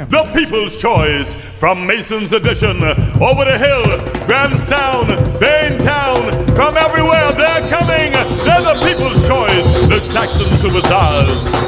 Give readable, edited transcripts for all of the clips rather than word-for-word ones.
The People's Choice. From Mason's Edition, over the hill, Grahamstown, Baintown, from everywhere they're coming. They're the People's Choice, the Saxon Superstars.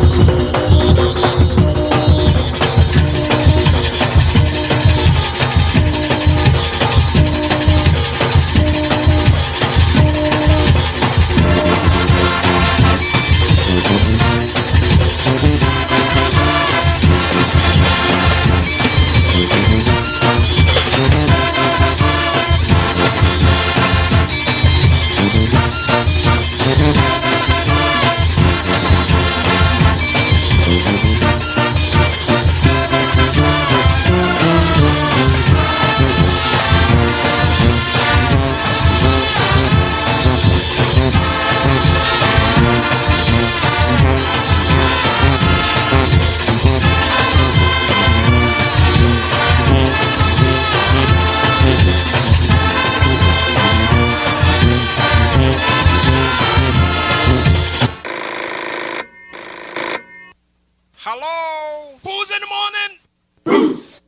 Hello? Who's in the morning? Boots!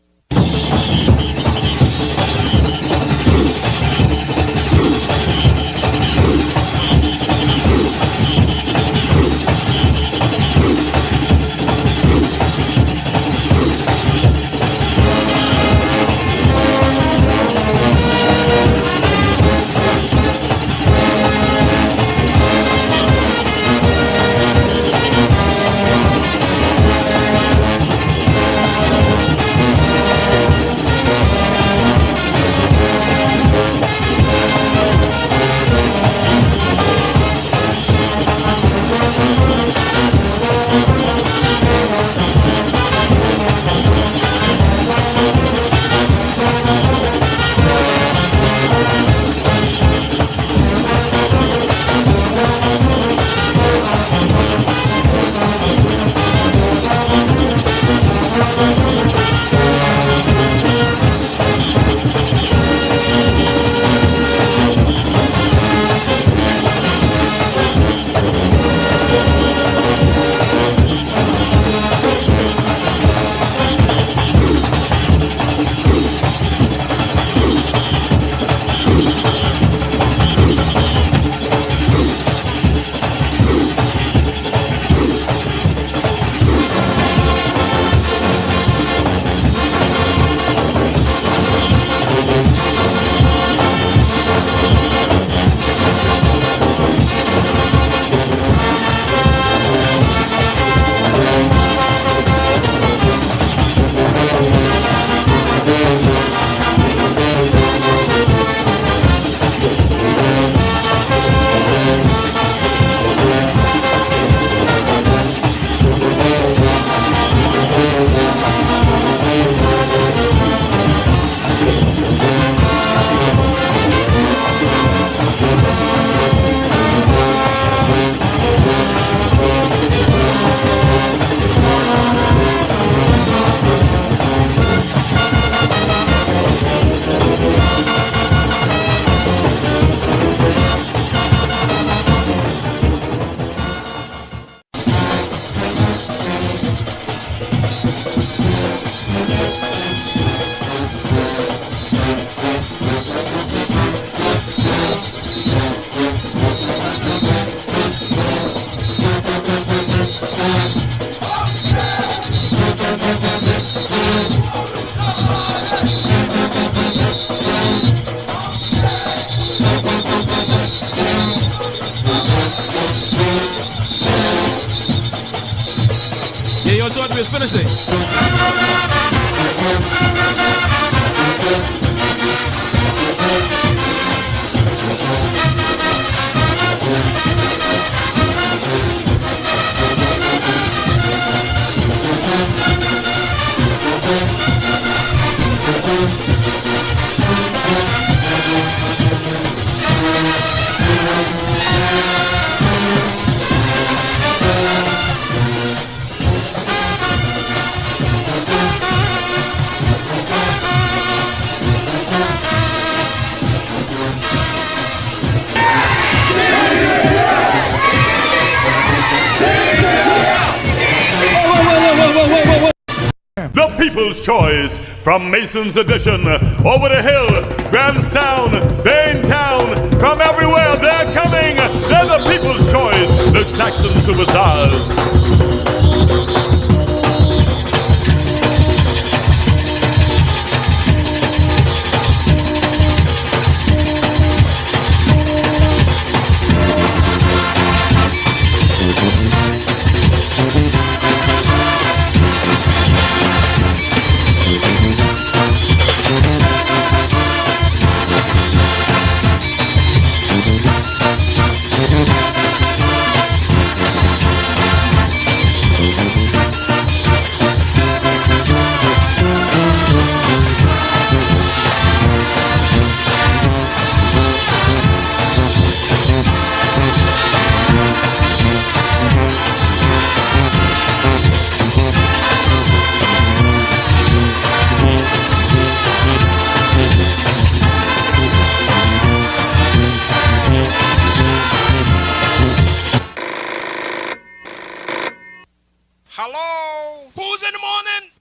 Yeah, yo, George, we're finishing. The People's Choice from Mason's Edition, over the hill, Grandstown, Baintown, from everywhere they're coming. They're the People's Choice, the Saxon Superstars. Hello? Who's in the morning?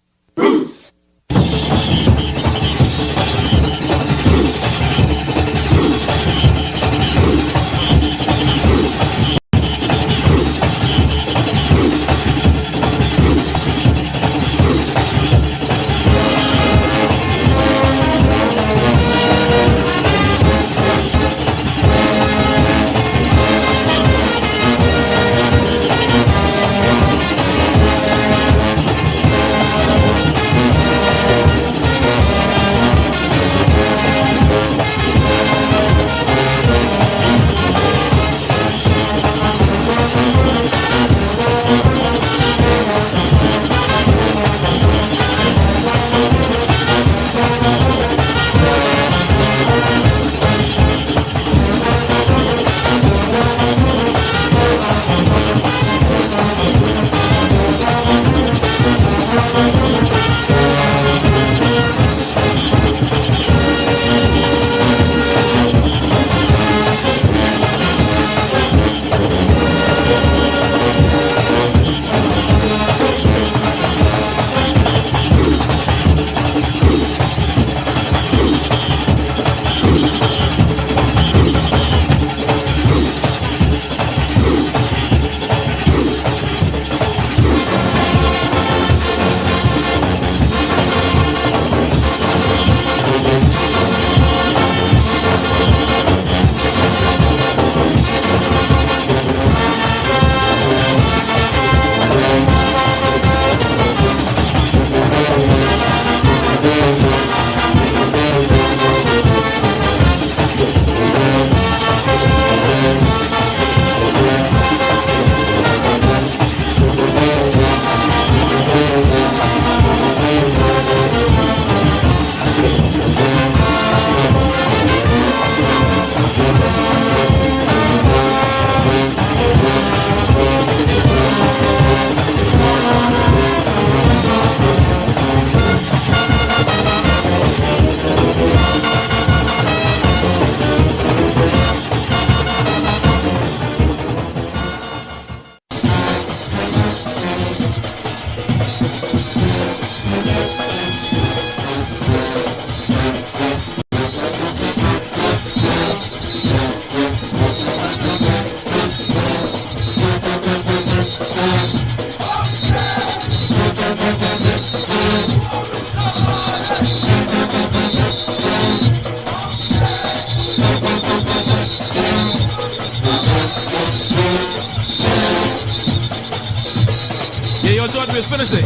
Yeah, your George is finishing.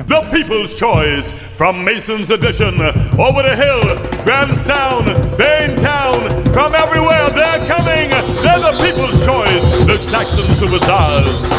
The People's Choice from Mason's Edition, over the hill, Grandstown, Baintown, from everywhere they're coming. They're the People's Choice, the Saxon Superstars.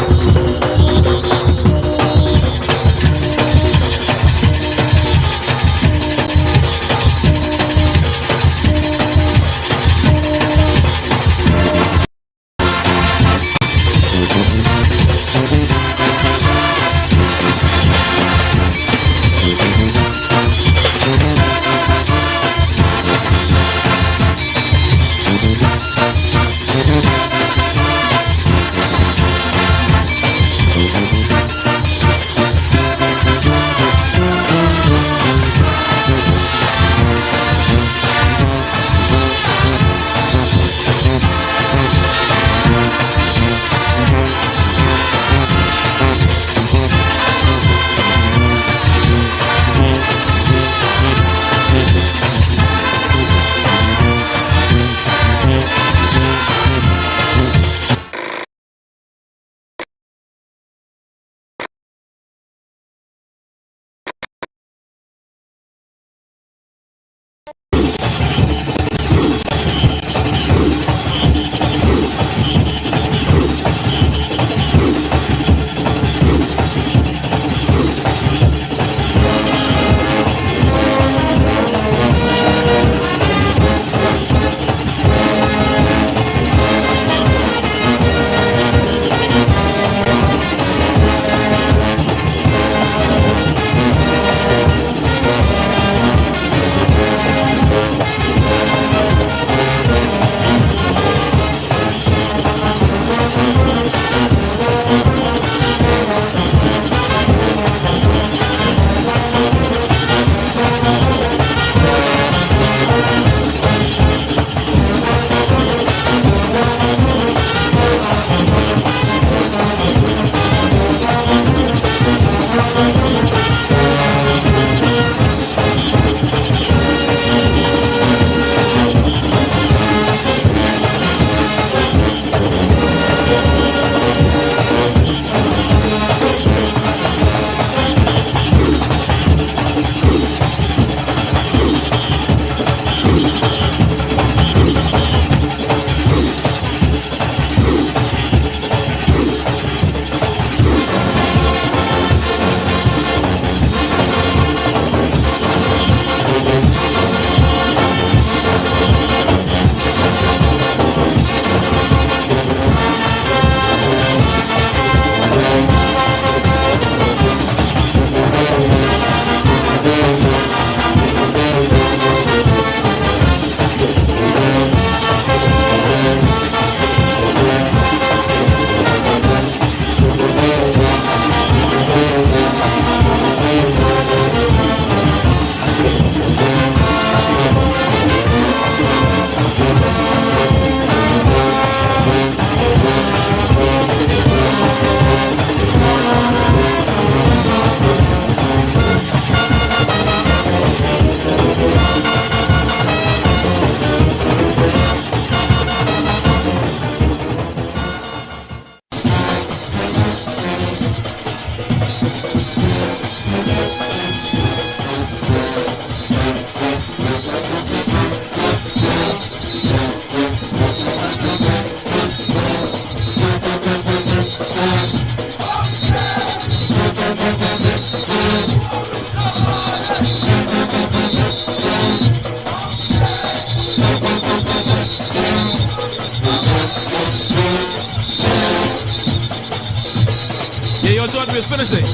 George, we're finishing.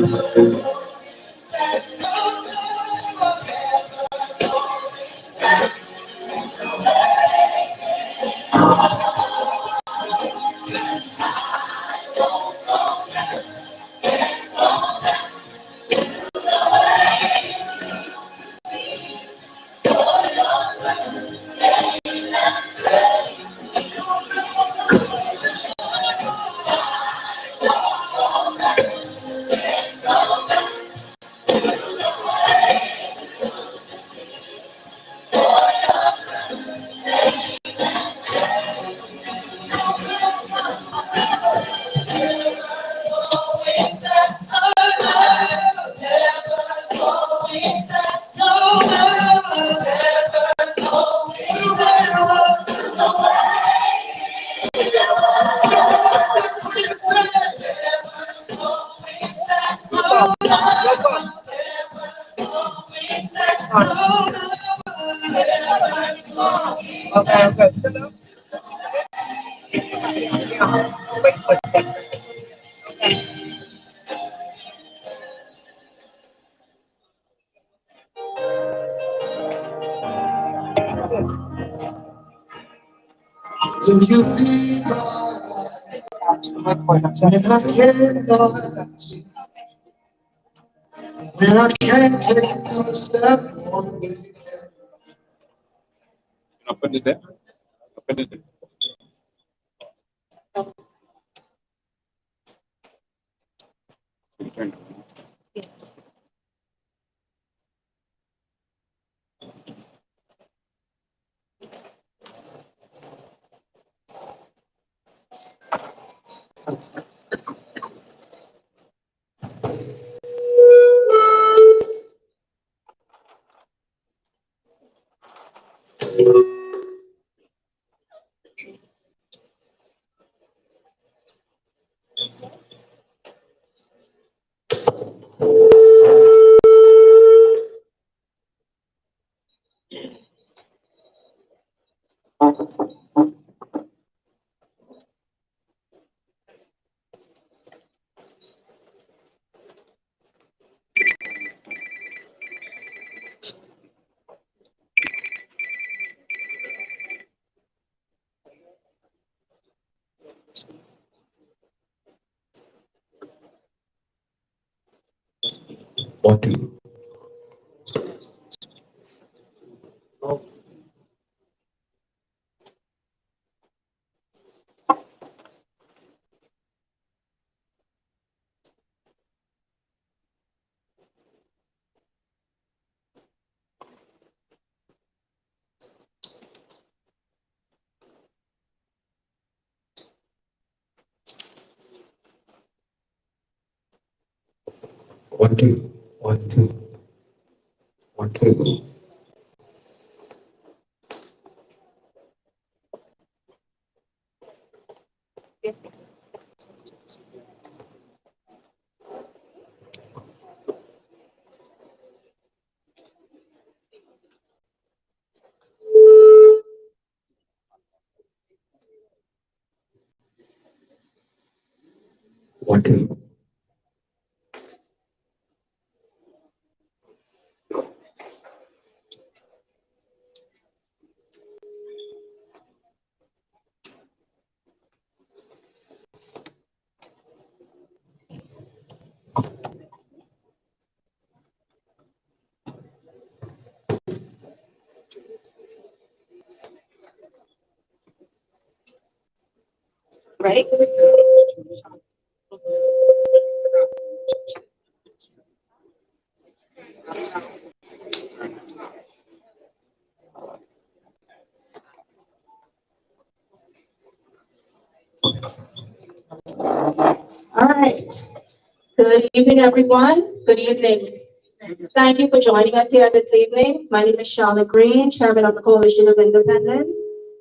Will you be my light? When I cannot see, when I can't take no step on the Open it there. Open it there. one, two, one, two, one, two. One, two. Ready? All right. Good evening, everyone. Good evening. Thank you for joining us here this evening. My name is Charlotte Green, Chairman of the Coalition of Independents.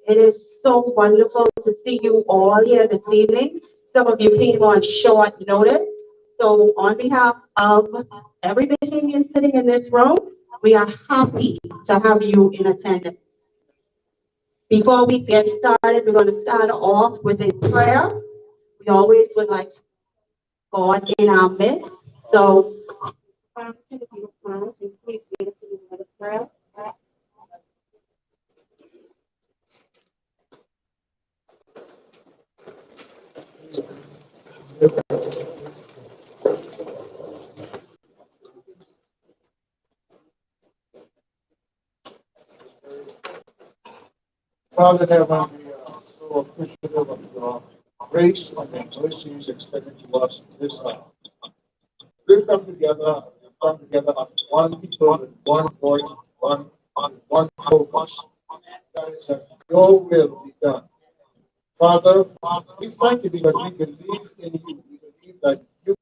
It is so wonderful to see you all here this evening. Some of you came on short notice. So on behalf of every Bahamian sitting in this room, we are happy to have you in attendance. Before we get started, we're going to start off with a prayer. We always would like God in our midst. So, please lead us in the prayer. Father in heaven, we are so appreciative of your grace and your mercies extended to us this hour. We've come together as one people with one voice, one focus. That is that your will be done. Father, we thank you because we believe in you. We believe that you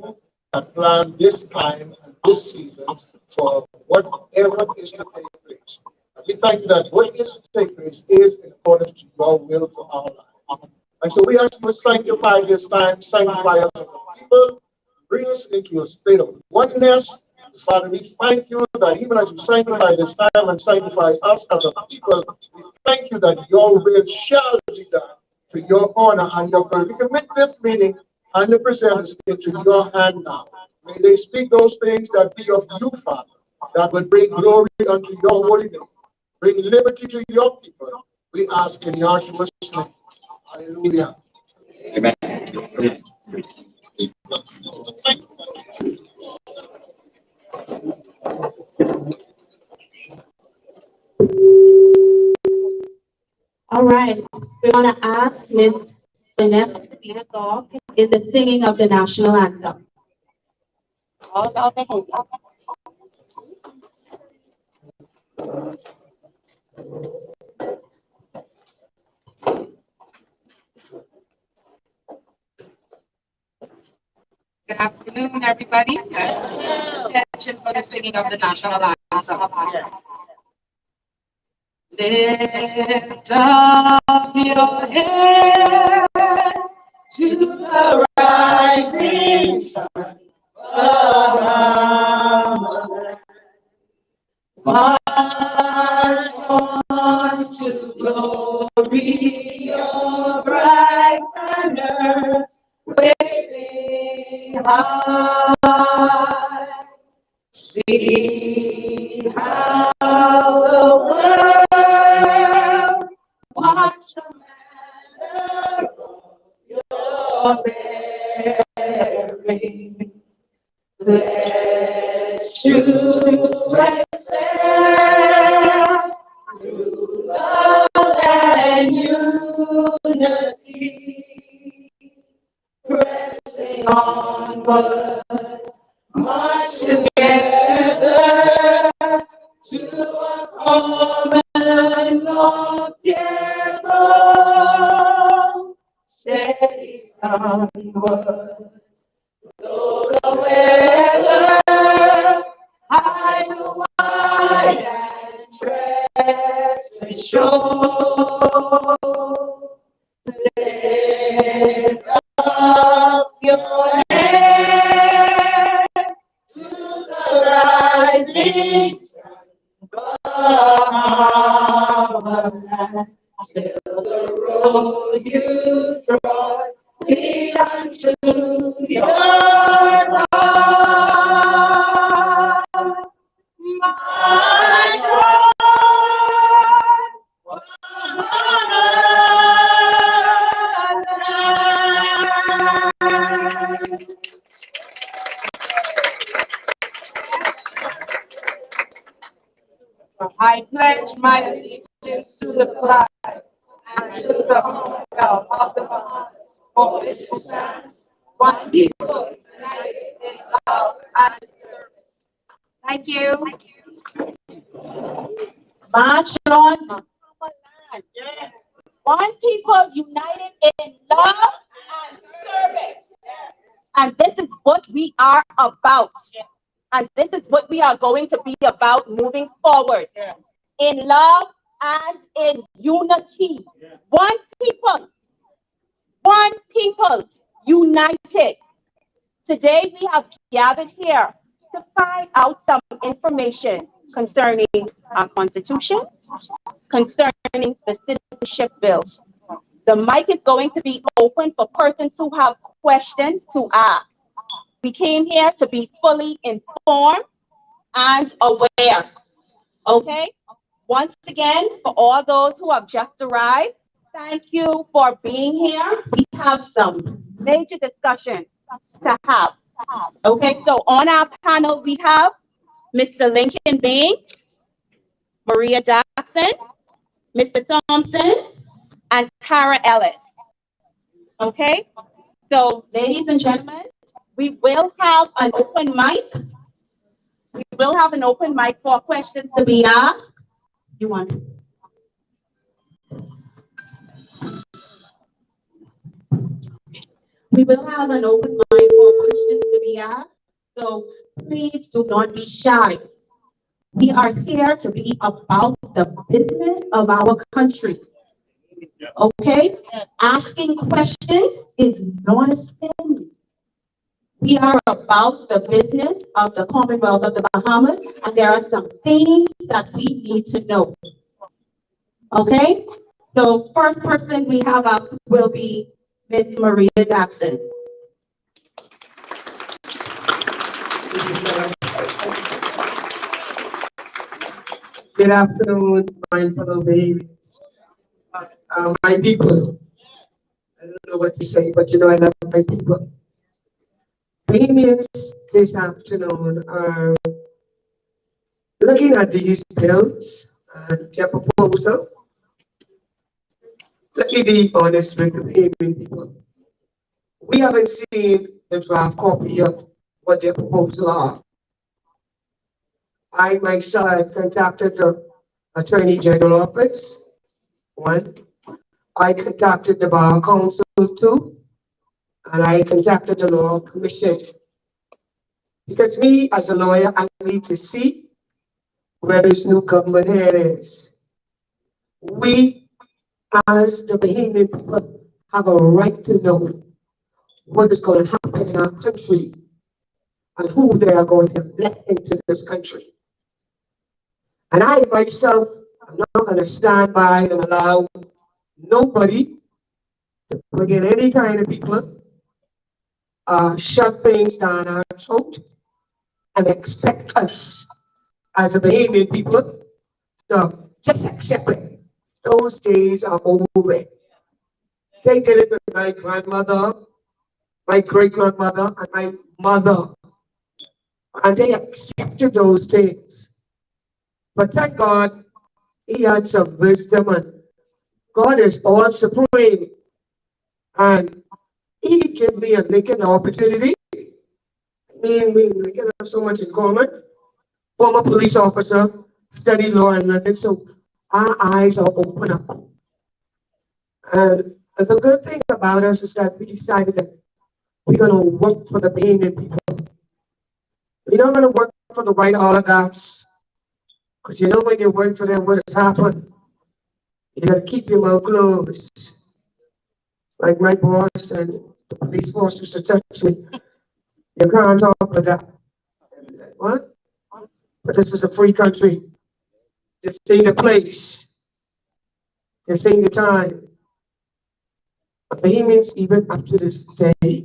have planned this time and this season for whatever is to take place. And we thank you that what is to take place is in accordance to your will for our life. And so we ask you to sanctify this time, sanctify us as a people, bring us into a state of oneness. Father, we thank you that even as you sanctify this time and sanctify us as a people, we thank you that your will shall be done to your honor and your glory. We commit this meeting and the presenters into your hand now. May they speak those things that be of you, Father, that would bring glory unto your holy name, bring liberty to your people. We ask in Yahshua's name. Hallelujah. Amen. All right, we're going to ask Ms. Vanessa to lead us off in the singing of the national anthem. All about the hands. Good afternoon, everybody. Attention for the singing of the national anthem. Lift up your head to the rising sun. March on to glory, your bright banners waving high. See how the world watch the manner of your bearing. Bless you excel through love and unity, pressing onwards, march together to a common loftier goal, steady onwards. Though the weather high and wide and treacherous show, lift up your head to the rising sun above land, till the road you trod lead unto your God. My God, I pledge my allegiance to the flag and to the bell of the Bahamians, for which it stands one people, united in love and service. Thank you. March on. One people united in love and service. And this is what we are about. And this is what we are going to be about moving forward. In love and in unity. One people united. Today we have gathered here to find out some information concerning our Constitution, concerning the Citizenship Bills. The mic is going to be open for persons who have questions to ask. We came here to be fully informed and aware. Okay? Once again, for all those who have just arrived, thank you for being here. We have some major discussion to have. Okay, so on our panel, we have Mr. Lincoln Bain, Maria Jackson, Mr. Thompson, and Kara Ellis. Okay, so ladies and gentlemen, we will have an open mic. We will have an open mic for questions to be asked. You want it? We will have an open mic for questions to be asked. So please do not be shy. We are here to be about the business of our country. Okay? Asking questions is not a sin. We are about the business of the Commonwealth of the Bahamas, and there are some things that we need to know. Okay? So first person we have up will be Miss Maria Jackson. Good afternoon, my fellow Bahamians. My people. I don't know what to say, but you know I love my people. Bahamians this afternoon are looking at these bills and their proposal. Let me be honest with the Bahamian people. We haven't seen the draft copy of what their proposal are. I myself have contacted the Attorney General Office, one. I contacted the Bar Council, two. And I contacted the Law Commission. Because me, as a lawyer, I need to see where this new government head is. We, as the Bahamian people, have a right to know what is going to happen in our country and who they are going to let into this country. And I myself am not going to stand by and allow nobody to bring in any kind of people, shut things down our throat, and expect us as a Bahamian people to just accept it. Those days are over. They did it with my grandmother, my great-grandmother, and my mother. And they accepted those things. But thank God, he had some wisdom, and God is all supreme. And he gave me a Lincoln opportunity. Me and Lincoln have so much in common. Former police officer, studied law in London, so our eyes are open up. And the good thing about us is that we decided that we're going to work for the Bahamian people. We're not going to work for the white oligarchs. Because you know when you work for them, what has happened? You got to keep your mouth closed. Like my boss and the police force used to touch me. You can't talk about that. What? But this is a free country. This ain't the place. This ain't the time. Bahamians, even up to this day,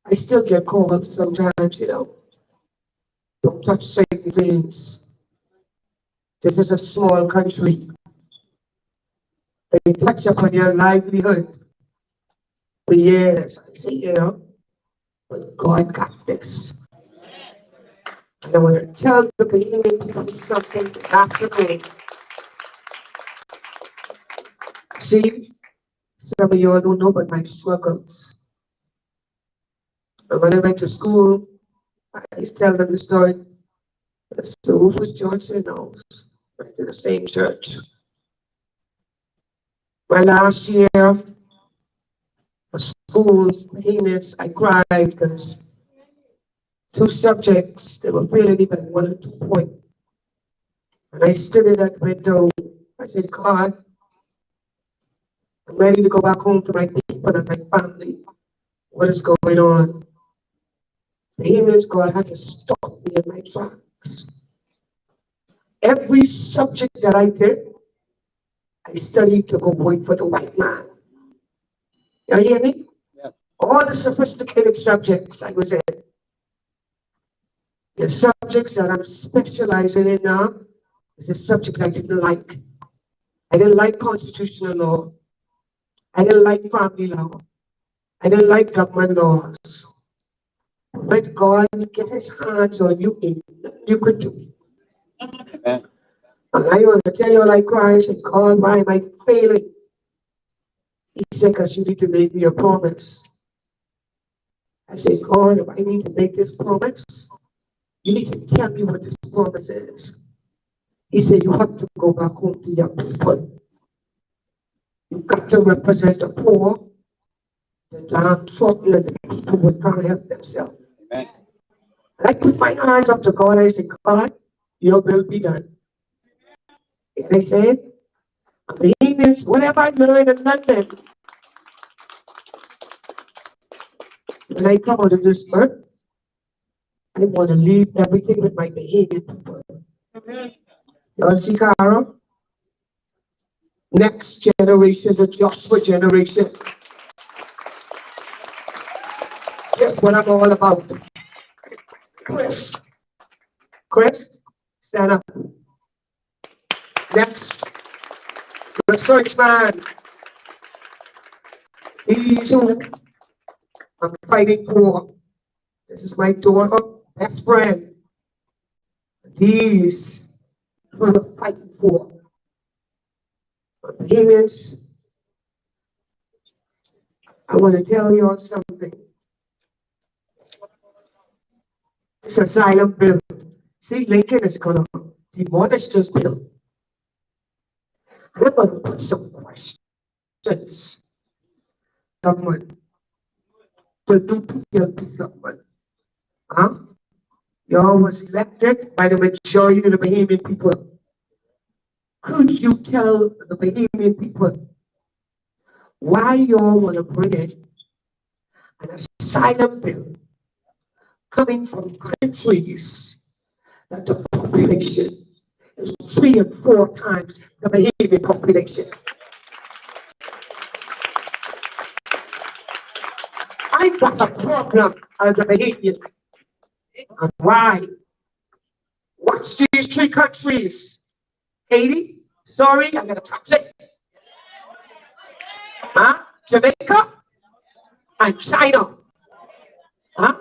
I still get calls sometimes, you know. Don't touch certain things. This is a small country. They touch upon your livelihood for years. I say, you know, but God got this. And I want to tell the Bahamian people something after me. See, some of you all don't know about my struggles. And when I went to school, I used to tell them the story. So who was Johnson knows? Went to the same church. My last year of school, Bahamians, I cried because two subjects, they were failing me by 1 or 2 points. And I stood in that window. I said, God, I'm ready to go back home to my people and my family. What is going on? Bahamians, God had to stop me in my tracks. Every subject that I did, I studied to go work for the white man. You hear me? Yeah. All the sophisticated subjects I was in. The subjects that I'm specializing in now is the subjects I didn't like. I didn't like constitutional law. I didn't like family law. I didn't like government laws. When God get his hands on you, you could do. Amen. And I want to tell you like Christ, and God, why am I failing? He said, because you need to make me a promise. I said, God, if I need to make this promise, you need to tell me what this promise is. He said, you have to go back home to your people. You've got to represent the poor, the downtrodden, and the people who can't help themselves. Amen. And I put my hands up to God and I said, God, your will be done. And I said, the English, whatever I learned in London, when I come out of this earth, I want to leave everything with my Bahamian people. Y'all see, Carol? Next generation, the Joshua generation. Just what I'm all about. Chris, stand up. Next, research man. He's who I'm fighting for. This is my daughter, best friend. These who I'm fighting for. Bahamians, I want to tell you all something. This asylum bill. See, Lincoln is going to demolish this bill. I'm going to put some questions. Government. The new PLP government. Huh? Y'all was elected by the majority of the Bahamian people. Could you tell the Bahamian people why y'all want to bring in an asylum bill coming from countries that the population is 3 and 4 times the Bahamian population? I got a problem as a Bahamian. And why? Watch these 3 countries. Haiti, sorry, I'm gonna touch it. Huh? Jamaica and China. Huh?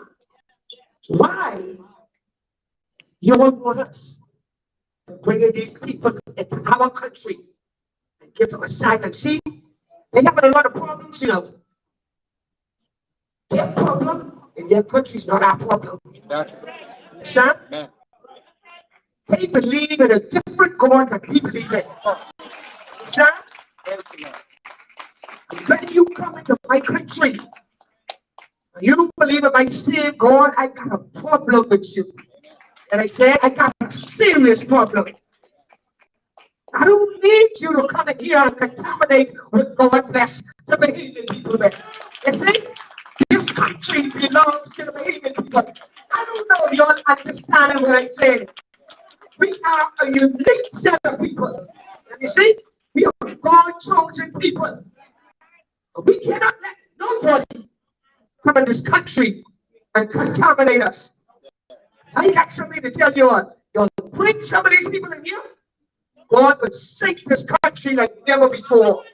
Why? You don't want us to bring in these people into our country and give them asylum. See, they have a lot of problems, you know. Their problem in their country is not our problem. Exactly. Understand? Amen. They believe in a different God than we believe in. Understand? When you come into my country, and you don't believe in my same God, I got a problem with you. And I said, I got a serious problem. I don't need you to come in here and contaminate with God bless the Bahamian people there. You see? This country belongs to the Bahamian people. I don't know if y'all understand what I'm saying. We are a unique set of people. And you see, we are God-chosen people. But we cannot let nobody come in this country and contaminate us. I got something to tell you all. You'll bring some of these people in here, God would sink this country like never before.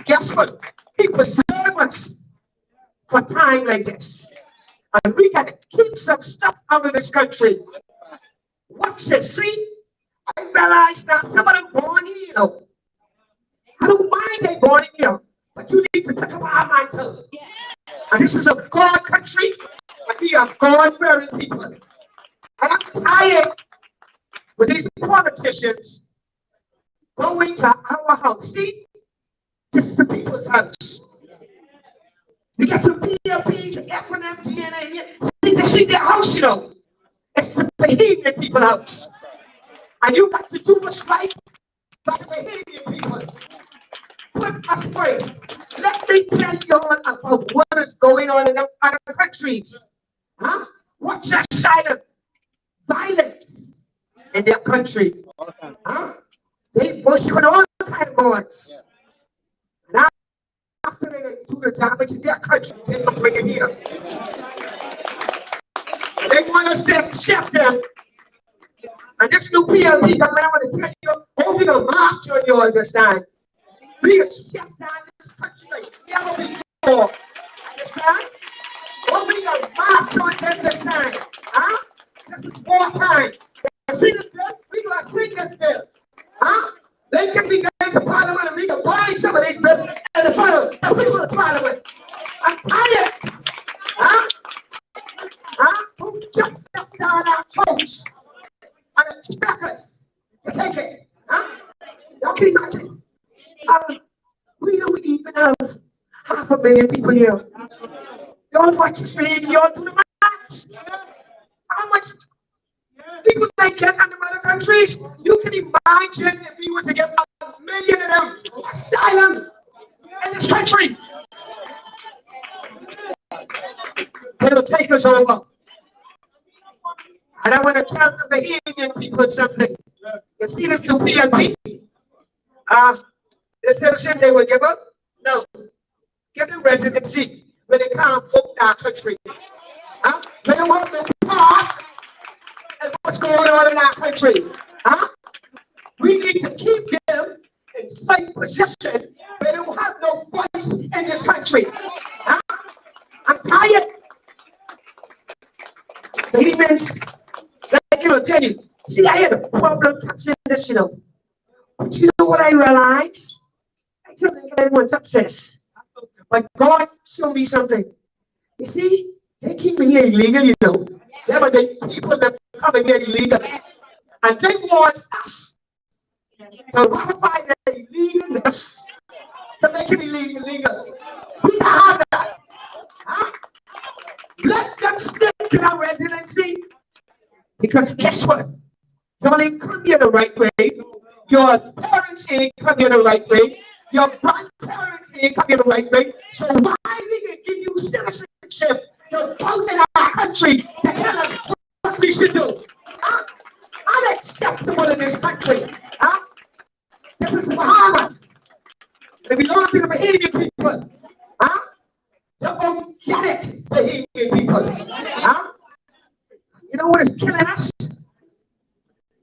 Guess what? He preserved us for time like this. And we got to keep some stuff out of this country. Watch this, see? I realize now some of them born here, you know. I don't mind they born here, but you need to touch our mind too. And this is a God country, and we are God-fearing people. And I'm tired with these politicians going to our house. See? This is the people's house. We got some PLPs, acronym, DNA here. See their house, you know. It's the Bahamian people house. And you got to do what's right by the Bahamian people. Put us first. Let me tell you all about what is going on in other countries. Huh? What's the silent violence in their country? Huh? They worship all kinds of gods. And after they do do the damage in their country, they can bring it here. They want us to accept them. And this new PLP, come around with a tell you, oh, we gonna march on you, understand? We accept that in this country like never before. Understand? Oh, we gonna march on them this time. Huh? This is war time. See this bill? We gonna bring this bill. Huh? They can be going to Parliament and we can buy some of these bills and the people of Parliament. I'm tired. Huh? Huh? Who just shut down our folks and expect us to take it? Huh? Y'all can imagine. We don't even have 500,000 people here. Y'all watch this video, y'all do the math. How much people they get in other countries? You can imagine if we were to get 1 million of them asylum in this country. They'll take us over. And I want to tell the Bahamian people something. You see this new PLP? The citizen they will give up? No. Give them residency where they can't vote in our country. They don't want no part of what's going on in our country. We need to keep them in safe position. They don't have no voice in this country. I'm tired. Bahamians, like you know, tell you, see, I had a problem touching this, you know. But you know what I realized? I couldn't get anyone success. But God showed me something. You see, they keep me here illegal, you know. There were the people that come in here illegal. And they want us to ratify their illegalness to make it illegal. We can't have that. Let them stick to our residency. Because guess what? Y'all ain't come here the right way. Your parents ain't come here the right way. Your grandparents ain't come here the right way. So why we can give you citizenship to vote in our country to tell us what we should do? Unacceptable in this country. This is Bahamas. If you don't be the Bahamian people, the organic Bahamian people. You know what is killing us?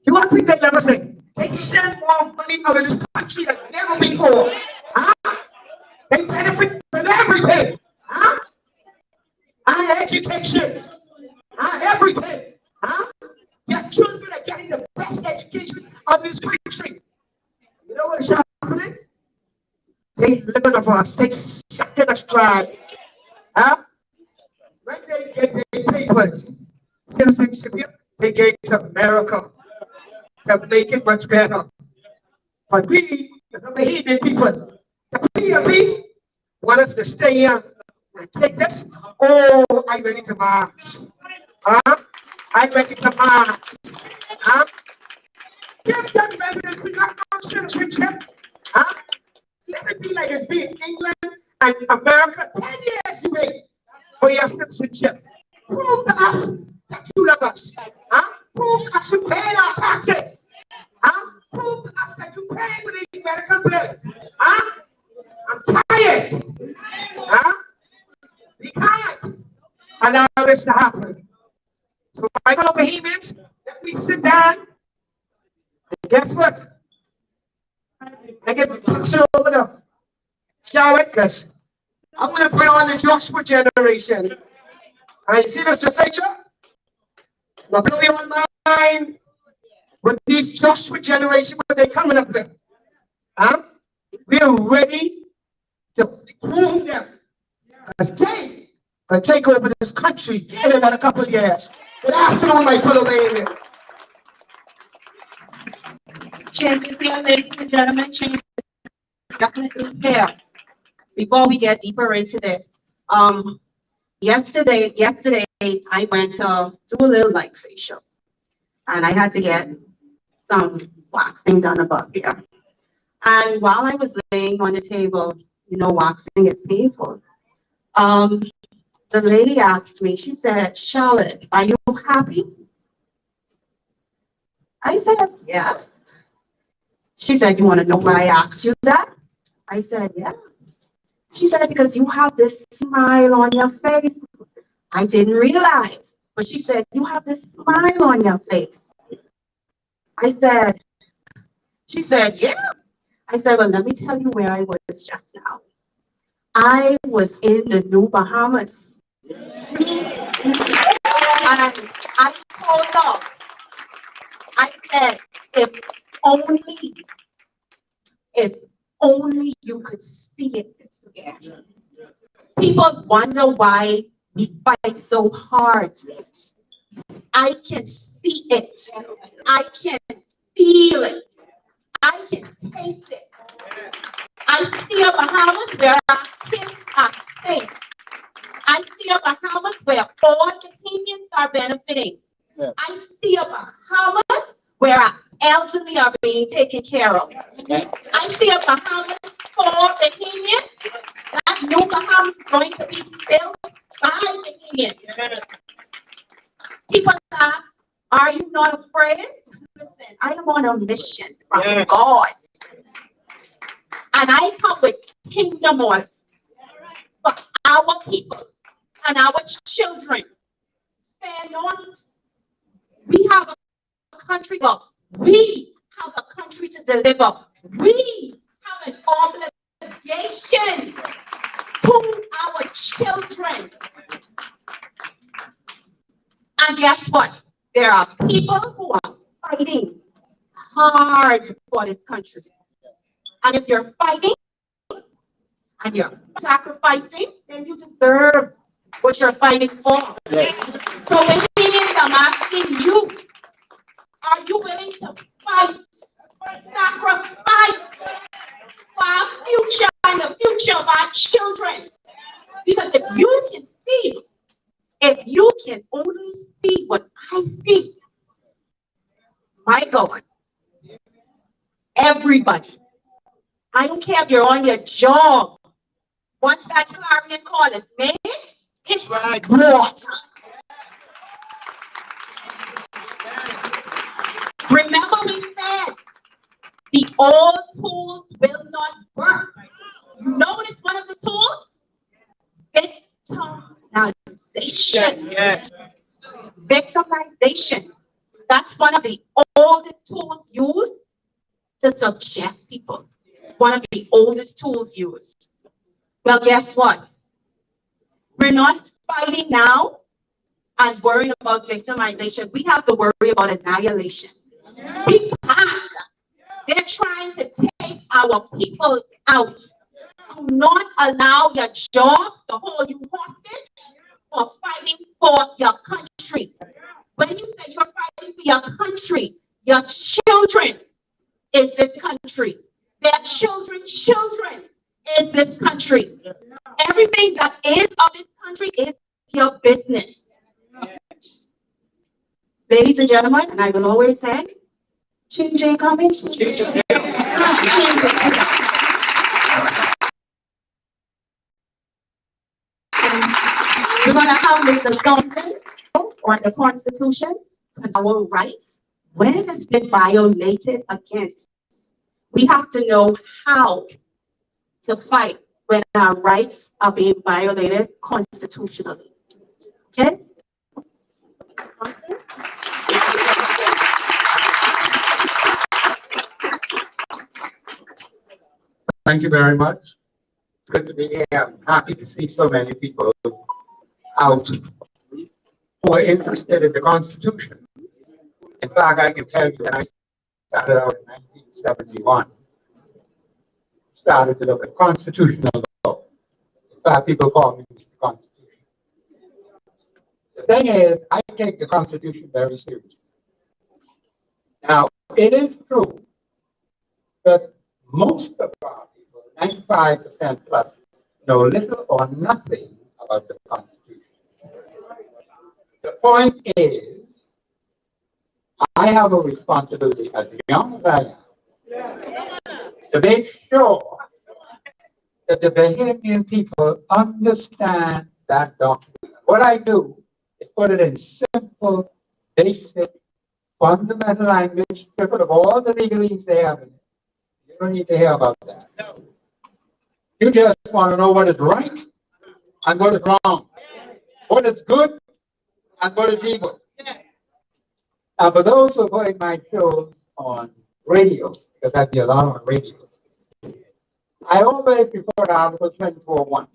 You want to think they never say, they send more money out of this country than never before. They benefit from everything. And education. Everything. Your children are getting the best education of this country. You know what is happening? They living off us. They sucking us dry. When they get their papers, citizenship, they gave to America to make it much better. But we, the Bahamian people, the PLP, want us to stay here and take this. Oh, I'm ready to march. I'm ready to march. Give them residency, not citizenship. Let it be like it's been England and America. 10 years you wait for your citizenship. Prove to us that you love us. Prove to us you pay our taxes. Prove to us that you pay for these medical bills. I'm tired. We can't allow this to happen. So my fellow Bahamians, let me sit down. And guess what? I get the picture over the Charlotte, because I'm going to bring on the Joshua generation. And you see this legislature? I'm blow your mind with these Joshua generation, what they're coming up with. We are ready to prove them. Because they can take over this country in another couple of years. Good afternoon, my fellow Bahamians. Changes here, ladies and gentlemen, changes definitely here. Before we get deeper into this, yesterday I went to do a little light facial, and I had to get some waxing done above here. And while I was laying on the table, you know, waxing is painful. The lady asked me, she said, "Charlotte, are you happy?" I said, "Yes." She said, "You want to know why I asked you that?" I said, "Yeah." She said, because you have this smile on your face. I didn't realize, but she said, you have this smile on your face. I said, she said, yeah. I said, well, let me tell you where I was just now. I was in the New Bahamas. And I told her, I said, if only you could see it. People wonder why we fight so hard. I can see it. I can feel it. I can taste it. I see a Bahamas where our kids are safe. I see a Bahamas where all the Bahamians are benefiting. Yeah. I see a Bahamas where our elderly are being taken care of. Yeah. I see a Bahamas for Bahamians. That new Bahamas is going to be built by Bahamians. Yeah. People are you not afraid? Listen, I am on a mission from God. And I come with kingdom orders for our people and our children. Fear not. We have a country, we have a country to deliver. We have an obligation to our children. And guess what? There are people who are fighting hard for this country. And if you're fighting and you're sacrificing, then you deserve what you're fighting for. Yes. So when I'm asking you, are you willing to fight, sacrifice for our future and the future of our children? Because if you can only see what I see, my God, everybody, I don't care if you're on your job, once that clarion call is made, it's right. Water. Remember we said the old tools will not work. You know what is one of the tools? Victimization. Yes. Victimization. That's one of the oldest tools used to subject people. One of the oldest tools used. Well, guess what? We're not fighting now and worrying about victimization. We have to worry about annihilation. They're trying to take our people out. Do not allow your job to hold you hostage for fighting for your country. When you say you're fighting for your country, your children is this country. Their children is this country. Everything that is of this country is your business. Ladies and gentlemen, and I will always say, change ain't coming. Change is here. We're going to have Mr. Johnson on the Constitution, our rights, when it has been violated against. We have to know how to fight when our rights are being violated constitutionally. Okay? Thank you very much. It's good to be here. I'm happy to see so many people out who are interested in the Constitution. In fact, I can tell you when I started out in 1971, started to look at constitutional law. In fact, people call me Mr. Constitution. The thing is, I take the Constitution very seriously. Now, it is true that most of our people, 95% plus, know little or nothing about the Constitution. The point is, I have a responsibility as young as I am to make sure that the Bahamian people understand that document. What I do is put it in simple, basic, fundamental language, strip it of all the legalese they have in it. You don't need to hear about that. You just want to know what is right and what is wrong, what is good and what is evil. Now, for those who heard my shows on radio, because I do a lot on radio, I always refer to Article 24.1.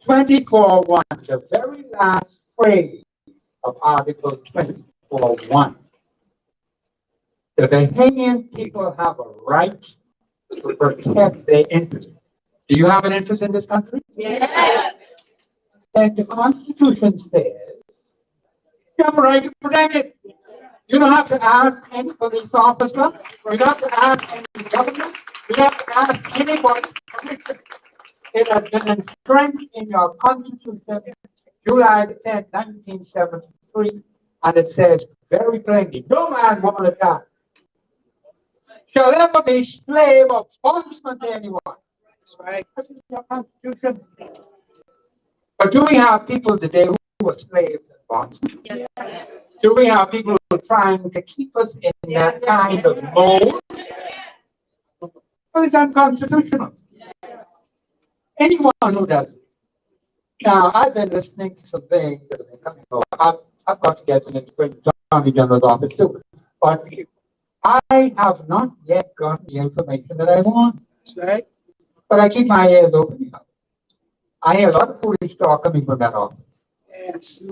24.1, the very last phrase of Article 24.1. The Bahamian people have a right to protect their interests. Do you have an interest in this country? Yes. And the Constitution says you have a right to protect it. You don't have to ask any police officer. You don't have to ask any government. You don't have to ask anybody. It has been entrenched in your Constitution, July 10, 1973, and it says very plainly, no man, woman, or child shall ever be slave or bondsman to anyone. That's right. That's in your Constitution. But do we have people today who are slaves and bondsmen? Yes. Do we have people who are trying to keep us in that kind of mold? Well, it's unconstitutional. Anyone who does it. Now, I've been listening to some things that have been coming over. I've got to get an Attorney General's office too. But I have not yet gotten the information that I want. That's right. But I keep my ears open. I hear a lot of foolish talk coming from that office. Yes.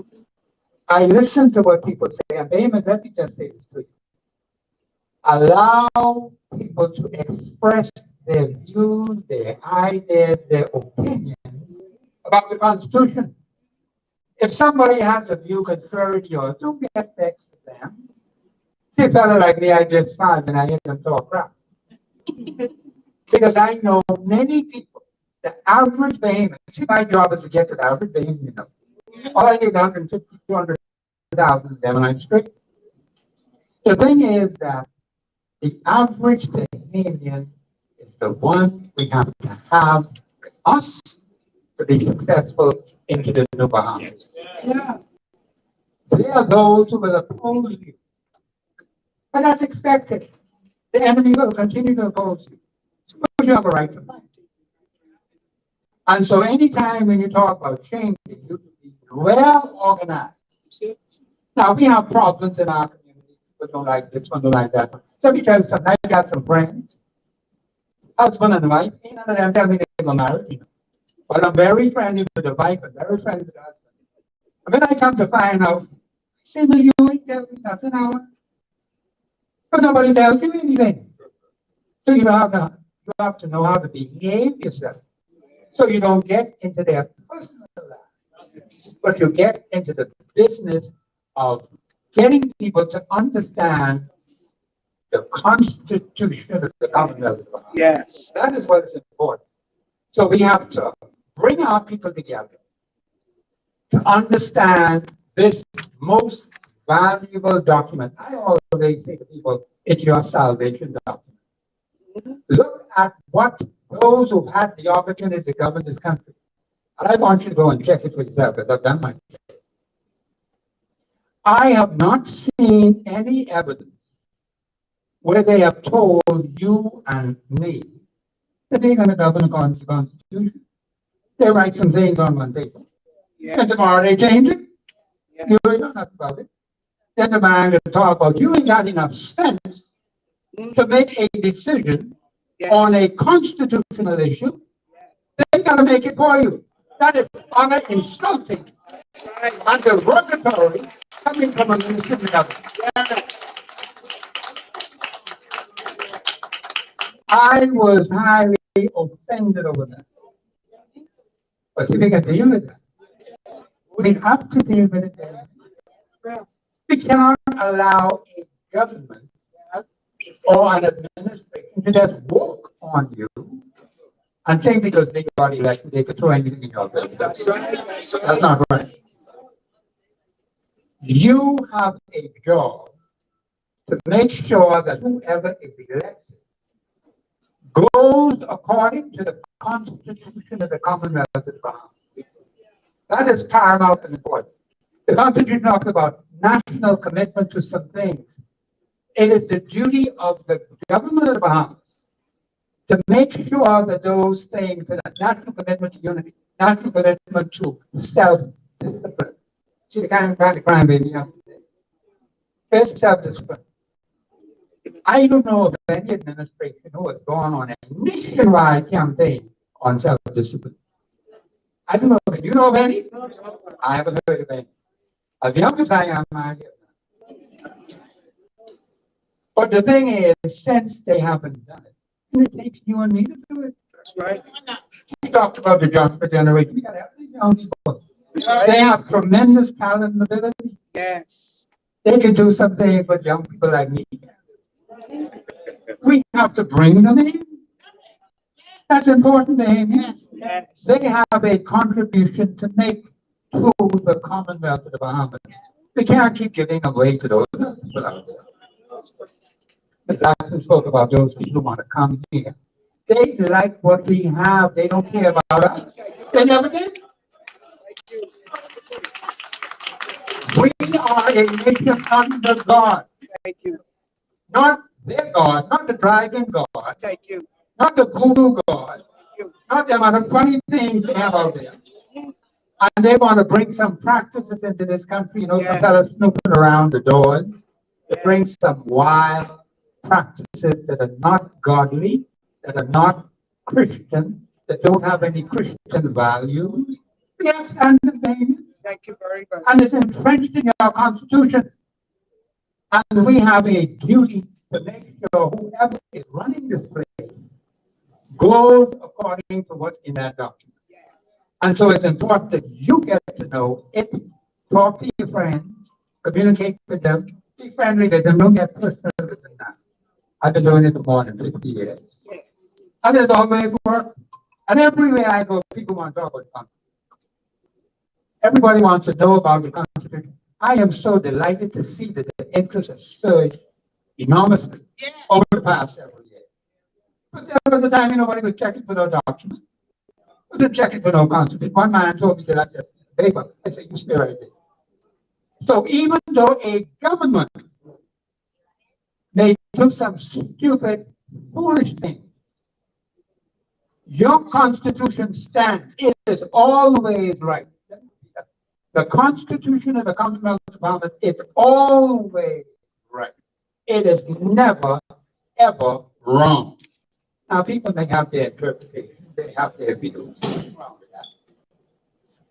I listen to what people say, and Bahamians, let me just say this to you. Allow people to express their views, their ideas, their opinions about the Constitution. If somebody has a view contrary to yours, don't get vexed with them. See, a fellow like me, I just smile when I hear them talk crap. Because I know many people, the average Bahamian, see, my job is to get to the average Bahamian, you know. All I need 150, 200,000 of them, and I'm straight. The thing is that the average Bahamian is the one we have to have with us to be successful into the new Bahamians. Yeah. There are those who will oppose you. And that's expected. The enemy will continue to oppose you. But you have a right to fight. And so anytime when you talk about changing, you have to be well organized. Now we have problems in our community. People don't like this one, don't like that one. So let me tell you something. I got some friends, husband and wife, none of them tell me they were married. You know. But I'm very friendly with the wife and very friendly with the husband. And when I come to find out, I say, well, you ain't tell me nothing now. But nobody tells you anything. So you have to know how to behave yourself. So you don't get into their personal life, but you get into the business of getting people to understand the Constitution of the Commonwealth of Bahamians. Yes. That is what is important. So we have to bring our people together to understand this most valuable document. I always say to people, it's your salvation document. Look at what those who've had the opportunity to govern this country. And I want you to go and check it for yourself, because I've done my check. I have not seen any evidence where they have told you and me that they're going to govern according to the Constitution. They write some things on one paper. Yes. And tomorrow they change it. Yes. You don't have about it. Then the man to talk about you ain't got enough sense to make a decision on a constitutional issue. They got to make it for you. That is honor insulting and derogatory coming from a minister of the government. I was highly offended over that. But we can deal with that. We have to deal with it. We cannot allow a government or an administration to just walk on you and think because they got elected, they could throw anything in your bill. That's right. That's not right. You have a job to make sure that whoever is elected goes according to the Constitution of the Commonwealth of Bahamians. That is paramount and important. The Constitution talks about national commitment to some things. It is the duty of the government of the Bahamas to make sure that those things, that national commitment to unity, national commitment to self-discipline. See the kind of crime baby have today. First, self-discipline. I don't know of any administration who has gone on a nationwide campaign on self-discipline. I don't know of any. You know of any? I haven't heard of any. As young as I am, I hear. But the thing is, since they haven't done it, it takes you and me to do it. That's right. We talked about the younger generation. We got to have the young people. They have tremendous talent and ability. Yes. They can do something but young people like me. We have to bring them in. That's important, Bahamians. Yes. They have a contribution to make to the Commonwealth of the Bahamas. We can't keep giving away to those people out there. Mr. Jackson spoke about those people who want to come here. They like what we have. They don't care about us. They never did. We are a nation under God. Thank you. Not their God, not the dragon God, Thank you. not the voodoo God, not the amount of funny things they have out there. And they want to bring some practices into this country, some Yes. fellas snooping around the doors, to bring some wild practices that are not godly, that are not Christian, that don't have any Christian values. We have standard things, Thank you very much. and it's entrenched in our Constitution. And we have a duty to make sure whoever is running this place goes according to what's in that document. And so it's important that you get to know it, talk to your friends, communicate with them, be friendly with them, don't get personal with them now. I've been doing it for more than 50 years. And it's always worked. And everywhere I go, people want to talk about the Constitution. Everybody wants to know about the Constitution. I am so delighted to see that the interest has surged enormously over the past several years. But there was a time nobody was checking for no document. Wasn't checking for no Constitution. One man told me, said, I just paper. I said, you stay right there. So even though a government may do some stupid, foolish thing, your Constitution stands. It is always right. The Constitution of the Commonwealth of Bahamas is always right. It is never, ever wrong. Now, people may have their interpretation. They have their views. What's wrong with that?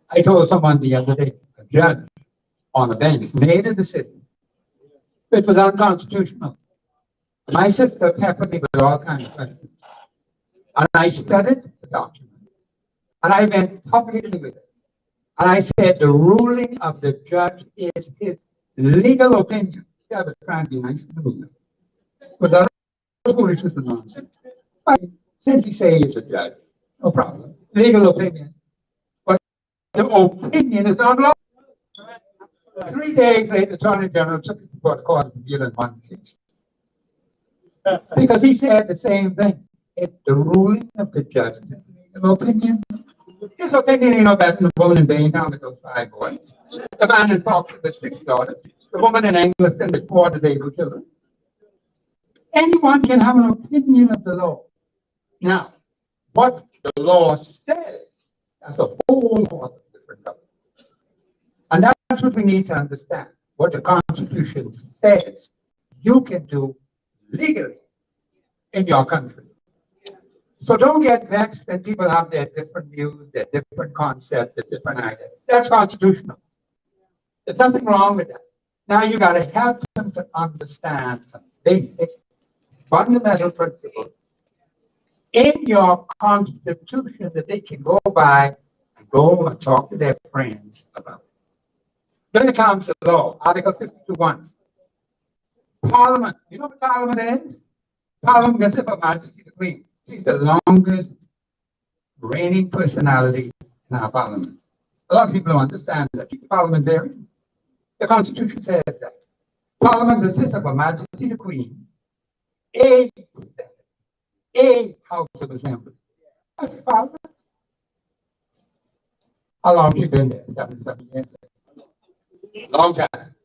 I told someone the other day, a judge on a bench made a decision. It was unconstitutional. My sister peppered me with all kinds of questions. And I studied the document. And I went publicly with it. And I said the ruling of the judge is his legal opinion. Yeah, but trying to be nice to the ruler. But that foolishness and nonsense. But since he says he's a judge, no problem. Legal opinion. But the opinion is not law. 3 days later, the Attorney General took it to court and deal in one case. Because he said the same thing. It's the ruling of the judge is a legal opinion. His opinion ain't no better than the woman in Baytown with those 5 boys. The man in Falkland with 6 daughters. The woman in Engliston with 4 disabled children. Anyone can have an opinion of the law. Now, what the law says, that's a whole lot of different government. And that's what we need to understand. What the Constitution says you can do legally in your country. So don't get vexed when people have their different views, their different concepts, their different ideas. That's constitutional. There's nothing wrong with that. Now you got to help them to understand some basic, fundamental principles in your Constitution that they can go by and go and talk to their friends about. Then it comes to law, Article 52(1). Parliament. You know what Parliament is? Parliament consists of Majesty the Queen. She's the longest reigning personality in our Parliament. A lot of people don't understand that. She's parliamentarian. The Constitution says that. Parliament consists of Her Majesty the Queen, a House of Assembly. That's Parliament. How long has she been there? 77 years. Long time.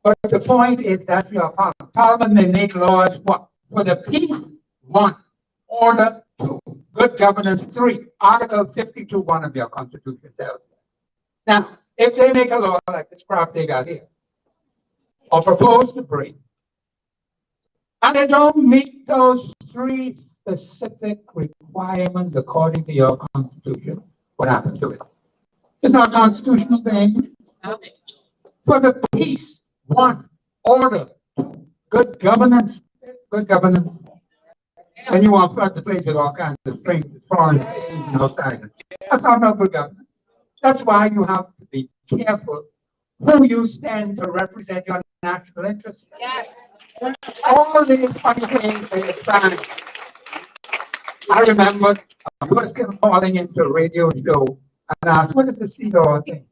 But the point is that your Parliament may make laws what? For the peace, one. Order 2, good governance 3, Article 52(1) of your Constitution tells you. Now, if they make a law like this crap they got here, or propose to bring, and they don't meet those 3 specific requirements according to your Constitution, what happens to it? It's not constitutional thing. For the peace, 1, order, 2, good governance, good governance. And you want flood the place with all kinds of strangers, foreign and outsiders. That's not good governance. That's why you have to be careful who you stand to represent your national interests. Yes. All these funny things they find. I remember a person calling into a radio show and asked, what is the CEDAW thing?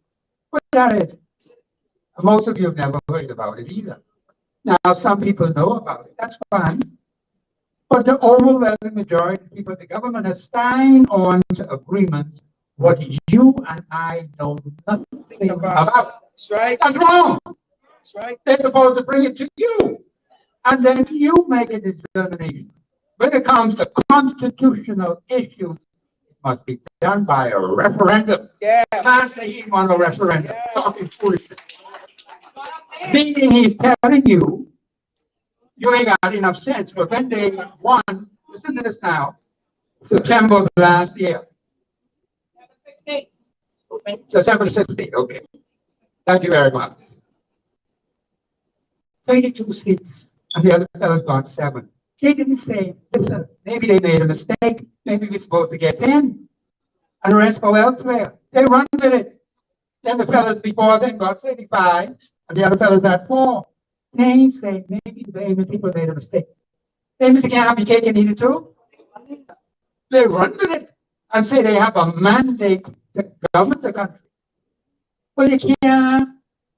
What that is? Most of you have never heard about it either. Now, some people know about it. That's fine. But the overwhelming majority of people, the government has signed on to agreements what you and I know nothing about. That's right. That's wrong. That's right. They're supposed to bring it to you. And then you make a determination. When it comes to constitutional issues, it must be done by a referendum. Yeah. Can't say he won a referendum. Yeah. Talking foolishness. Meaning he's telling you, you ain't got enough sense. But when they won, listen to this now, September of last year. September 16th, okay. Thank you very much. 32 seats, and the other fellows got 7. They didn't say, listen, maybe they made a mistake, maybe we're supposed to get 10, and the rest go elsewhere. They run with it. Then the fellows before them got 35, and the other fellows had 4. They say, maybe the Bahamian people made a mistake. Bahamians can't have your cake and eat it too. They run with it and say they have a mandate to govern the country. Well, you can't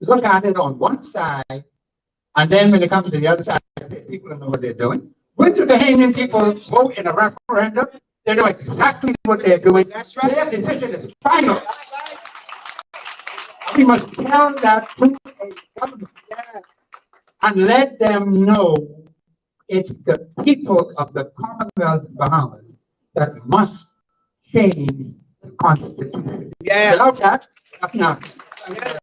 look at it on one side, and then when it comes to the other side, people don't know what they're doing. When the Bahamian people vote in a referendum, they know exactly what they're doing. That's right. Their decision is final. We must tell that to a government and let them know it's the people of the Commonwealth of Bahamas that must change the Constitution. Yeah. Without that, nothing happens. Yeah.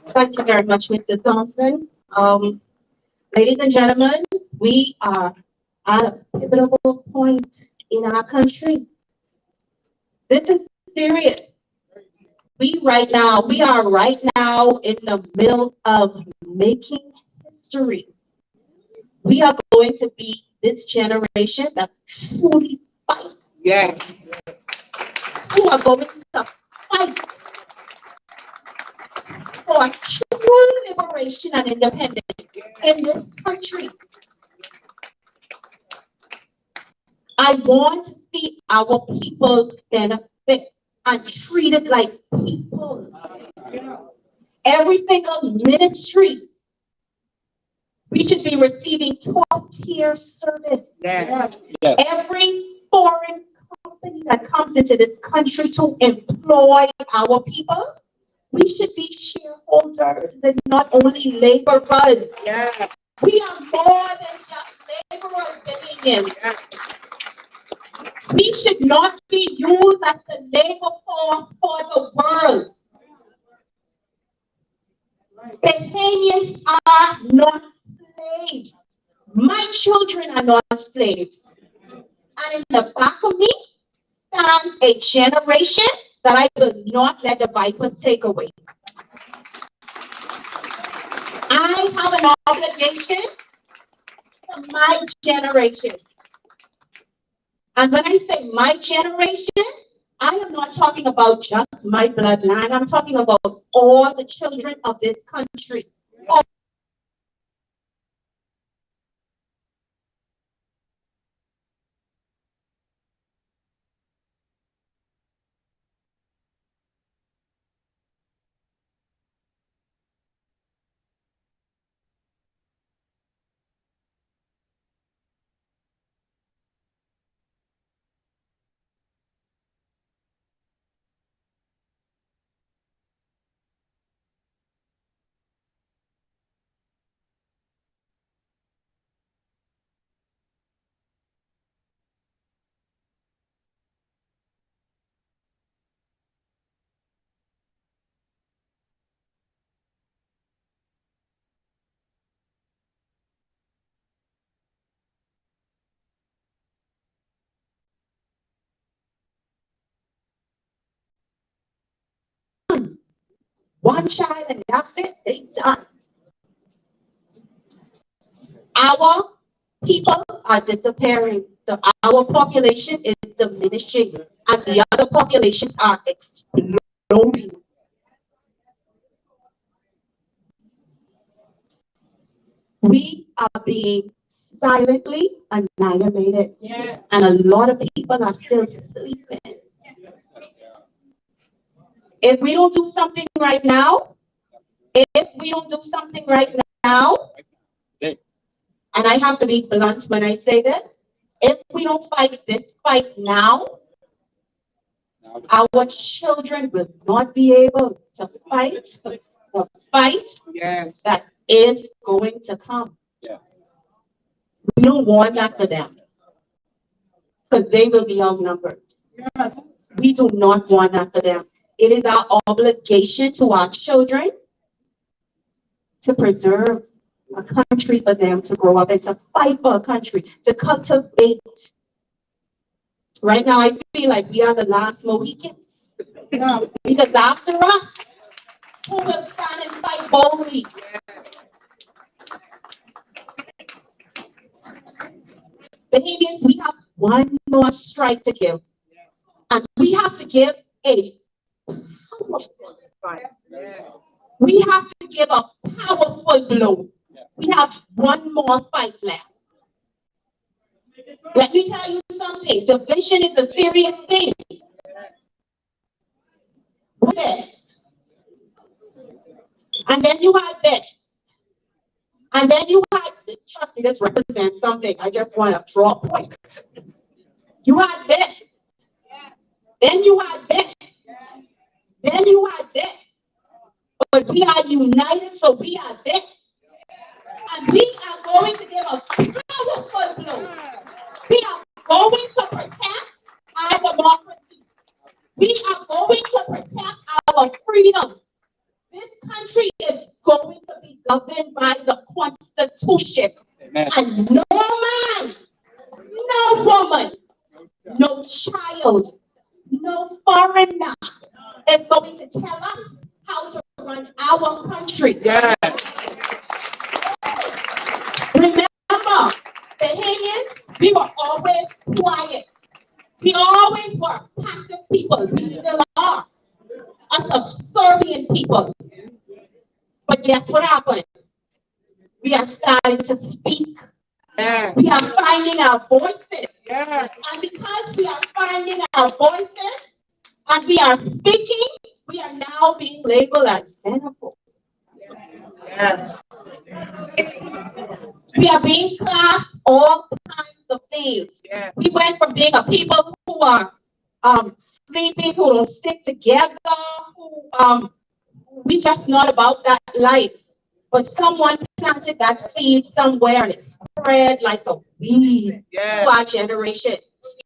Thank you very much, Mr. Thompson. Ladies and gentlemen, we are at a pivotal point in our country. This is serious. We are right now in the middle of making history. We are going to be this generation that truly fights. Yes. Who are going to fight for true liberation and independence in this country. I want to see our people benefit and treated like people. Every single ministry, we should be receiving top-tier service. Yes. Every foreign company that comes into this country to employ our people, we should be shareholders and not only laborers. Yeah. We are more than just laborers, Bahamians. Yeah. We should not be used as the labor force for the world. Bahamians are not slaves. My children are not slaves. And in the back of me stands a generation that I will not let the vipers take away. I have an obligation to my generation. And when I say my generation, I am not talking about just my bloodline. I'm talking about all the children of this country. one child and that's it, they done. Our people are disappearing. Our population is diminishing, and the other populations are exploding. We are being silently annihilated, and a lot of people are still sleeping. If we don't do something right now, if we don't do something right now, and I have to be blunt when I say this, if we don't fight this fight now, our children will not be able to fight the fight that is going to come. We don't want that for them because they will be outnumbered. We do not want that for them. It is our obligation to our children to preserve a country for them to grow up and to fight for a country, to cultivate. Right now, I feel like we are the last Mohicans. Because after us, who will stand and fight boldly? Bahamians, we have one more strike to give. And we have to give a powerful fight. We have to give a powerful blow. We have one more fight left. Let me tell you something. Division is a serious thing. This. And then you have this. And then you have this. Trust me, this represents something. I just want to draw a point. You have this. Then you have this. Then you have this. But we are united, so we are this. And we are going to give a powerful blow. We are going to protect our democracy. We are going to protect our freedom. This country is going to be governed by the Constitution. Amen. And no man, no woman, no child, no foreigner is going to tell us how to run our country. Yeah. Remember, Bahamians, we were always quiet. We always were passive people. We still are. A subservient people. But guess what happened? We are starting to speak. Yeah. We are finding our voices. Yeah. And because we are finding our voices and we are speaking, we are now being labeled as xenophobe. Yes. We are being classed all kinds of things. Yes. We went from being a people who are sleeping, who don't stick together, who we just not about that life. But someone planted that seed somewhere and it spread like a weed to our generation,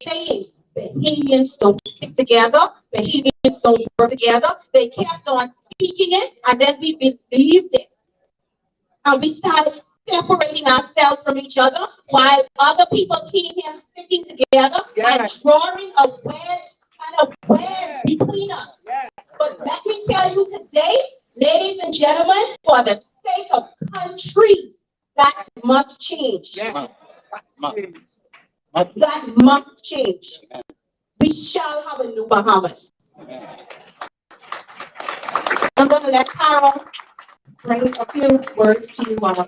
saying Bahamians don't stick together, Bahamians don't work together. They kept on speaking it, and then we believed it. And we started separating ourselves from each other while other people came here sticking together and drawing a wedge between us. But let me tell you today, ladies and gentlemen, for the sake of country, that must change. That must change. We shall have a new Bahamas. I'm going to let Carol bring a few words to you all.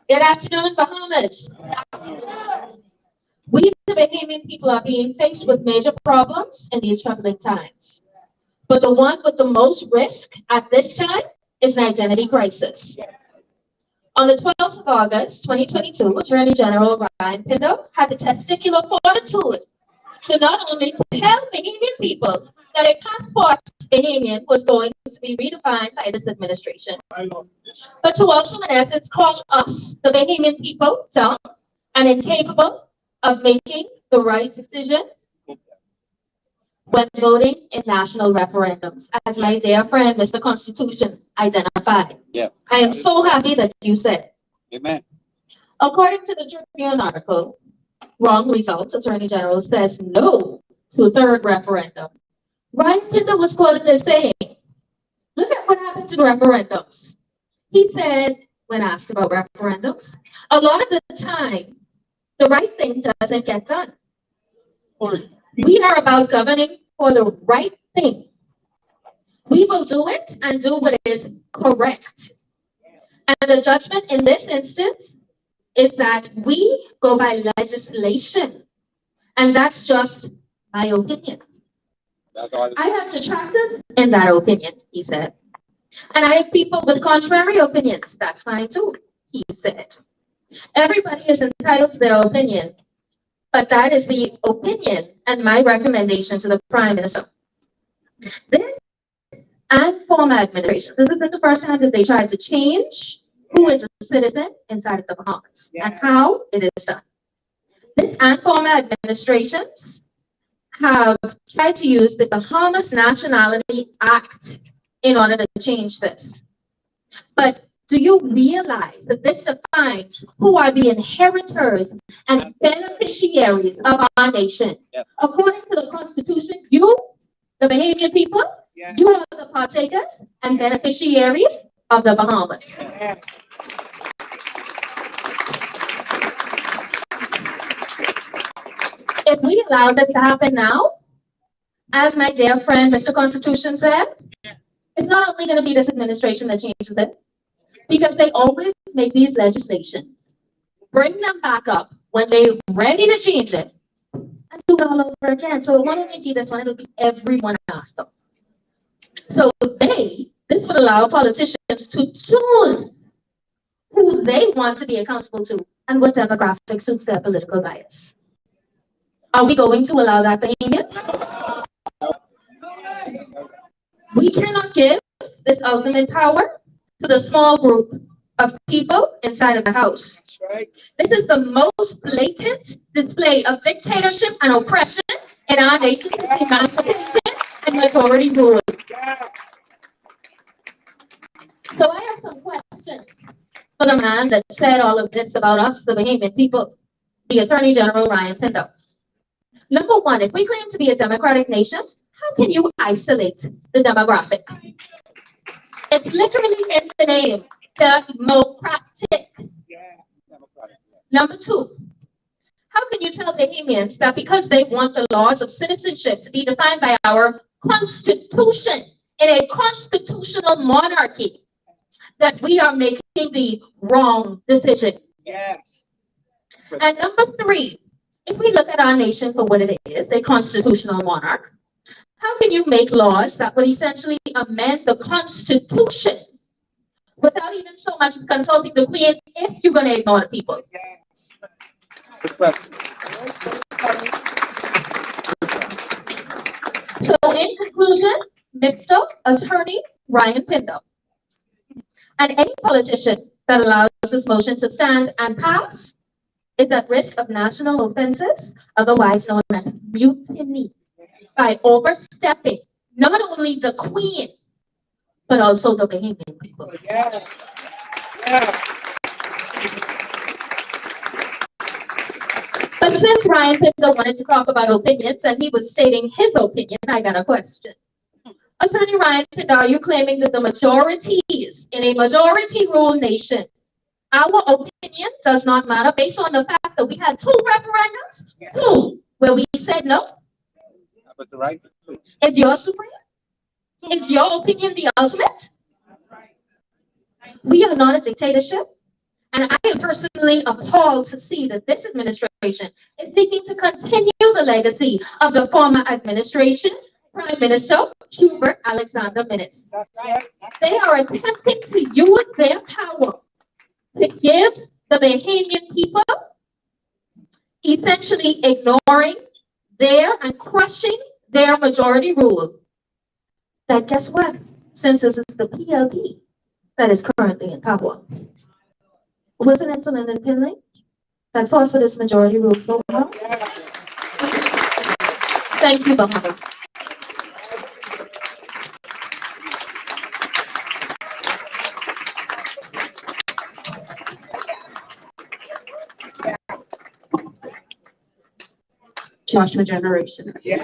Good afternoon, Bahamas. We, the Bahamian people, are being faced with major problems in these troubling times. But the one with the most risk at this time is an identity crisis. On the 12th of August, 2022, Attorney General Ryan Pindo had the testicular fortitude to not only tell Bahamian people that a passport Bahamian was going to be redefined by this administration, but to also, in essence, call us, the Bahamian people, dumb and incapable of making the right decision when voting in national referendums, as my dear friend, Mr. Constitution, identified. Yeah. I am so happy that you said. Amen. According to the Tribune article, Wrong results. Attorney General says no to third referendum. Ryan Pinder was quoted as saying, look at what happens in referendums. He said, when asked about referendums, a lot of the time, the right thing doesn't get done. We are about governing for the right thing. We will do it and do what is correct. And the judgment in this instance is that we go by legislation. And that's just my opinion. That's all. I have detractors in that opinion, he said. And I have people with contrary opinions. That's fine too, he said. Everybody is entitled to their opinion, but that is the opinion and my recommendation to the Prime Minister. This and former administrations, this isn't the first time that they tried to change who is a citizen inside of the Bahamas and how it is done. This and former administrations have tried to use the Bahamas Nationality Act in order to change this. But do you realize that this defines who are the inheritors and beneficiaries of our nation? Yeah. According to the Constitution, you, the Bahamian people, you are the partakers and beneficiaries of the Bahamas. If we allow this to happen now, as my dear friend Mr. Constitution said, it's not only going to be this administration that changes it, because they always make these legislations, bring them back up when they're ready to change it, and do it all over again. So it won't only be this one, it'll be everyone after. So this would allow politicians to choose who they want to be accountable to and what demographic suits their political bias. Are we going to allow that behavior? We cannot give this ultimate power to the small group of people inside of the House. This is the most blatant display of dictatorship and oppression in our nation since emancipation and majority rule. So I have some questions for the man that said all of this about us, the Bahamian people, the Attorney General Ryan Pinder. Number one, if we claim to be a democratic nation, how can you isolate the demographic? It's literally in the name, democratic. Number two, how can you tell Bahamians that because they want the laws of citizenship to be defined by our constitution in a constitutional monarchy, that we are making the wrong decision? Yes. And number three, if we look at our nation for what it is, a constitutional monarch, how can you make laws that would essentially amend the Constitution without even so much consulting the Queen if you're going to ignore the people? Yes. Good question. So in conclusion, Mr. Attorney Ryan Pinder, and any politician that allows this motion to stand and pass is at risk of national offenses, otherwise known as mutiny, by overstepping not only the Queen, but also the Bahamian people. Yeah. Yeah. But since Ryan Pinder wanted to talk about opinions and he was stating his opinion, I got a question. Attorney Ryan Pinder, are you claiming that the majorities in a majority rule nation, our opinion does not matter based on the fact that we had two referendums, two, where we said no? But the right. Is yours supreme? Is your opinion the ultimate? We are not a dictatorship. And I am personally appalled to see that this administration is seeking to continue the legacy of the former administration, Prime Minister Hubert Alexander Minnis. That's right. They are attempting to use their power to give the Bahamian people, essentially ignoring their and crushing their majority rule. That guess what? Since this is the PLP that is currently in power. Wasn't it Solomon Pinley that fought for this majority rule? Thank you, Bahamas. Joshua generation. Yeah.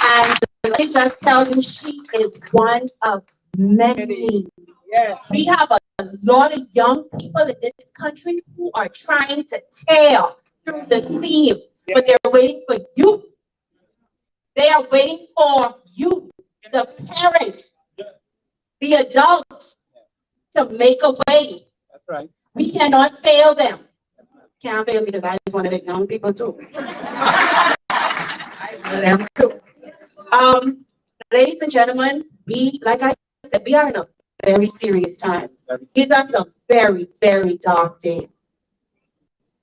And let me just tell you, she is one of many. Yes. We have a lot of young people in this country who are trying to tear through the seams, but they're waiting for you. They are waiting for you, the parents, the adults, to make a way. That's right. We cannot fail them. Can't fail me because I just one of the young people too. I fail them too. Ladies and gentlemen, like I said, we are in a very serious time. These are some very, very dark days.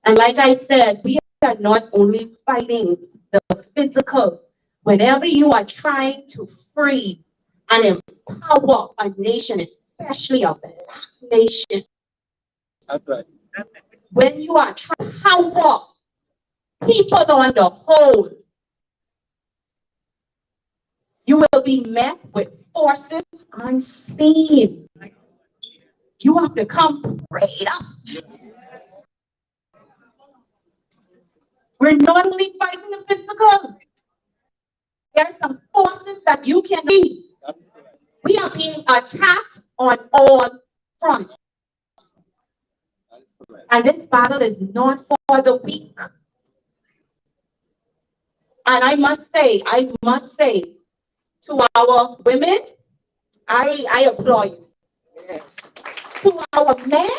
And like I said, we are not only fighting the physical. Whenever you are trying to free and empower a nation, especially a black nation, That's right. when you are trying to empower people on the whole, you will be met with forces unseen. You have to come prayed up. We're not only fighting the physical. There are some forces that you can see. We are being attacked on all fronts. And this battle is not for the weak. And I must say, to our women, I applaud you. Yes. To our men,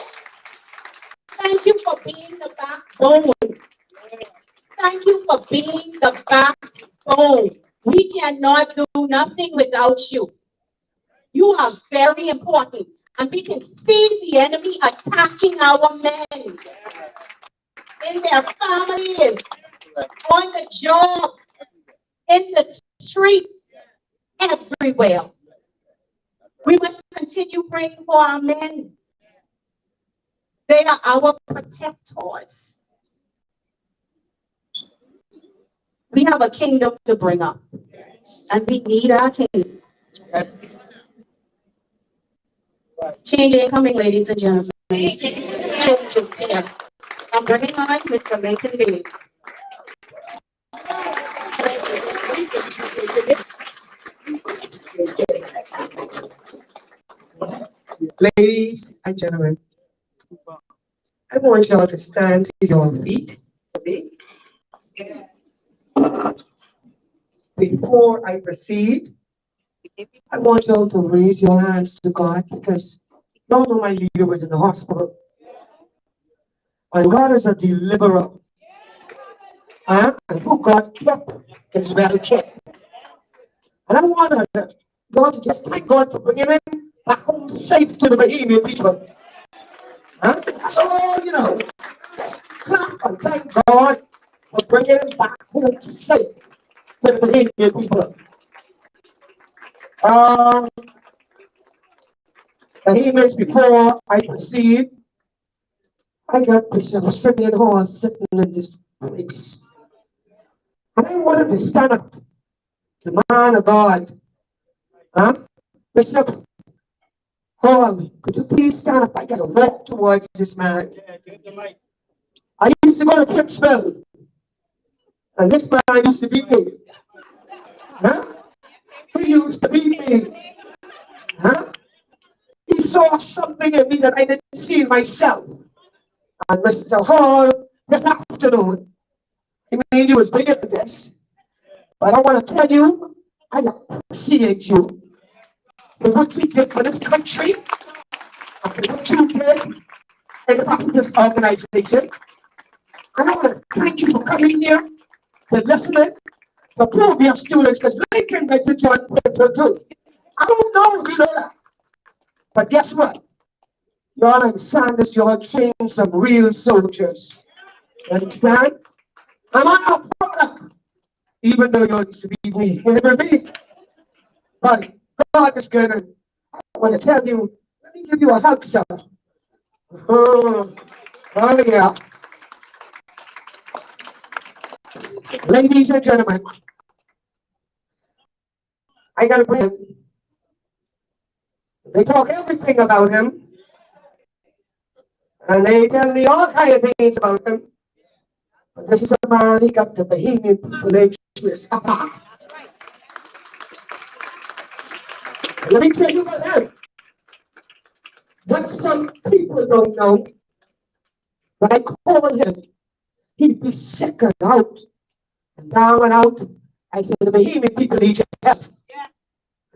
thank you for being the backbone. Thank you for being the backbone. We cannot do nothing without you. You are very important. And we can see the enemy attacking our men in their families, on the job, in the streets, everywhere. We must continue praying for our men. They are our protectors. We have a kingdom to bring up, and we need our king. Change ain't coming, ladies and gentlemen. Change is here. I'm bringing on Mr. Lincoln Lee. Ladies and gentlemen, I want y'all to stand to your feet for me. Before I proceed, I want y'all to raise your hands to God because y'all know my leader was in the hospital. And God is a deliverer. And who God kept is well kept. And I want y'all to just thank God for bringing him back home safe to the Bahamian people. That's all, you know. Just clap and thank God for bringing him back home safe to the Bahamian people. Bahamians, before I proceed, I got Bishop Simeon Hall sitting in this place. And I wanted to stand up, the man of God. Bishop Hall, could you please stand up? I got to walk towards this man. I used to go to Pittsburgh, and this man used to beat me. He used to beat me. He saw something in me that I didn't see in myself. And Mr. Hall, this afternoon, he made you was bigger than this. But I want to tell you, I appreciate you for what you did for this country, and for what you did in this organization. And I want to thank you for coming here, to listening, to prove your students, because they can make the joint better too. I don't know if you know that. But guess what? Y'all understand this, y'all trained some real soldiers. You understand? I'm not a product, even though you used to be me every week. But God is good. And I want to tell you, let me give you a hug, sir. Oh yeah. Ladies and gentlemen, I got to bring him. They talk everything about him. And they tell me all kinds of things about him. But this is a man, he got the Bahamian people interest. Let me tell you about him. What some people don't know, when I call him, he'd be sick and out and down and out. I said, the Bahamian people need your help.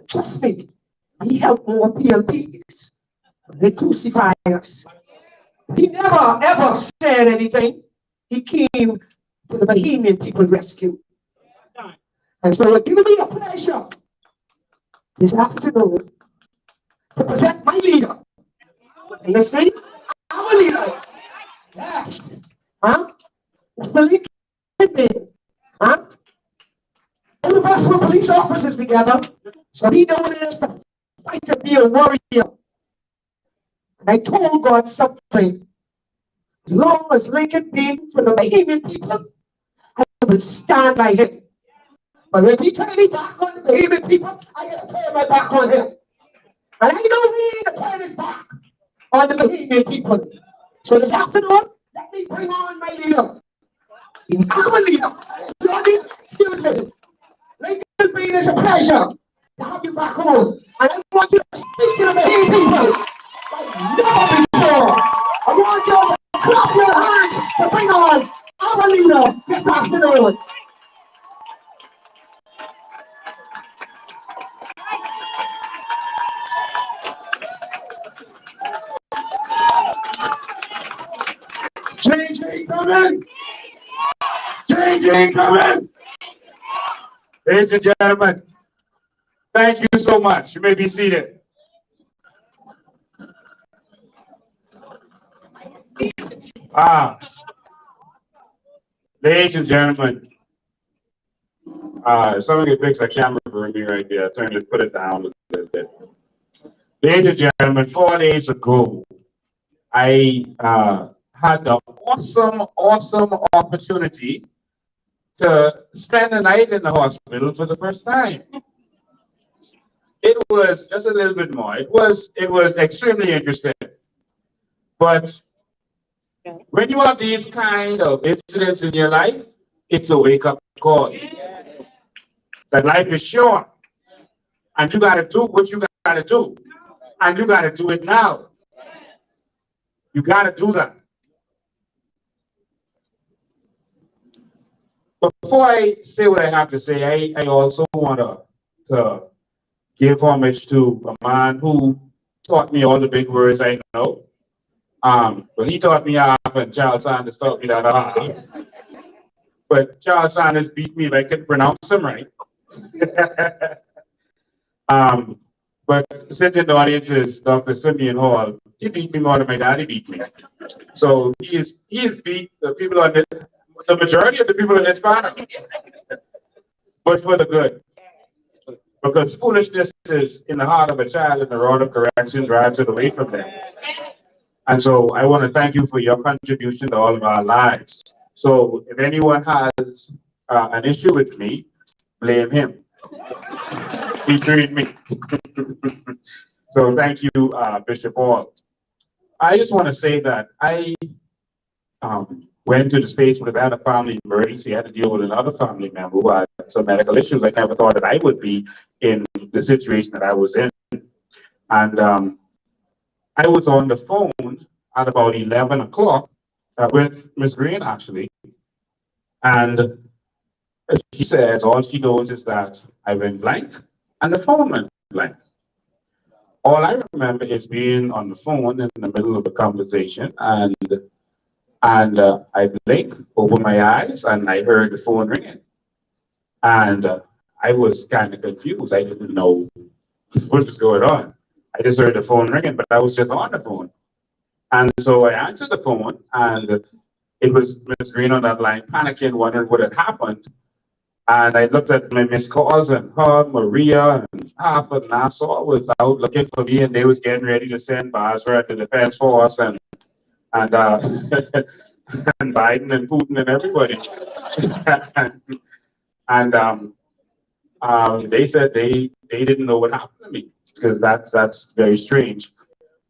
Trust me, he helped more PLPs. They crucify us. He never ever said anything. He came to the Bahamian people rescue. And so it gives me a pleasure this afternoon to present my leader. And you see, our leader. Yes. Huh? It's the Lincoln. Huh? All of us were police officers together. So he knows it is to fight to be a warrior. And I told God something. As long as Lincoln being for the Bahamian people, I will stand by him. But if he turn me back on the Bahamian people, I gotta turn my back on him. And I know he ain't gonna turn his back on the Bahamian people. So this afternoon, let me bring on my leader. Our leader. Excuse me. Lincoln Bean, is a pleasure to have you back home. And I want you to speak to the Bahamian people like never before. I want you to clap your hands to bring on our leader this afternoon. JJ coming! JJ coming! Ladies and gentlemen, thank you so much. You may be seated. Ladies and gentlemen, someone can fix that camera for me right there. Put it down a little bit. Ladies and gentlemen, 4 days ago, I had the awesome opportunity to spend the night in the hospital for the first time. It was just a little bit more. It was extremely interesting. But when you have these kind of incidents in your life, it's a wake-up call. That life is short, and you got to do what you got to do, and you got to do it now. You got to do that. Before I say what I have to say, I also want to give homage to a man who taught me all the big words I know. But he taught me half, and Charles Sanders taught me that half. But Charles Sanders beat me if I could pronounce him right. But sitting in the audience is Dr. Simeon Hall. He beat me more than my daddy beat me. So he has beat the people on the majority of the people in this panel. But for the good. Because foolishness is in the heart of a child, and the rod of correction drives it away from them. And so I want to thank you for your contribution to all of our lives. So if anyone has an issue with me, blame him. He treated me. So thank you, Bishop Hall. I just want to say that I went to the States because I had a family emergency. I had to deal with another family member who had some medical issues. I never thought that I would be in the situation that I was in. And I was on the phone at about 11 o'clock with Miss Green, actually. And she says all she knows is that I went blank and the phone went blank. All I remember is being on the phone in the middle of a conversation, and I blinked, opened my eyes, and I heard the phone ringing. And I was kind of confused. I didn't know what was going on. I just heard the phone ringing, but I was just on the phone. And so I answered the phone, and it was Miss Green on that line, panicking, wondering what had happened. And I looked at my missed calls, and her, Maria, and half of Nassau was out looking for me, and they was getting ready to send Basra to the Defense Force, and and Biden and Putin and everybody. And they said they didn't know what happened to me, because that's very strange.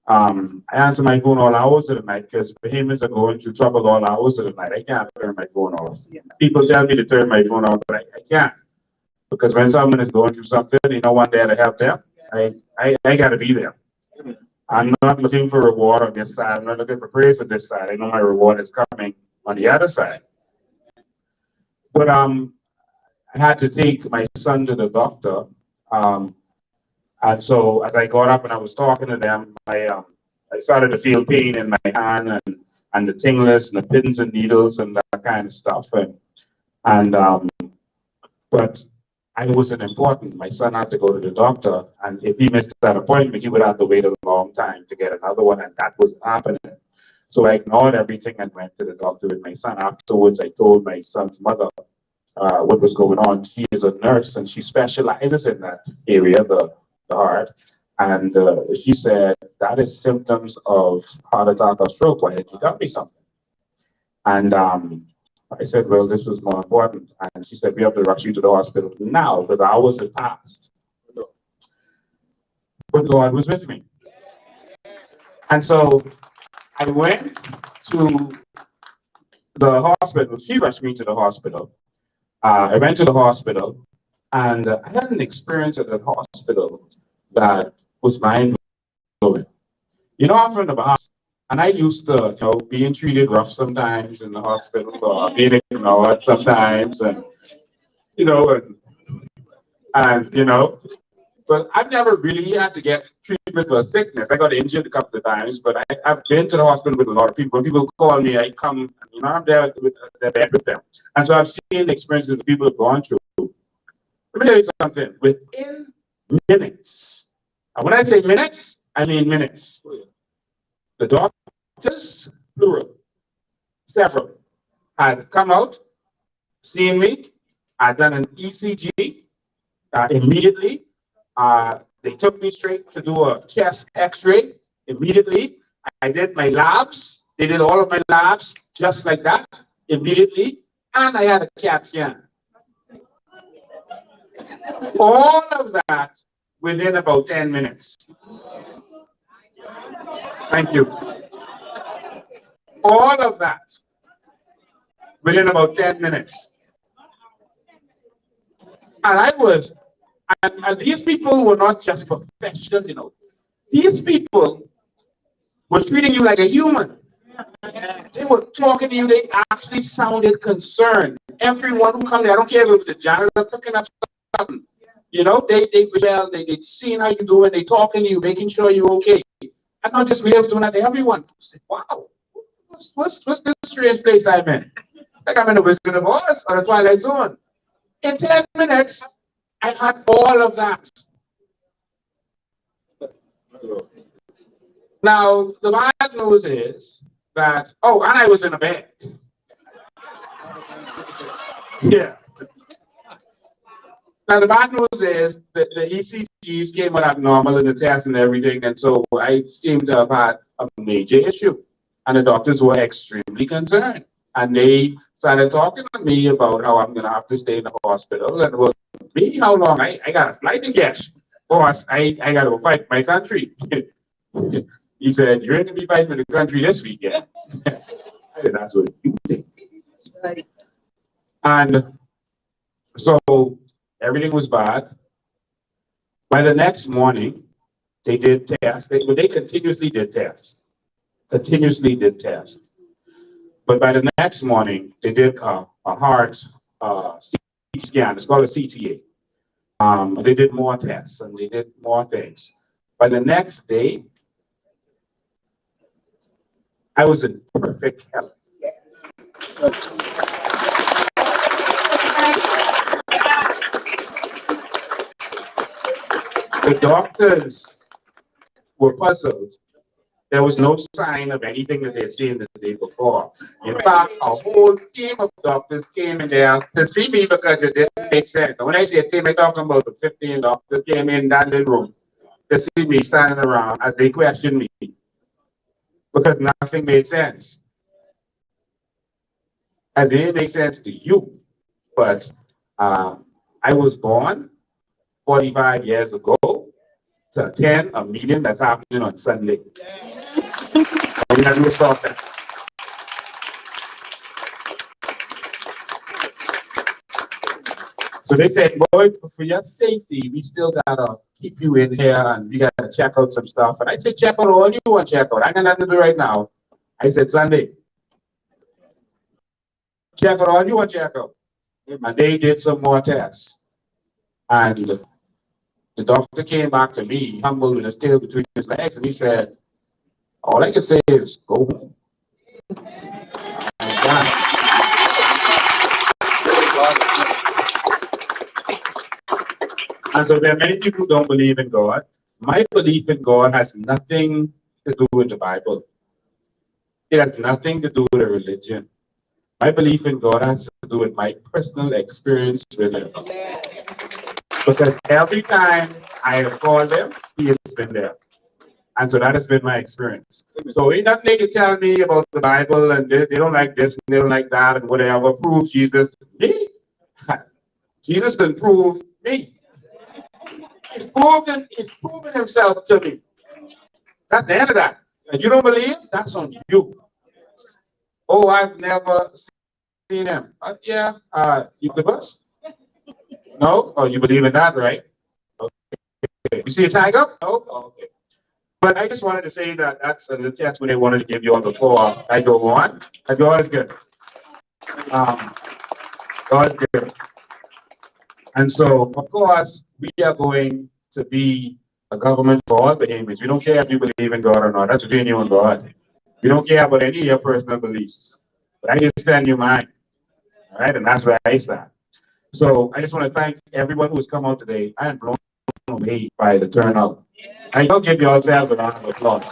I answer my phone all hours of the night because Bahamians are going through trouble all hours of the night. I can't turn my phone off. People tell me to turn my phone off, but I can't. Because when someone is going through something, you know, one there to help them, I got to be there. I'm not looking for reward on this side. I'm not looking for praise on this side. I know my reward is coming on the other side. But I had to take my son to the doctor. And so as I got up and I was talking to them, I started to feel pain in my hand and the tingless and the pins and needles and that kind of stuff. But I wasn't important. My son had to go to the doctor, and if he missed that appointment, he would have to wait a long time to get another one, and that was happening. So I ignored everything and went to the doctor with my son. Afterwards, I told my son's mother what was going on. She is a nurse, and she specializes in that area, the heart. And she said, that is symptoms of heart attack or stroke. Why didn't you tell me something? And I said, well, this was more important. And she said, we have to rush you to the hospital now because hours had passed. But God was with me. And so I went to the hospital. She rushed me to the hospital. I went to the hospital, and I had an experience at the hospital that was mind-blowing. You know, I'm from the Bahamas. And I used to, you know, being treated rough sometimes in the hospital, or being ignored sometimes, and you know, you know, but I've never really had to get treatment for a sickness. I got injured a couple of times, but I've been to the hospital with a lot of people. When people call me, I come, you know, I'm there with them, and so I've seen the experiences that people have gone through. Let me tell you something. Within minutes, and when I say minutes, I mean minutes. The doctors, plural, several, had come out, seen me. I'd done an ECG immediately. They took me straight to do a chest X-ray immediately. I did my labs. They did all of my labs just like that immediately. And I had a CAT scan. All of that within about 10 minutes. Thank you. All of that within about 10 minutes. And these people were not just professional, you know. These people were treating you like a human. They were talking to you, they actually sounded concerned. Everyone who come there, I don't care if it was the janitor picking up something, you know, they seeing how you doing, they talking to you, making sure you're okay. And not just me, I was doing that to everyone. I said, wow, what's this strange place I'm in? It's like I'm in the Wizard of Oz or the Twilight Zone. In 10 minutes, I had all of that. Now, the bad news is that, oh, and I was in a bed. Yeah. Now, the bad news is that the ECGs came out abnormal in the test and everything, and so I seem to have had a major issue. And the doctors were extremely concerned. And they started talking to me about how I'm going to have to stay in the hospital. And well, me, how long? I got a flight to catch. Boss, I got to go fight for my country. He said, you're going to be fighting for the country this weekend. That's what you think. Right. And so everything was bad. By the next morning, they did tests. They continuously did tests. Continuously did tests. But by the next morning, they did a heart CT scan. It's called a CTA. They did more tests and they did more things. By the next day, I was in perfect health. The doctors were puzzled. There was no sign of anything that they had seen the day before. In fact, a whole team of doctors came in there to see me because it didn't make sense. And when I say a team, I'm talking about the 15 doctors came in that little room to see me standing around as they questioned me because nothing made sense. As it didn't make sense to you, but I was born 45 years ago. to attend a meeting that's happening on Sunday. We're gonna do stop that. So they said, boy, for your safety, we still gotta keep you in here and we gotta check out some stuff. And I said, check out all you want to check out. I got nothing to do right now. I said, Sunday, check out all you want to check out. And they did some more tests. And the doctor came back to me, humble with his tail between his legs, and he said, all I can say is go home. And so there are many people who don't believe in God. My belief in God has nothing to do with the Bible. It has nothing to do with a religion. My belief in God has to do with my personal experience with Him. Because every time I have called Him, He has been there. And so that has been my experience. So ain't nothing they can tell me about the Bible and they don't like this and they don't like that and whatever. Prove Jesus. Me? Jesus can prove me. He's proven himself to me. That's the end of that. And you don't believe? That's on you. Oh, I've never seen him. Yeah. You believe us? No? Oh, you believe in that, right? Okay. You see a tiger? No? Oh, okay. But I just wanted to say that that's what they wanted to give you on before I go on. And God is good. God is good. And so, of course, we are going to be a government for all Bahamians. We don't care if you believe in God or not. That's between you and God. We don't care about any of your personal beliefs. But I just tell you mine. All right? And that's where I stand. So I just want to thank everyone who's come out today. I am blown away by the turnout. I don't give yourselves a round of applause.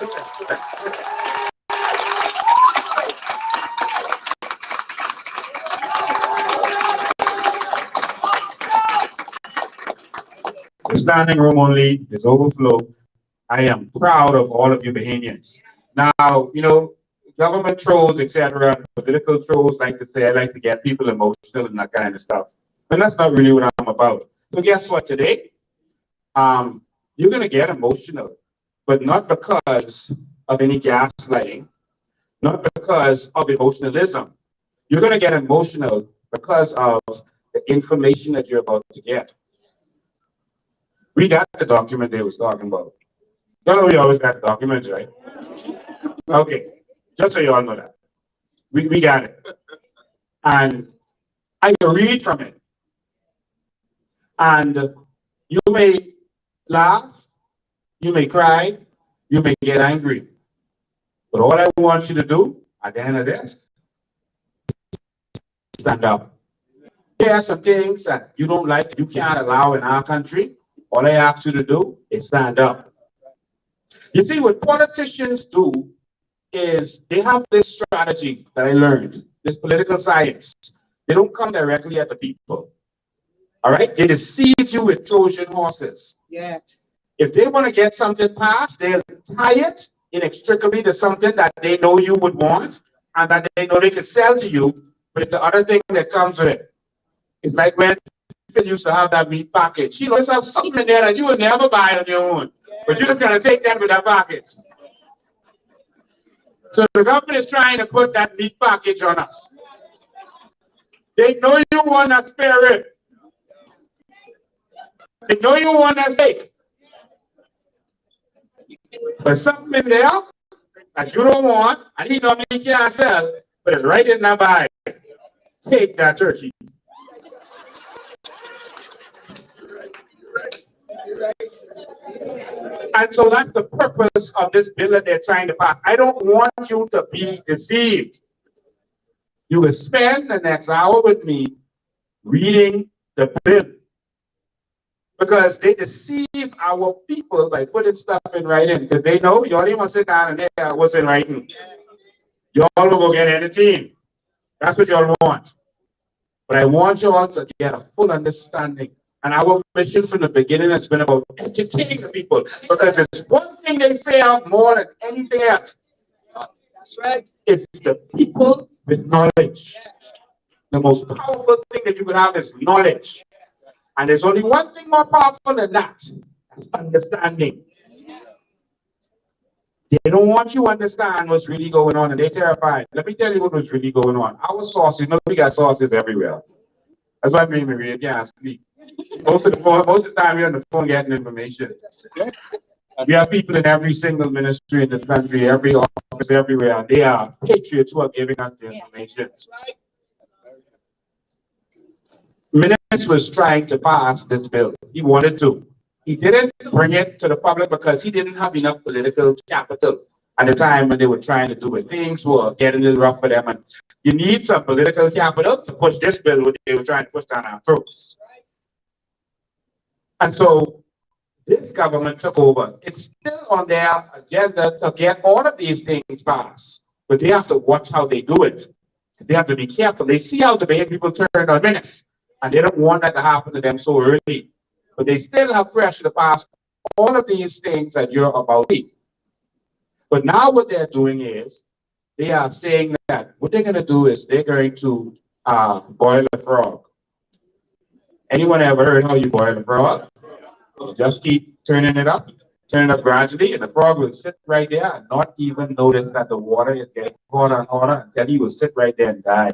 The standing room only is overflow. I am proud of all of you Bahamians. Now, you know, government trolls, etc., political trolls like to say, I like to get people emotional and that kind of stuff. But that's not really what I'm about. So guess what today? You're going to get emotional, but not because of any gaslighting, not because of emotionalism. You're going to get emotional because of the information that you're about to get. We got the document they was talking about. You know, we always got documents, right? Okay, just so you all know that. We got it. And I can read from it. And you may laugh, you may cry, you may get angry. But all I want you to do at the end of this, stand up. There are some things that you don't like, you can't allow in our country. All I ask you to do is stand up. You see, what politicians do is they have this strategy that I learned, this political science. They don't come directly at the people. All right? They deceive you with Trojan horses. Yes. If they want to get something passed, they'll tie it inextricably to something that they know you would want and that they know they can sell to you, but it's the other thing that comes with it. It's like when people used to have that meat package. You know, there's something in there that you would never buy on your own, but you're just going to take that with that package. So the government is trying to put that meat package on us. They know you want a spare rib. They know you want a steak. There's something in there that you don't want, and he normally can't sell, but it's right in that bag. Take that turkey. And so that's the purpose of this bill that they're trying to pass. I don't want you to be deceived. You will spend the next hour with me reading the bill. Because they deceive our people by putting stuff in writing. Because they know you all want to sit down and hear what's in writing. You all will go get anything. That's what you all want. But I want you all to get a full understanding. And our mission from the beginning has been about educating the people. Because it's one thing they fear more than anything else. That's right. It's the people with knowledge. The most powerful thing that you can have is knowledge. And there's only one thing more powerful than that. is understanding. They don't want you to understand what's really going on, and they're terrified. Let me tell you what was really going on. Our sources, we got sources everywhere. That's why me and Maria can't sleep. Most of the time we're on the phone getting information. We have people in every single ministry in this country, every office, everywhere. They are patriots who are giving us the information. Minister was trying to pass this bill. He wanted to. He didn't bring it to the public because he didn't have enough political capital at the time when they were trying to do it. Things were getting a little rough for them. And you need some political capital to push this bill, what they were trying to push down our throats. And so this government took over. It's still on their agenda to get all of these things passed, but they have to watch how they do it. They have to be careful. They see how the Bahamian people turn on minutes, and they don't want that to happen to them so early. But they still have pressure to pass all of these things that you're about to. But now what they're doing is they are saying that what they're going to do is they're going to boil a frog. Anyone ever heard how you boil a frog? You just keep turn it up gradually, and the frog will sit right there and not even notice that the water is getting hotter and hotter until he will sit right there and die.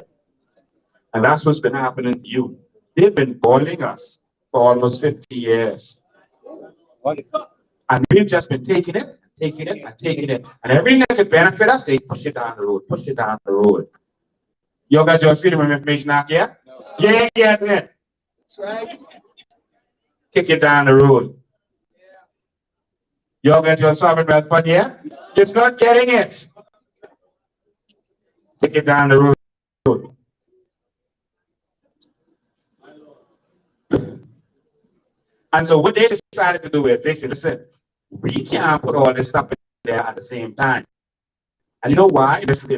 And that's what's been happening to you. They've been boiling us for almost 50 years. And we've just been taking it, and everything that could benefit us, they push it down the road, You got your freedom of information out here? No. You ain't getting it. That's right. Kick it down the road. You got your sovereign wealth fund here? It's not getting it. Kick it down the road. And so what they decided to do is they said, listen, we can't put all this stuff in there at the same time. And you know why? This is the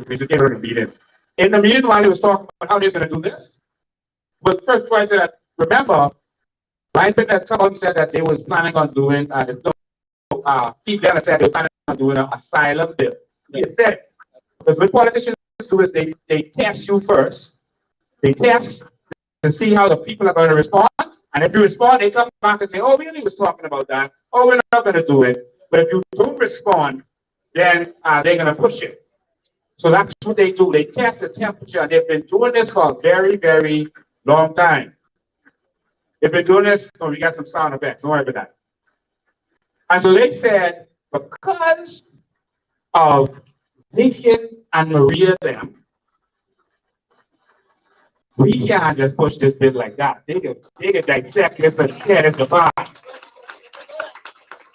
meeting. In the meeting, while he was talking about how they're going to do this, but first I said, remember, Ryan had come out and said that they was planning on doing, Pete Bell said they were planning on doing an asylum bill. He said, because what politicians do is they test you first. They test to see how the people are going to respond. And if you respond, they come back and say, oh, we was talking about that. Oh, we're not going to do it. But if you don't respond, then they're going to push it. So that's what they do. They test the temperature. And they've been doing this for a very, very long time. They've been doing this. Oh, we got some sound effects. Don't worry about that. And so they said, because of Lincoln and Maria them, we can't just push this bill like that. They can dissect this and tear this apart.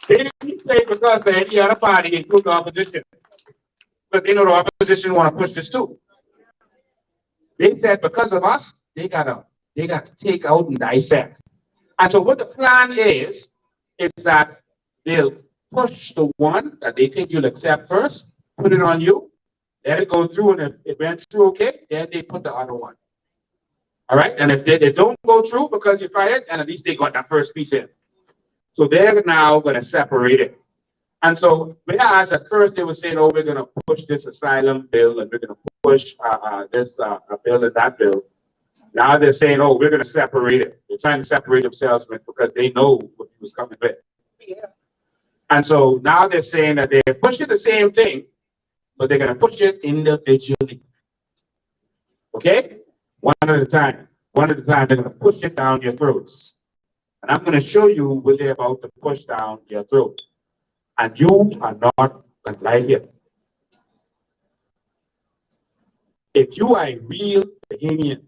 They didn't say because of any other party, including the opposition. Because they know the opposition want to push this too. They said because of us, they gotta take out and dissect. And so what the plan is that they'll push the one that they think you'll accept first, put it on you, let it go through, and if it went through okay, then they put the other one. All right, and if they don't go through because you fight it, and at least they got that first piece in. So they're now going to separate it. And so, whereas at first they were saying, oh, we're going to push this asylum bill, and we're going to push this bill and that bill. Now they're saying, oh, we're going to separate it. They're trying to separate themselves with because they know what he was coming with. Yeah. And so now they're saying that they're pushing the same thing, but they're going to push it individually. Okay? One at a time. One at a time, they're going to push it down your throats. And I'm going to show you what they're about to push down your throat. And you are not going to like it. If you are a real Bahamian,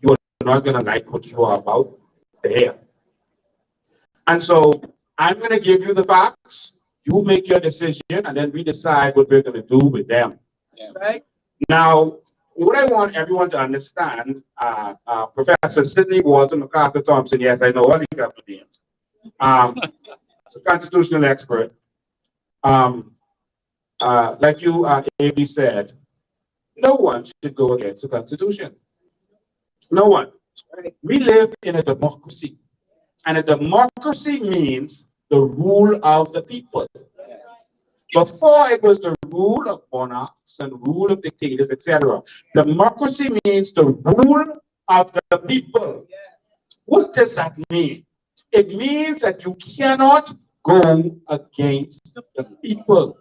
you are not going to like what you are about to hear. And so I'm going to give you the facts. You make your decision, and then we decide what we're going to do with them. That's right. Now, what I want everyone to understand, Professor Sidney Walter MacArthur Thompson, yes, I know all these couple names. He's a constitutional expert. Like you, A.B. said, no one should go against the Constitution. No one. We live in a democracy. And a democracy means the rule of the people. Before it was the rule of monarchs and rule of dictators, etc. Democracy means the rule of the people. What does that mean? It means that you cannot go against the people.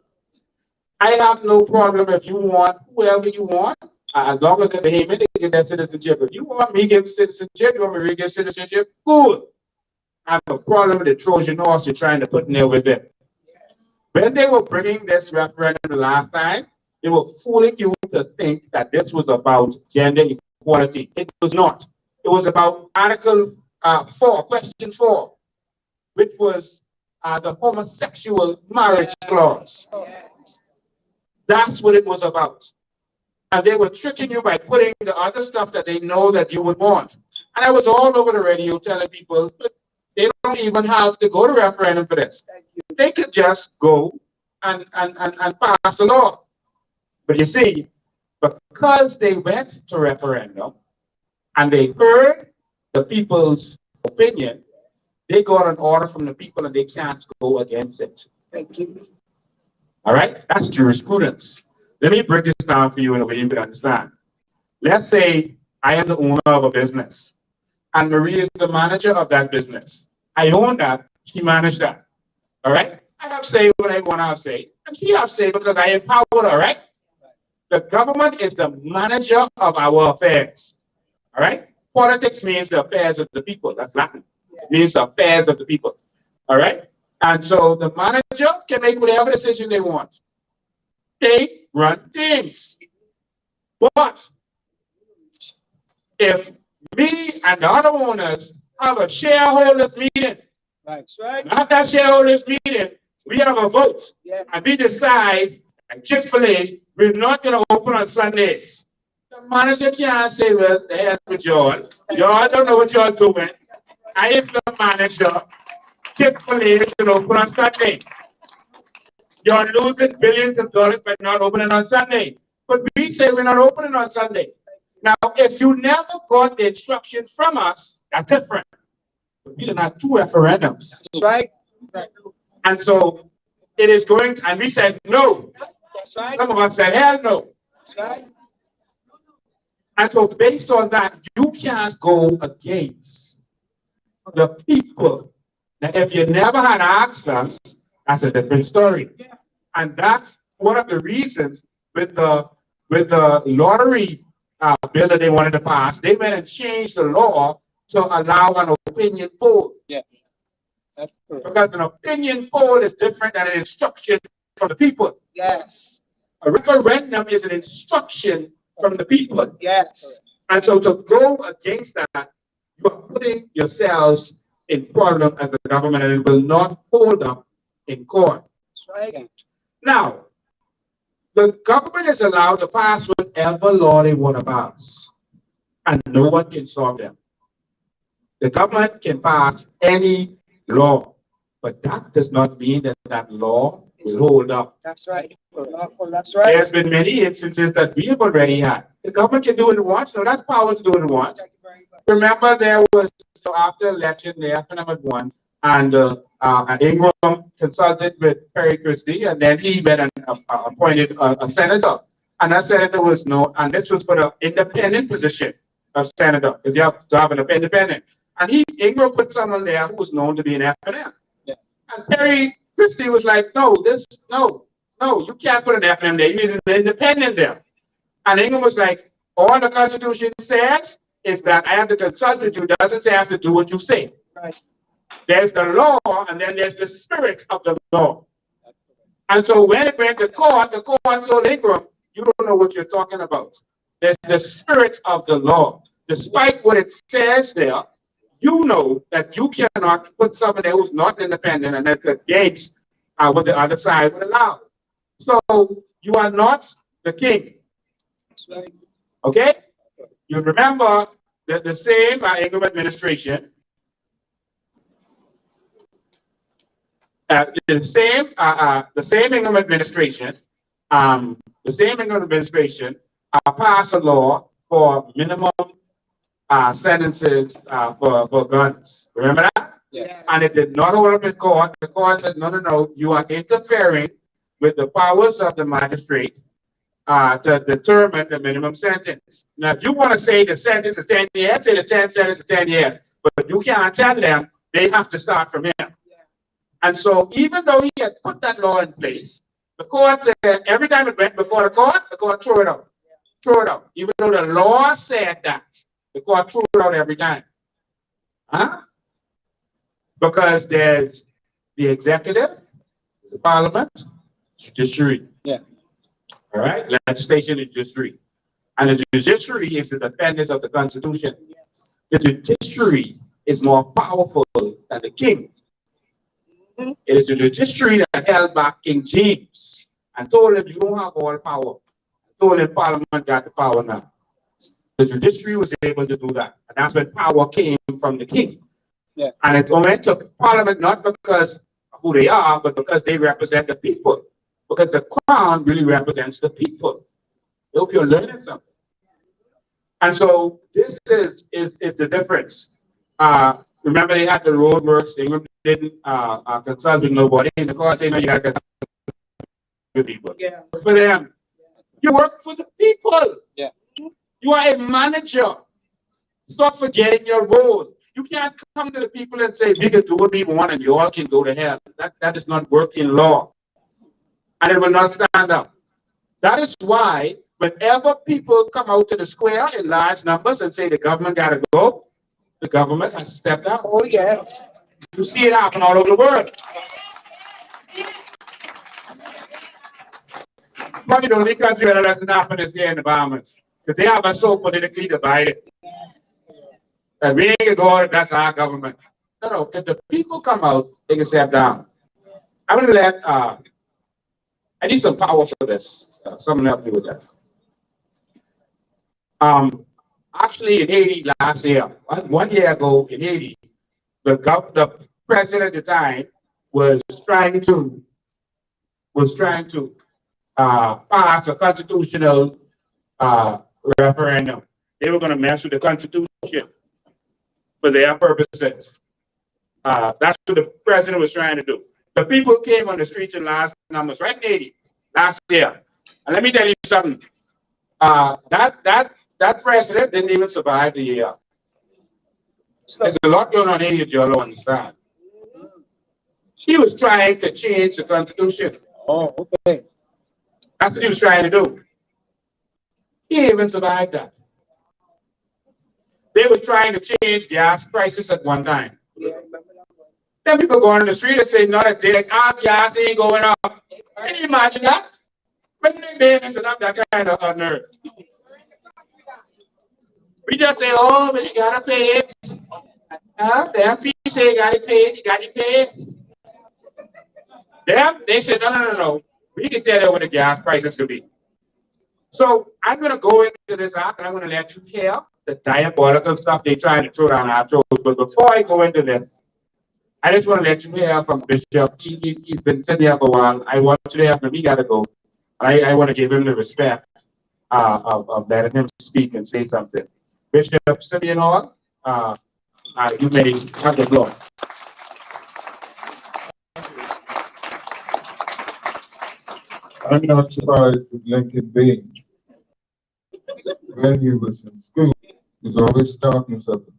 I have no problem if you want whoever you want, as long as they're Bahamian, they get that citizenship. If you want me to give citizenship, you want me to give citizenship, cool. I have a problem with the Trojan horse you're trying to put in there with it. When they were bringing this referendum the last time, they were fooling you to think that this was about gender equality. It was not. It was about Article 4, Question 4, which was the homosexual marriage clause. That's what it was about. And they were tricking you by putting the other stuff that they know that you would want. And I was all over the radio telling people, they don't even have to go to referendum for this. They could just go and pass a law. But you see, because they went to referendum and they heard the people's opinion, they got an order from the people and they can't go against it. Thank you. All right? That's jurisprudence. Let me break this down for you in a way you can understand. Let's say I am the owner of a business and Marie is the manager of that business. I own that, she managed that. All right? I have say what I want to have say, and she has say because I empower her, right? The government is the manager of our affairs. All right? Politics means the affairs of the people. That's Latin. It means the affairs of the people. All right? And so the manager can make whatever decision they want. They run things. But if me and the other owners have a shareholders meeting, That's right. and at that shareholders meeting, we have a vote, and we decide at Chick-fil-A, we're not going to open on Sundays. The manager can't say, well, the hell with y'all. Y'all don't know what y'all doing. I am the manager. Chick-fil-A should open on Sunday. You're losing billions of dollars by not opening on Sunday. But we say we're not opening on Sunday. Now, if you never got the instruction from us, that's different. But we did not do referendums. That's right. And so it is going to, and we said no. That's right. Some of us said hell no. That's right. And so based on that, you can't go against the people. Now, if you never had asked us, that's a different story. And that's one of the reasons with the lottery bill that they wanted to pass, they went and changed the law to allow an opinion poll. Yeah. That's correct. Because an opinion poll is different than an instruction from the people. Yes. A referendum is an instruction from the people. Yes. And so to go against that, you are putting yourselves in problem as a government, and it will not hold up in court. That's right. Now, the government is allowed to pass whatever law they want to pass, and no one can stop them. The government can pass any law, but that does not mean that that law will hold up. That's right. That's right. There's been many instances that we have already had. The government can do what it wants, so that's power to do what it wants. Thank you very much. Remember, there was, so after election, the FNM had won, and Ingram consulted with Perry Christie, and then he went and appointed a senator. And that senator was and this was for the independent position of senator, because you have to have an independent. And Ingram put someone there who was known to be an FNM. Yeah. And Perry Christie was like, no, you can't put an FNM there, you need an independent there. And Ingram was like, all the Constitution says is that I have to consult with you, doesn't say I have to do what you say. Right. There's the law, and then there's the spirit of the law. And so when it went to court, the court told Ingram, you don't know what you're talking about. There's the spirit of the law. Despite what it says there, you know that you cannot put someone there who's not independent and that's against what the other side would allow. So you are not the king. That's right. Okay? You remember the same Ingram administration. The same Ingram administration passed a law for minimum sentences for guns. Remember that? Yeah. And it did not hold up in court. The court said, no, you are interfering with the powers of the magistrate to determine the minimum sentence. Now, if you want to say the sentence is 10 years, say the 10 sentence is 10 years. But you can't tell them They have to start from here. And so even though he had put that law in place, the court said every time it went before the court threw it out. Threw it out. Even though the law said that, the court threw it out every time. Huh? Because there's the executive, the parliament, judiciary. Yeah. All right? Legislation and judiciary. And the judiciary is the defenders of the Constitution. Yes. The judiciary is more powerful than the king. It is the judiciary that held back King James and told him, you don't have all power. Told him Parliament got the power now. The judiciary was able to do that. And that's when power came from the king. Yeah. And it went to Parliament not because of who they are, but because they represent the people. Because the crown really represents the people. I hope you're learning something. And so this is the difference. Remember, they had the roadworks. They didn't consult with nobody. And the court said, no, you got to consult with people. Yeah. For them. You work for the people. Yeah. You are a manager. Stop forgetting your role. You can't come to the people and say, we can do what we want and you all can go to hell. That is not working law. And it will not stand up. That is why whenever people come out to the square in large numbers and say the government got to go, the government has to step down. Oh, yes. You see it happen all over the world. Probably the only country where that doesn't happen is here in the Bahamians. Because they have us so politically divided. And we ain't gonna go, that's our government. No, if the people come out, they can step down. I'm gonna let, I need some power for this. Someone help me with that. Actually in Haiti last year, 1 year ago in Haiti, the president at the time was trying to pass a constitutional referendum. They were going to mess with the Constitution for their purposes. That's what the president was trying to do. The people came on the streets in large numbers, right in Haiti, last year. And let me tell you something. That president didn't even survive the year. There's a lot going on in Haiti, you all don't understand. He was trying to change the Constitution. Oh, okay. That's what he was trying to do. He didn't even survive that. They were trying to change gas prices at one time. Yeah, I remember that one. Then people go on the street and say, no, that day, like, gas ain't going up. Can you imagine that? When they babies and have that kind of nerve. We just say, oh, but you gotta pay it. Them people say you gotta pay it, you gotta pay it. They said, no. We can tell you what the gas prices could be. So I'm going to go into this act and I'm going to let you hear the diabolical stuff they're trying to throw down our throats. But before I go into this, I just want to let you hear from Bishop. He's been sitting here for a while. I want you to hear from him. He got to go. I want to give him the respect of letting him speak and say something. Bishop Simeon Hall, you may have the floor. I'm not surprised with Lincoln Bain. When he was in school, he was always starting something.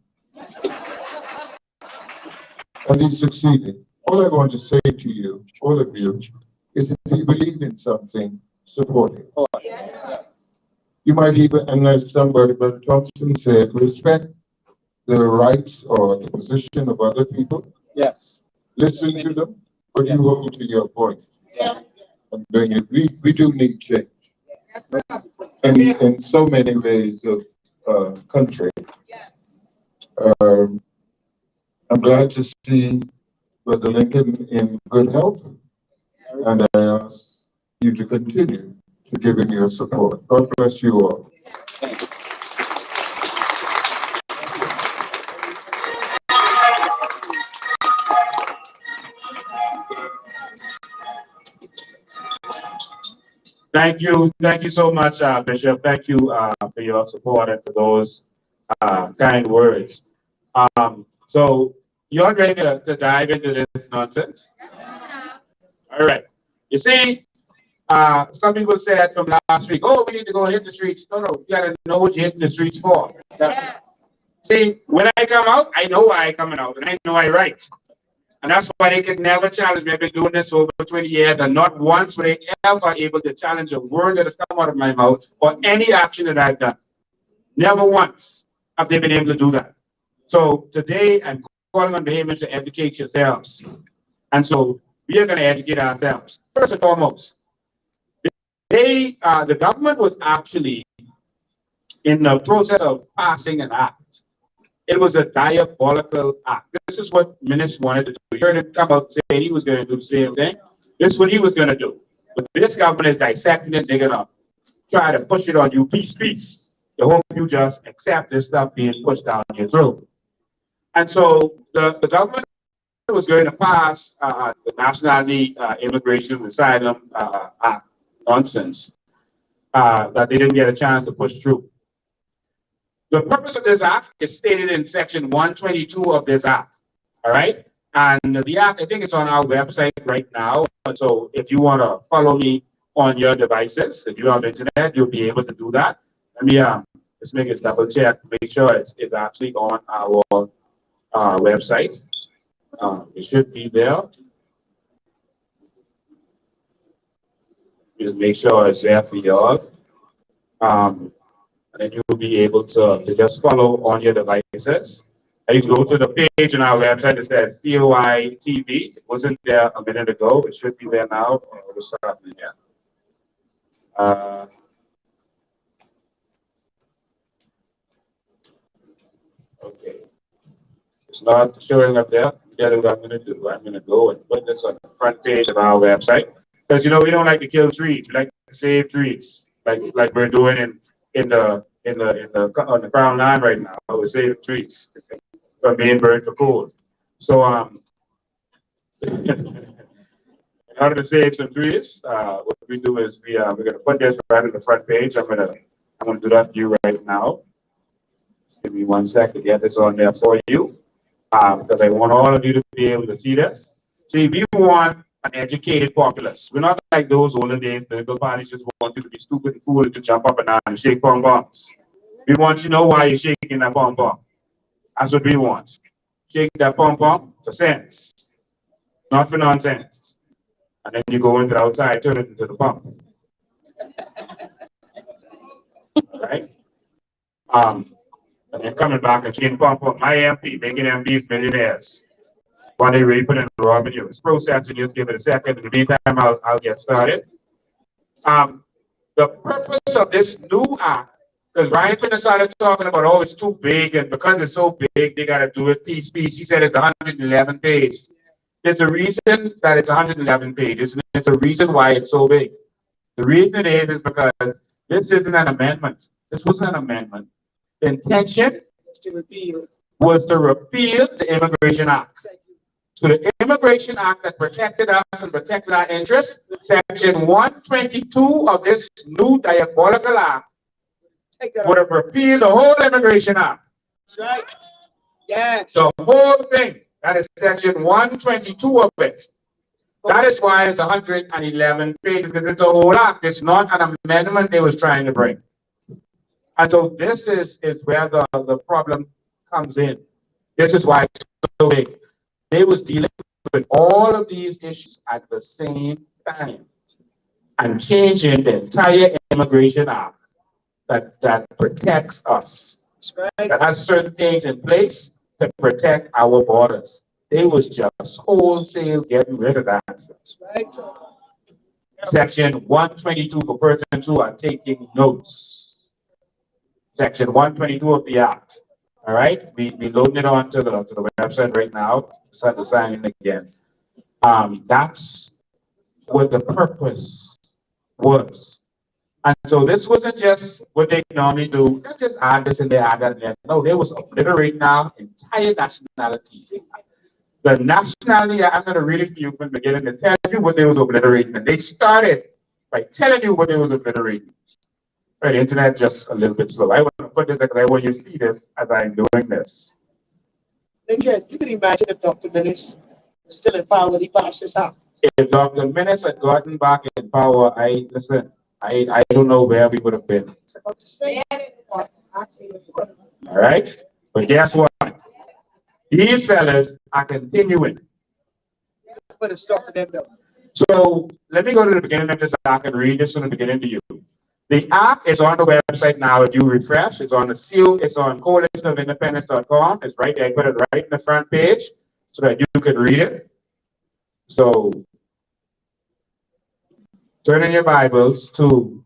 And he succeeded. All I want to say to you, all of you, is if you believe in something, support it. You might even, unless somebody, but Thompson said, respect the rights or the position of other people. Yes. Listen to them, but you hold to your point. Yeah. And bring it. We do need change. And in so many ways of country. I'm glad to see Brother Lincoln in good health, and I ask you to continue to give him your support. God bless you all. Thank you so much, Bishop. Thank you for your support and for those kind words. So you're ready to dive into this nonsense? All right. You see, some people said from last week, oh, we need to go and hit the streets. No, you got to know what you're hitting the streets for. See, when I come out, I know why I'm coming out, and I know I right. And that's why they can never challenge me. I've been doing this over 20 years, and not once were they ever able to challenge a word that has come out of my mouth or any action that I've done. Never once have they been able to do that. So today, I'm calling on Bahamians to educate yourselves. And so we are going to educate ourselves. First and foremost, the government was actually in the process of passing an act. It was a diabolical act. This is what Minister wanted to do. You heard him come out saying he was going to do the same thing. This is what he was going to do. But this government is dissecting it. They're going to try to push it on you piece, piece. The hope you just accept this stuff being pushed down your throat. And so the government was going to pass the Nationality Immigration and Asylum Act nonsense that they didn't get a chance to push through. The purpose of this act is stated in section 122 of this act, all right? And the act, I think it's on our website right now. And so if you want to follow me on your devices, if you have internet, you'll be able to do that. Let me just make a double check, make sure it's actually on our website. It should be there. Just make sure it's there for y'all. And then you'll be able to just follow on your devices. And you can go to the page on our website that says COI TV. It wasn't there a minute ago. It should be there now. What's happening here? Okay. It's not showing up there. Yeah, what I'm going to do. I'm going to go and put this on the front page of our website. Because, you know, we don't like to kill trees. We like to save trees. Like we're doing on the Crown Line right now. We're saving trees from being burned for coal. So in order to save some trees, what we do is we're going to put this right on the front page. I'm gonna do that for you right now. Just give me 1 sec to get this on there for you, because I want all of you to be able to see this. See, we want an educated populace. We're not like those older days political parties just want you to be stupid and foolish to jump up and down and shake pom poms. We want you to know why you're shaking that pom pom. That's what we want. Shake that pom pom for sense, not for nonsense. And then you go into the outside, turn it into the pump. All right? And then coming back and shaking pom pom. My MP, making MPs millionaires. One day we put in robbing you. It's processing. Just give it a second. In the meantime, I'll get started. The purpose of this new act, because Ryan Pinner started talking about, oh, it's too big, and because it's so big, they got to do it piece. He said it's 111 pages. There's a reason that it's 111 pages, and it's a reason why it's so big. The reason it is because this isn't an amendment. This wasn't an amendment. The intention was to repeal the Immigration Act. So the Immigration Act that protected us and protected our interests, section 122 of this new diabolical act would have repealed the whole Immigration Act. That's right. Yes. The whole thing. That is section 122 of it. That is why it's 111 pages, because it's a whole act. It's not an amendment they was trying to bring. And so this is where the problem comes in. This is why it's so big. They was dealing with all of these issues at the same time and changing the entire Immigration Act that protects us. That's right. That has certain things in place to protect our borders. They was just wholesale getting rid of that. That's right. Section 122 for persons who are taking notes. Section 122 of the Act. All right, we loading it onto the website right now. Start to sign in again. That's what the purpose was. And so this wasn't just what they normally do. Let's just add this in there, add that in there. No, they was obliterating our entire nationality. The nationality, I'm going to read it for you from the beginning to tell you what they was obliterating. And they started by telling you what they was obliterating. Right, the internet just a little bit slow. I want to put this because I want you to see this as I'm doing this. Again, you can imagine if Dr. Minnis was still in power when he passed this out. If Dr. Minnis had gotten back in power, I don't know where we would have been. It's about to say. All right? But guess what? These fellas are continuing. Put a stop to them though. So let me go to the beginning of this act and read this from the beginning to you. The act is on the website now. If you refresh, it's on the seal, it's on coalitionofindependence.com. It's right there. I put it right in the front page so that you could read it. So turn in your Bibles to,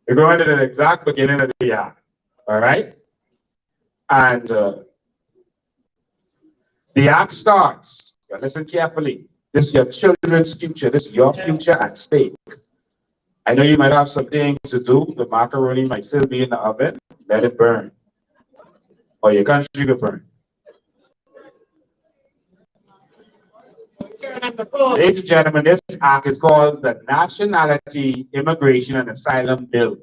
you're going to the exact beginning of the act. All right? And the act starts. Listen carefully. This is your children's future. This is your future at stake. I know you might have some things to do. The macaroni might still be in the oven. Let it burn. Or your country could burn. Ladies and gentlemen, this act is called the Nationality, Immigration, and Asylum Bill.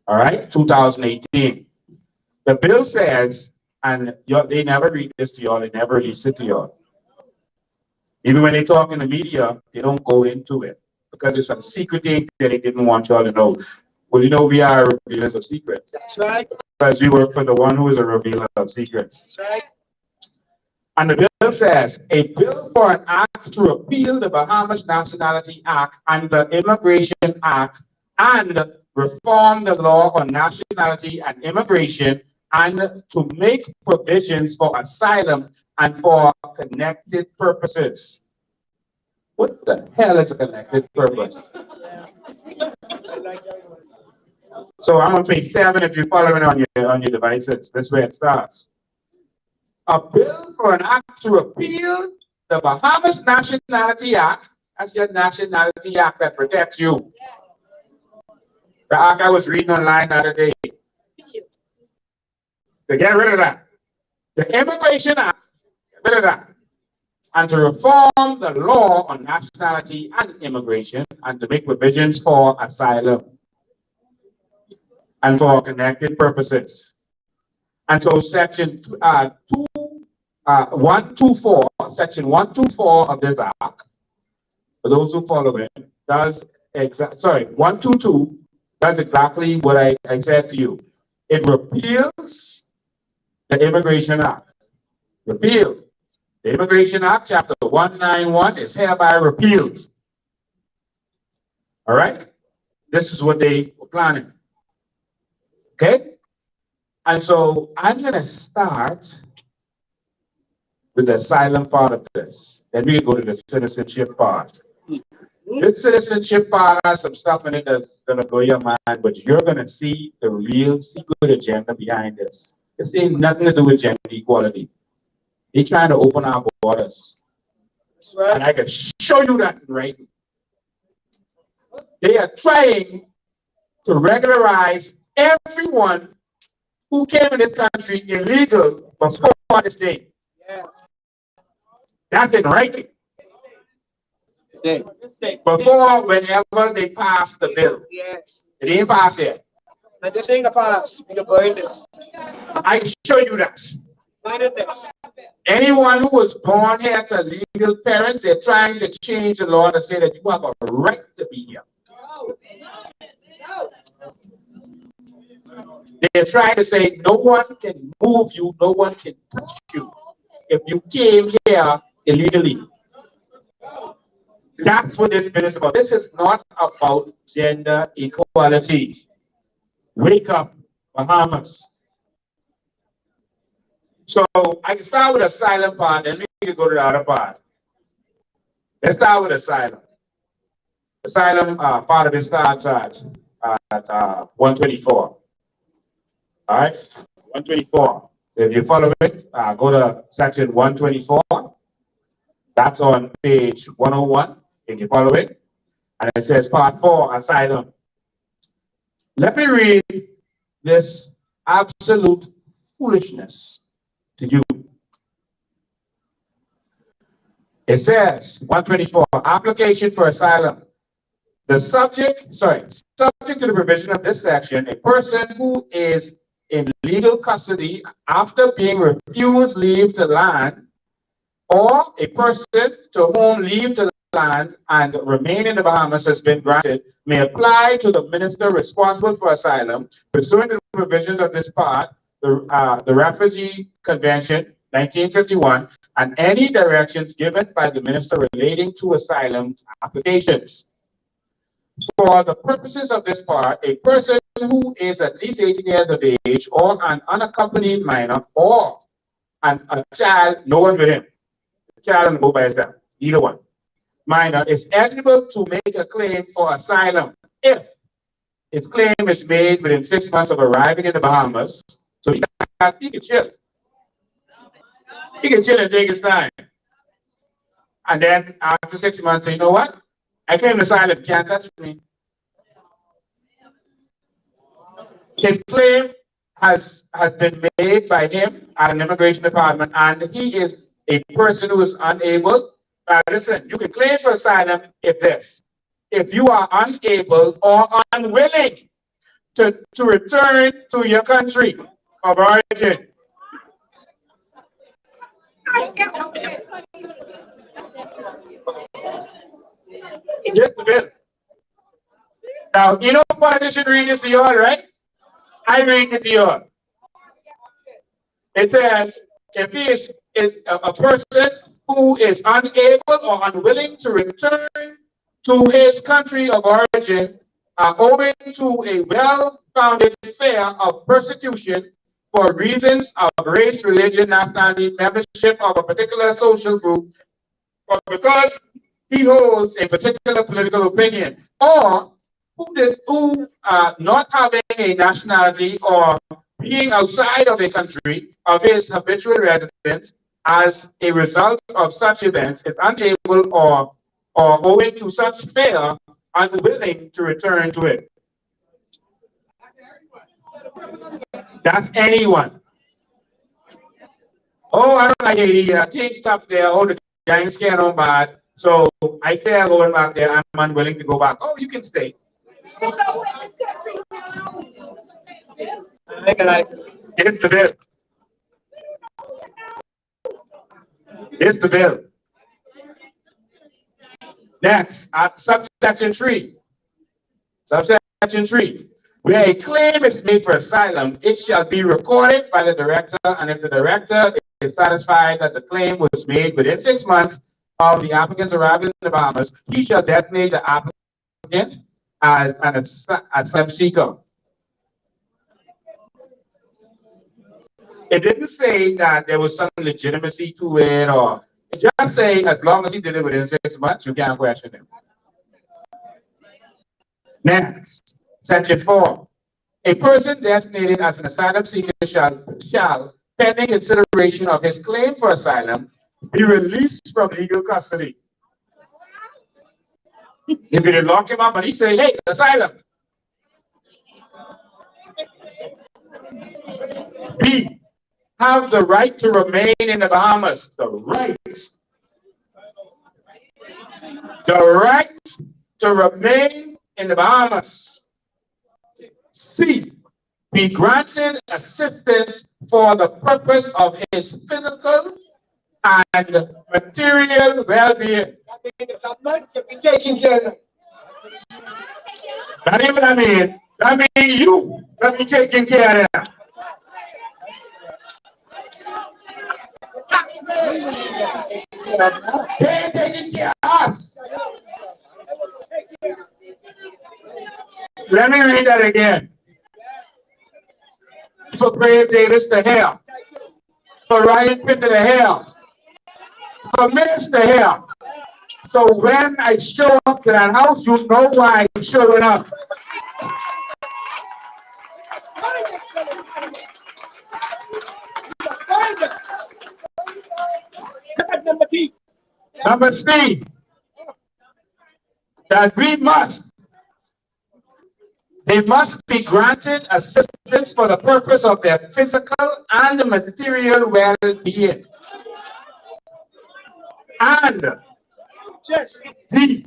All right, 2018. The bill says, and they never read this to y'all, they never release it to y'all. Even when they talk in the media, they don't go into it because it's some secret thing that they didn't want y'all to know. Well, you know, we are revealers of secrets. That's right. Because we work for the one who is a revealer of secrets. That's right. And the bill says, a bill for an act to repeal the Bahamas Nationality Act and the Immigration Act and reform the law on nationality and immigration and to make provisions for asylum and for connected purposes. What the hell is a connected purpose? So I'm on page 7 if you're following on your devices. That's where it starts. A bill for an act to repeal the Bahamas Nationality Act. That's your nationality act that protects you. The act I was reading online the other day. To get rid of that. The Immigration Act, get rid of that. And to reform the law on nationality and immigration and to make provisions for asylum and for connected purposes. And so section 124, section 124 of this act, for those who follow it, does 122 does exactly what I said to you. It repeals the Immigration Act. Repeal. The Immigration Act, chapter 191, is hereby repealed. All right? This is what they were planning. Okay? And so I'm going to start with the asylum part of this. Then we go to the citizenship part. This citizenship part has some stuff in it that's going to blow your mind, but you're going to see the real secret agenda behind this. This ain't nothing to do with gender equality. They're trying to open our borders. Right. And I can show you that in writing. They are trying to regularize everyone who came in this country illegal before this day. Yes. That's in writing. Before, whenever they pass the bill. Yes. It ain't passed yet. And this ain't a pass. We can burn this. I can show you that. Burn this. Anyone who was born here to legal parents, they're trying to change the law to say that you have a right to be here. They're trying to say no one can move you, no one can touch you if you came here illegally. That's what this bill is about. This is not about gender equality. Wake up, Bahamas. So I can start with asylum part, and we can go to the other part. Let's start with asylum. Asylum part of it starts at 124. All right, 124. If you follow it, go to section 124. That's on page 101. If you follow it, and it says part 4, asylum. Let me read this absolute foolishness to you. It says 124, application for asylum. The subject to the provision of this section, a person who is in legal custody after being refused leave to land, or a person to whom leave to land and remain in the Bahamas has been granted, may apply to the minister responsible for asylum pursuant to provisions of this part, the Refugee Convention, 1951, and any directions given by the minister relating to asylum applications. For the purposes of this part, a person who is at least 18 years of age or an unaccompanied minor or a child, no one with him, the child will go by himself, either one, minor is eligible to make a claim for asylum if its claim is made within 6 months of arriving in the Bahamas. So he can chill. He can chill and take his time. And then after 6 months, say, you know what? I claim asylum, can't touch me. His claim has been made by him at an immigration department, and he is a person who is unable. Listen, you can claim for asylum if you are unable or unwilling to return to your country of origin. Just a bit. Now, you know what I should read this to you all, right? I read it to you all. It says, if he is a person who is unable or unwilling to return to his country of origin, owing to a well-founded fear of persecution for reasons of race, religion, nationality, membership of a particular social group, or because he holds a particular political opinion, or who not having a nationality or being outside of a country of his habitual residence as a result of such events is unable or owing to such fear unwilling to return to it. That's anyone. Oh, I don't like it. Change stuff there. Oh, the Giants can't on bad. So I fear going back there. I'm unwilling to go back. Oh, you can stay. It's the bill. It's the bill. Next, subsection 3. Subsection 3. Where a claim is made for asylum, it shall be recorded by the director, and if the director is satisfied that the claim was made within 6 months of the applicant's arrival in the Bahamas, he shall designate the applicant as an asylum seeker. It didn't say that there was some legitimacy to it, or it just say as long as he did it within 6 months, you can't question him. Next, section 4. A person designated as an asylum seeker shall, pending consideration of his claim for asylum, be released from legal custody. If you lock him up and he say, hey, asylum. B, have the right to remain in the Bahamas. The right to remain in the Bahamas. C, be granted assistance for the purpose of his physical and material well-being. That even I mean. That means you that be taking care of them. They're taking care of us. Let me read that again. For Brave Davis to hell. For Ryan Pitt to hell. For Minister here. So when I show up to that house, you know why I'm showing up. Number C, that they must be granted assistance for the purpose of their physical and material well-being. And D,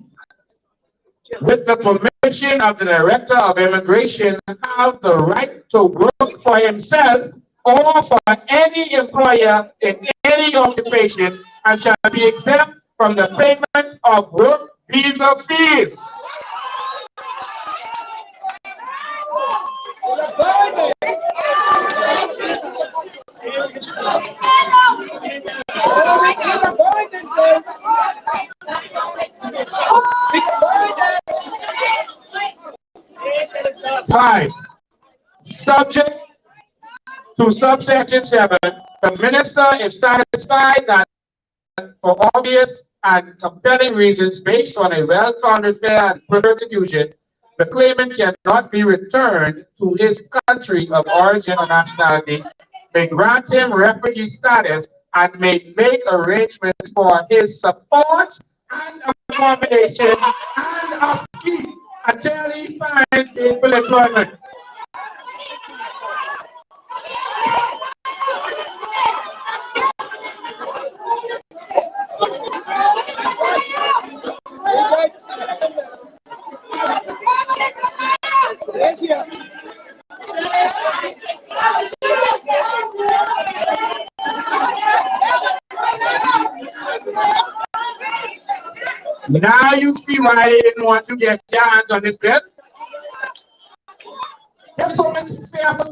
with the permission of the Director of Immigration, have the right to work for himself or for any employer in any occupation and shall be exempt from the payment of work visa fees. Five, subject to subsection 7, the minister is satisfied that for obvious and compelling reasons based on a well-founded fear and persecution, the claimant cannot be returned to his country of origin or nationality, may grant him refugee status, and may make arrangements for his support and accommodation and upkeep until he finds gainful employment. Now you see why they didn't want to get your hands on this bill. There's so much fear for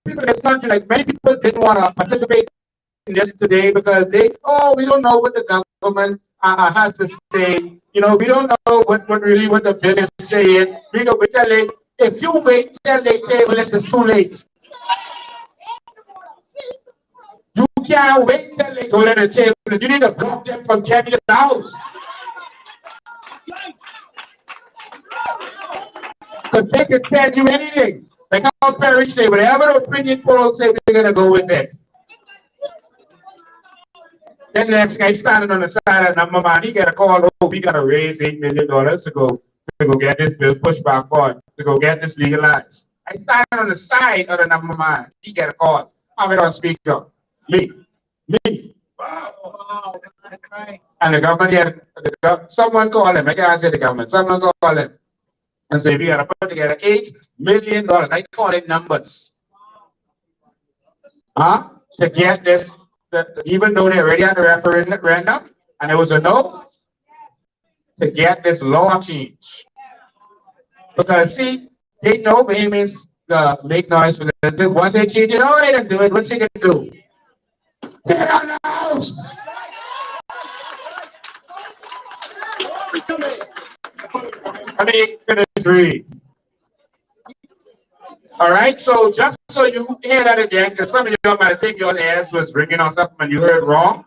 people in this country. Like many people didn't want to participate in this today because we don't know what the government has to say. You know, we don't know what the bill is saying. We tell it, if you wait till they table this, it's too late. You can't wait till they go to the table. You need to block them from getting to the house. Because they can tell you anything. Like how Perry say, whatever the opinion polls say, we're going to go with it. Then the next guy standing on the side of number man, he got a call, we got to raise $8 million to go get this bill pushed back forward, to go get this legalized. I stand on the side of the number man, he got a call. I'm on speaker. Me. Wow. And the government, someone call him, I can't say the government, someone call him and say, we got to put together $8 million. I call it numbers. To get this. Even though they already had a referendum and there was a no, to get this law change. Because see, they know Bahamians make noise for this. Once they change it, they don't do it. What's he gonna do? Tear down the house. Let me finish read. All right, so just so you hear that again, because some of you might think your ears was ringing or something and you heard wrong.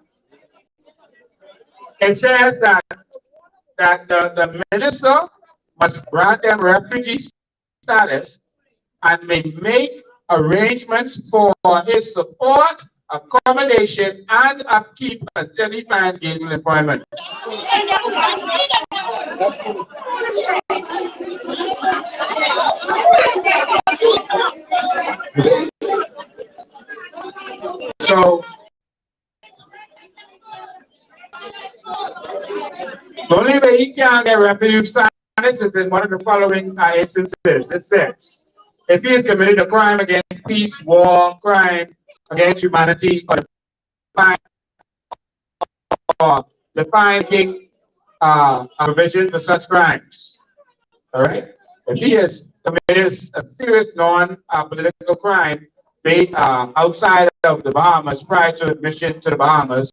It says that the minister must grant them refugee status and may make arrangements for his support, accommodation, and upkeep until he finds gainful employment. So, the only way he can get refugee status is in one of the following instances. It says, if he has committed a crime against peace, war, crime against humanity, or defining a provision for such crimes. All right? If he has committed a serious non-political crime outside of the Bahamas prior to admission to the Bahamas,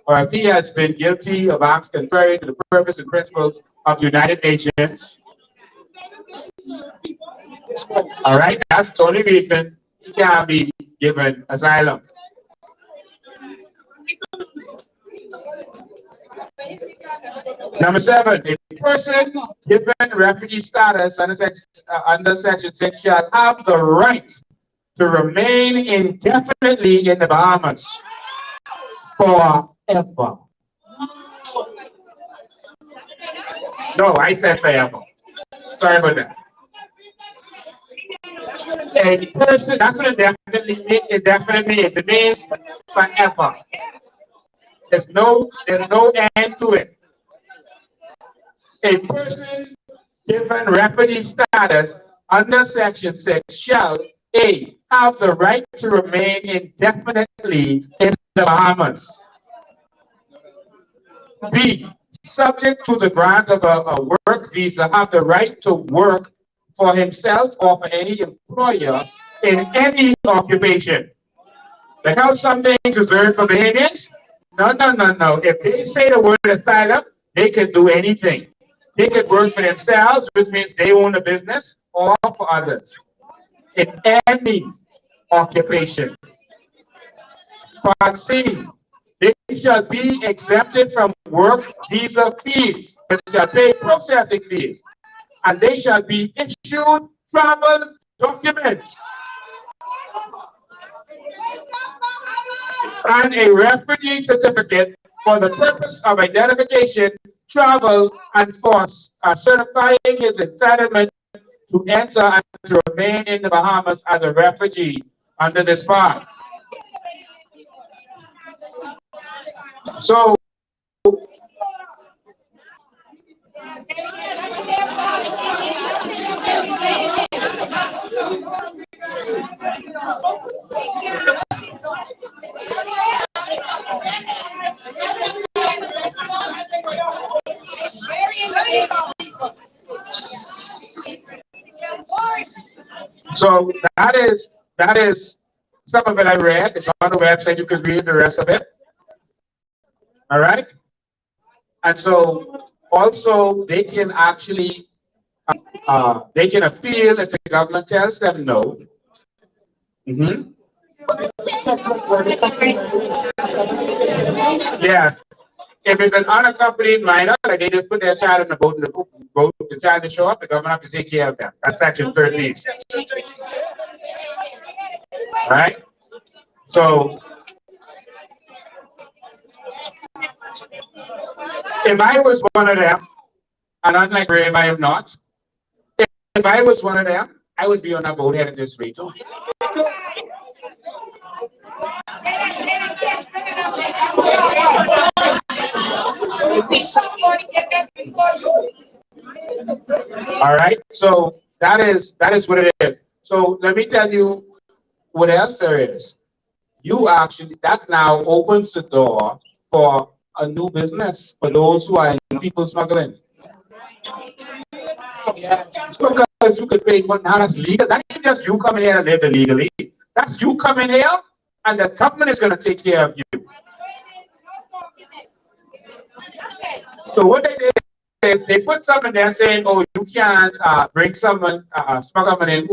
or if he has been guilty of acts contrary to the purpose and principles of the United Nations. All right, that's the only reason he can be given asylum. Number 7, a person given refugee status under Section 6 shall have the right to remain indefinitely in the Bahamas forever. No, I said forever. Sorry about that. A person, that's what indefinite means. It means forever. There's no end to it. A person given refugee status under Section 6 shall A, have the right to remain indefinitely in the Bahamas. B, subject to the grant of a work visa, have the right to work for himself or for any employer in any occupation. Like how some things reserved for Bahamians? No, no, no, no. If they say the word asylum, they can do anything. They could work for themselves, which means they own a business, or for others. In any occupation. Part C, they shall be exempted from work visa fees, but shall pay processing fees, and they shall be issued travel documents and a refugee certificate for the purpose of identification, travel, and for certifying his entitlement to enter and to remain in the Bahamas as a refugee under this part. So, so that is some of it I read. It's on the website. You can read the rest of it. All right. And so also they can actually they can appeal if the government tells them no. Yes. If it's an unaccompanied minor, like they just put their child in the boat and the child to show up, the government have to take care of them. That's section 13. Right? So if I was one of them, and unlike Graham, I am not. If I was one of them, I would be on a boat headed this way too. All right, so that is what it is. So let me tell you what else there is. You actually, that now opens the door for a new business for those who are in people smuggling. Because you could pay, but now that's legal. That ain't just you coming here and live illegally. That's you coming here and the government is going to take care of you. So what they did is they put something there saying, oh, you can't bring someone, smuggle someone in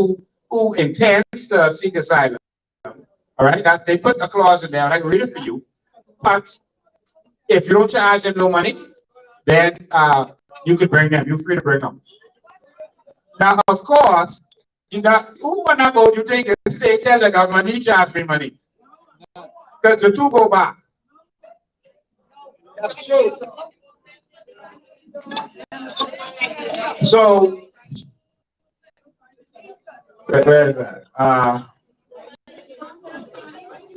who intends to seek asylum. All right, that, they put a clause in there, and I can read it for you. But if you don't charge them no money, then you could bring them. You're free to bring them. Now, of course, you got who on that boat you think is say tell the government he charge me money. Because the two go back. That's true. So where is that?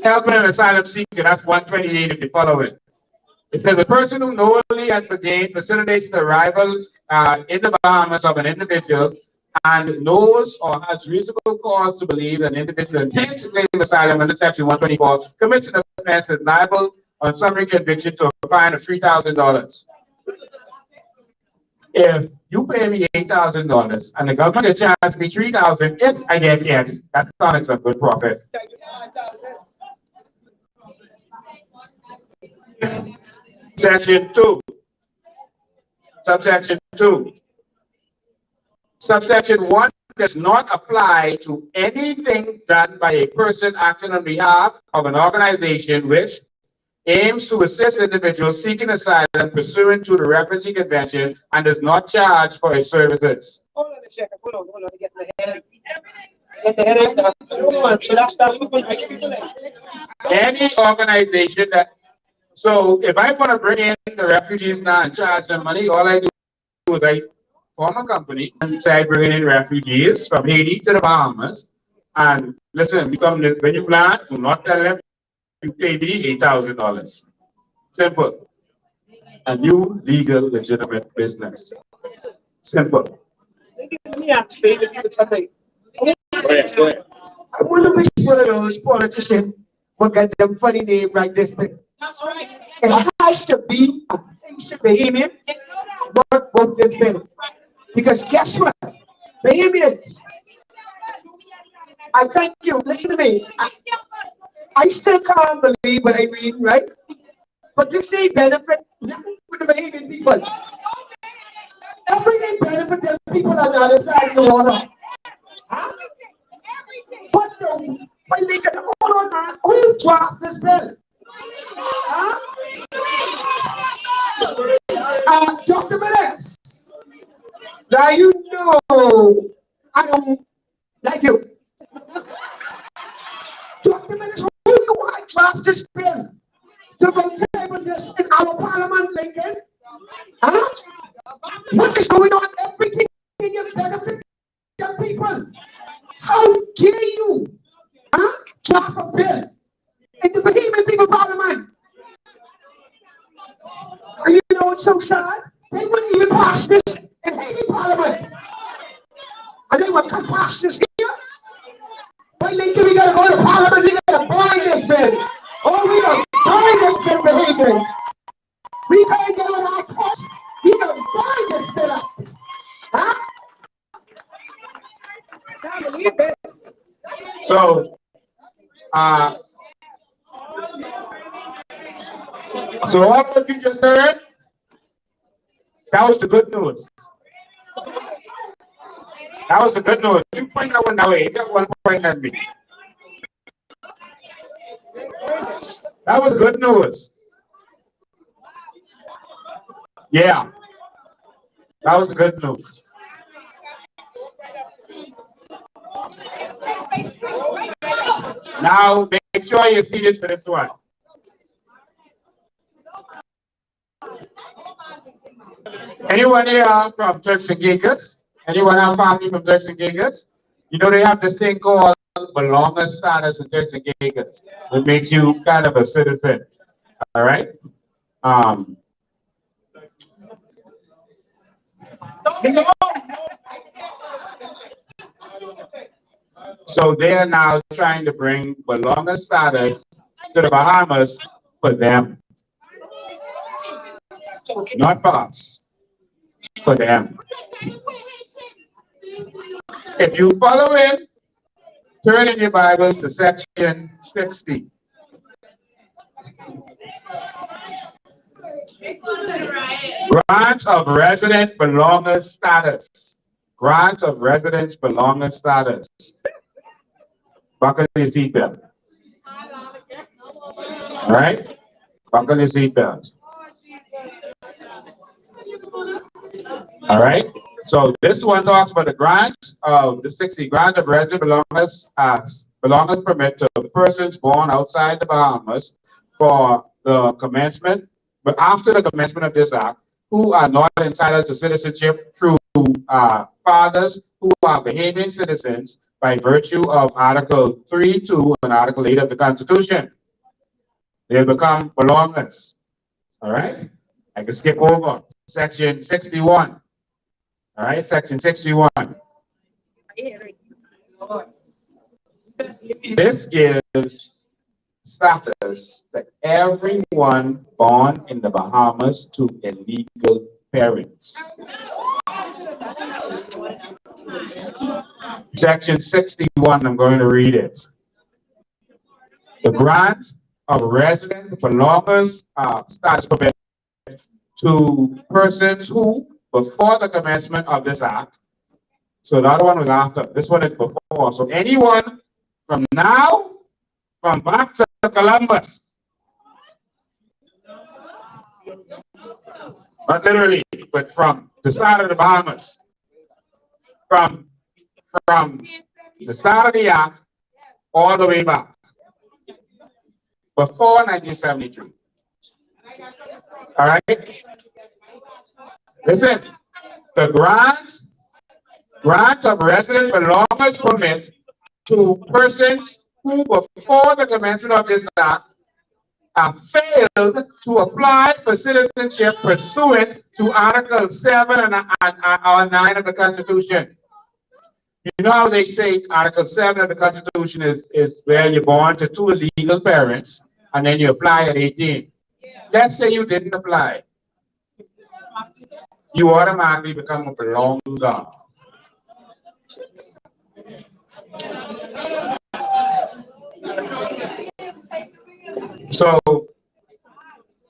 Helping an asylum seeker, that's 128 if you follow it. It says a person who knowingly and for gain facilitates the arrival in the Bahamas of an individual and knows or has reasonable cause to believe an individual intends to claim asylum under section 124 commits an offense is liable on summary conviction to a fine of $3,000. If you pay me $8,000 and the government can charge me $3,000 if I get it, that sounds like some good profit. Section 2. Subsection 2. Subsection 1 does not apply to anything done by a person acting on behalf of an organization which aims to assist individuals seeking asylum pursuant to the Refugee Convention and does not charge for its services. Hold on a second. Hold on. Get the headache. Get the headache. Hold on. So that's any organization that, so if I want to bring in the refugees now and charge them money, all I do is I form a company and say I bring in refugees from Haiti to the Bahamas. And listen, when you land, do not tell them you pay me $8,000. Simple. A new legal legitimate business. Simple. Let me ask David something. Go ahead. I wonder which one of those politicians will get them funny name like this thing. That's right. It has to be a Bahamian, but this bill. Because guess what? Bahamians, I thank you. Listen to me. I still can't believe what I read, right? But this ain't benefit nothing with the Bahamian people. Everything benefit the people on the other side of the water. Huh? What the? When they can hold on, man, who dropped this bill? Huh? Dr. Menace, now you know I don't like you. Dr. Menace, who you want to draft this bill to go table this in our parliament, Lincoln? Huh? What is going on? Everything in your benefit the people. How dare you draft a bill in the Bahamian people parliament? And you know it's so sad? They wouldn't even pass this in Haiti parliament. And they would come pass this here. But Lincoln, we gotta go to parliament, we gotta buy this bill. Oh, we gotta buy this bill, Bahamians. We can't get on our cost. We gotta buy this bill up. Huh? Can't believe this. So, so all what you just heard, that was the good news. That was the good news. You point that one that way. You got one point at me. That was good news. Yeah. That was good news. Now, make sure you see this for this one. Anyone here from Turks and Caicos? Anyone have family from Turks and Caicos? You know they have this thing called belonging status in Turks and Caicos. It makes you kind of a citizen. All right. So they are now trying to bring belonging status to the Bahamas for them. Not for us, for them. If you follow in, turn in your Bibles to section 60. Grant of resident belonging status. Grant of residence belonging status. Buckle your seatbelt. All right? Buckle your seatbelt. All right? So this one talks about the grant of the 60 grant of resident belonging permit to persons born outside the Bahamas for the commencement, but after the commencement of this act, who are not entitled to citizenship through fathers who are Bahamian citizens by virtue of Article 3(2) and Article 8 of the Constitution. They become belongers. All right? I can skip over section 61. All right, section 61. This gives status to everyone born in the Bahamas to illegal parents. Section 61, I'm going to read it. The grant of resident belongers status permit to persons who, before the commencement of this act, so the other one was after, this one is before. So anyone from now, from back to Columbus, not literally, but from the start of the Bahamas, from the start of the act all the way back, before 1973. All right? Listen, the grant of resident belongers permit to persons who, before the commencement of this act, have failed to apply for citizenship pursuant to Article 7 and 9 of the Constitution. You know how they say Article 7 of the Constitution is where you're born to two illegal parents and then you apply at 18. Let's say you didn't apply. You automatically become a belonger. So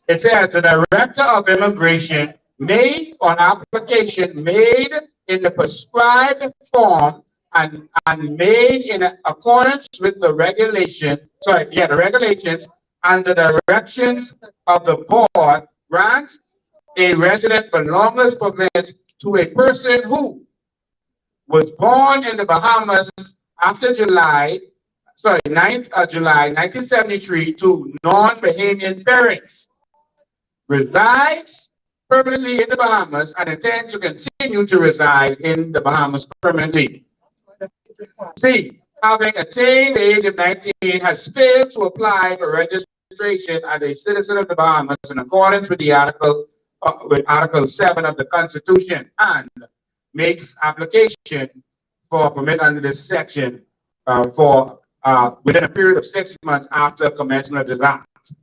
it says the Director of Immigration may, on application made in the prescribed form and made in accordance with the the regulations and the directions of the board, grants a resident belongers permit to a person who was born in the Bahamas after July 1973 to non-Bahamian parents, resides permanently in the Bahamas and intends to continue to reside in the Bahamas permanently. C, having attained the age of 19, has failed to apply for registration as a citizen of the Bahamas in accordance with the Article 7 of the Constitution and makes application for a permit under this section within a period of 6 months after commencement of this act.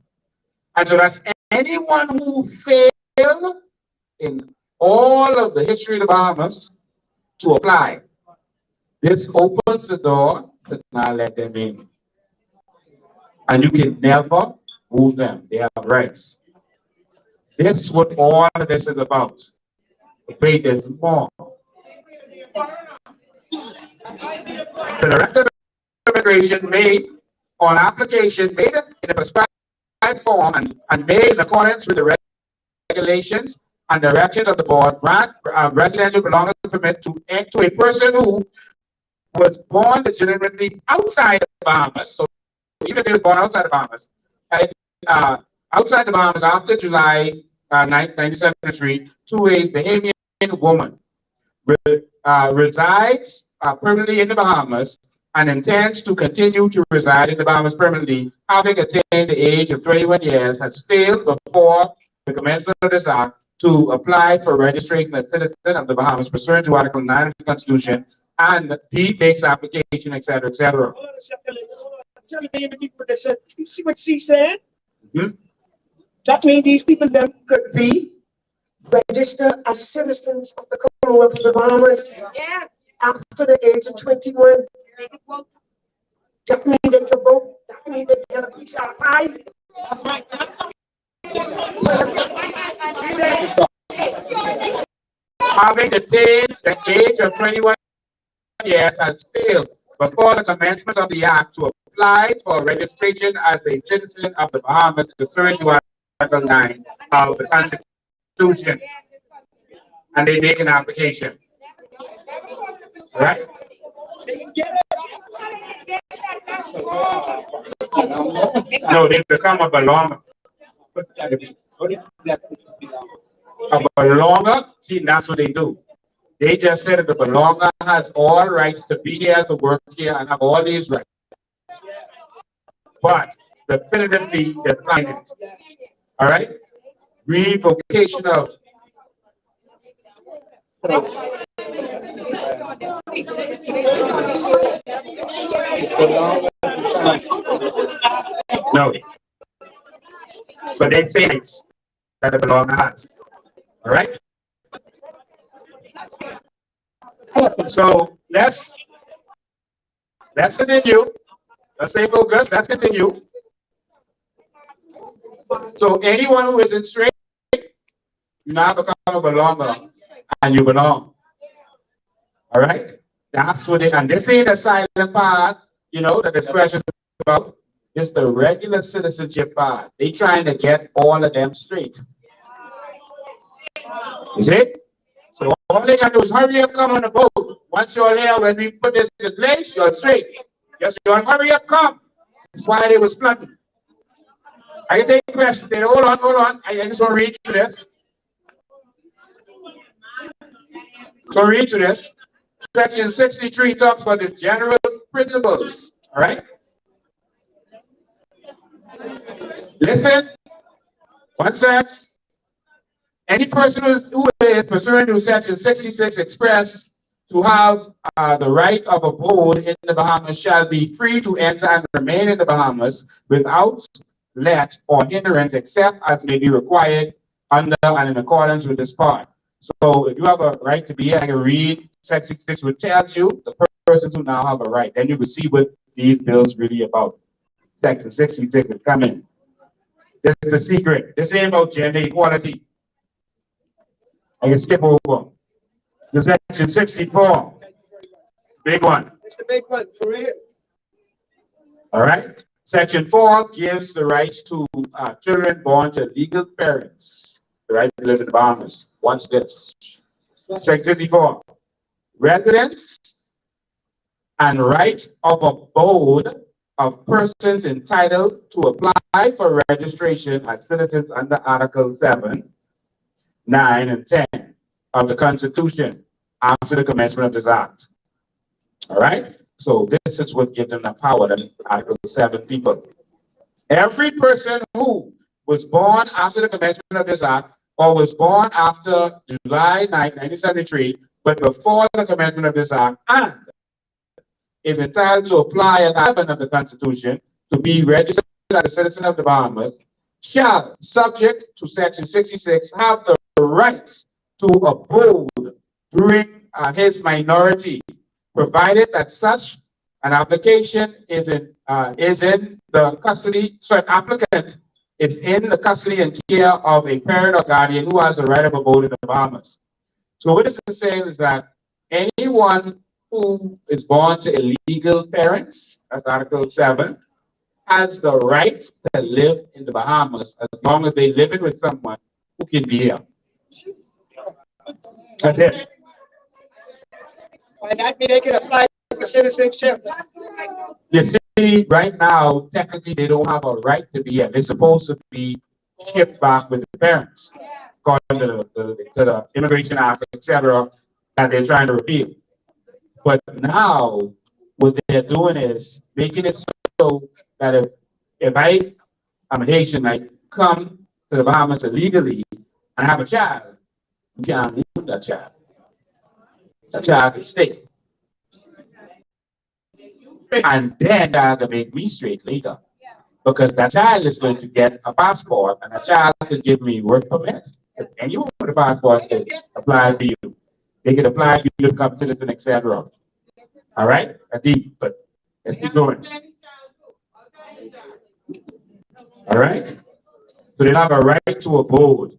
And so that's anyone who failed in all of the history of the Bahamas to apply. This opens the door to not let them in. And you can never move them. They have rights. This is what all of this is about. Wait, there's more. The Director of Immigration made on application made in a prescribed form and made in accordance with the regulations and directions of the board, grant residential belongers permit to a person who was born legitimately outside the Bahamas. So even if he was born outside the Bahamas, outside the Bahamas after July 1973 to a Bahamian woman, resides permanently in the Bahamas and intends to continue to reside in the Bahamas permanently, having attained the age of 21 years, has failed before the commencement of this act to apply for registration as citizen of the Bahamas pursuant to Article 9 of the Constitution, and he makes application, etc., etc. Hold on a second, hold on. Tell me the people that said, you see what C said? Mm-hmm. That means these people then could be registered as citizens of the Commonwealth of the Bahamas. Yeah. After the age of 21. That means they can vote. That means they get a piece of pie. That's right. Having attained the age of 21 years has failed before the commencement of the act to apply for registration as a citizen of the Bahamas pursuant to Article 9 of the Constitution, and they make an application. Right? No, they become a belonger. A belonger, see, that's what they do. They just said that the belonger has all rights to be here, to work here, and have all these rights. But definitively decline it. All right? Revocation of. No. But they say it's that the belonger has. All right? So let's continue. Let's stay focused. Let's continue. So anyone who isn't straight, you now become a belonger, and you belong. All right? That's what it, and this ain't the silent part, you know, that this question is about. It's the regular citizenship part. They trying to get all of them straight. You see? So all they gotta do is hurry up, come on the boat. Once you're there, when we put this in place, you're straight. Just you hurry up, come. That's why they was flooding. I can take questions. They hold on. I just want to read through this. So read through this. Section 63 talks about the general principles. All right. Listen. One sec. Any person who is pursuant to Section 66 express to have the right of abode in the Bahamas shall be free to enter and remain in the Bahamas without let or hindrance except as may be required under and in accordance with this part. So if you have a right to be here, I can read Section 66, which tells you the persons who now have a right. Then you will see what these bills really about. Section 66 is coming. This is the secret. This ain't about gender equality. I can skip over. The section 64. Big one. It's the big one, for real. All right. Section 4 gives the rights to children born to legal parents, the right to live in the Bahamas. Watch this. Section 54. Residents and right of abode of persons entitled to apply for registration as citizens under Article 7, 9, and 10 of the Constitution after the commencement of this act. All right? So this is what gives them the power, that Article 7 people. Every person who was born after the commencement of this act or was born after July 9, 1973, but before the commencement of this act, and is entitled to apply at 7 of the Constitution to be registered as a citizen of the Bahamas, shall, subject to Section 66, have the rights to abode during his minority, provided that such an application is in the custody, so an applicant is in the custody and care of a parent or guardian who has the right of abode in the Bahamas. So what this is saying is that anyone who is born to illegal parents, that's Article 7, has the right to live in the Bahamas as long as they live in with someone who can be here. That's it. And that means they can apply for citizenship. You see, right now, technically, they don't have a right to be here. They're supposed to be shipped back with the parents, according to the Immigration Act, etc., that they're trying to repeal. But now, what they're doing is making it so that if I'm a Haitian, I come to the Bahamas illegally and have a child, you can't move that child. That child can stay. And then that will make me straight later. Because that child is going to get a passport, and that child can give me work permit. If anyone with a passport can apply for you. They can apply for you to become citizen, etc. All right? But let's keep going. All right? So they have a right to abode.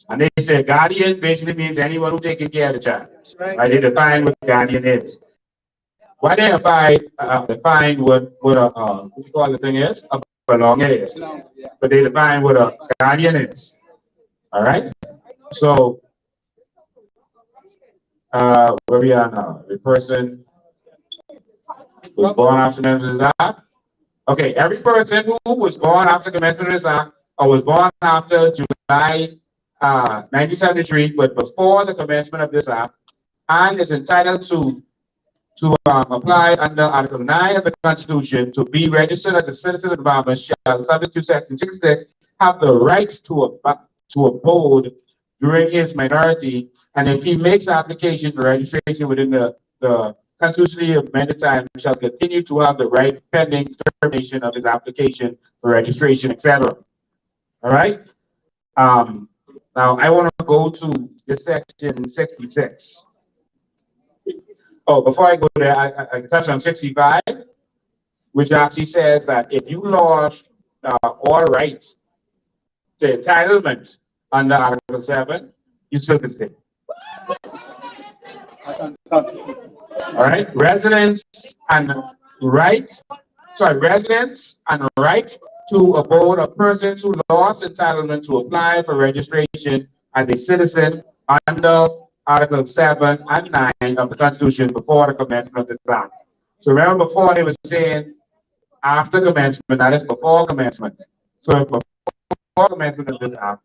And they say guardian basically means anyone who taking care of the child. Right? They define what guardian is. Why they define what you call the thing is? A belong is. But they define what a guardian is. All right? So where we are now, the person was born after commencement of this act. Okay, every person who was born after commencement of this act or was born after July 1973, but before the commencement of this act, and is entitled to apply under Article 9 of the Constitution to be registered as a citizen of the Bahamas shall, subject to Section 66, have the right to abode during his minority, and if he makes application for registration within the constitutionally amended time, shall continue to have the right pending determination of his application for registration, etc. All right? Now, I want to go to the Section 66. Oh, before I go there, I touch on 65, which actually says that if you lost all rights to entitlement under Article 7, you still can stay. All right, residents and right to abode of persons who lost entitlement to apply for registration as a citizen under Article 7 and 9 of the Constitution before the commencement of this act. So remember before they were saying after commencement, that is before commencement. So before commencement of this act,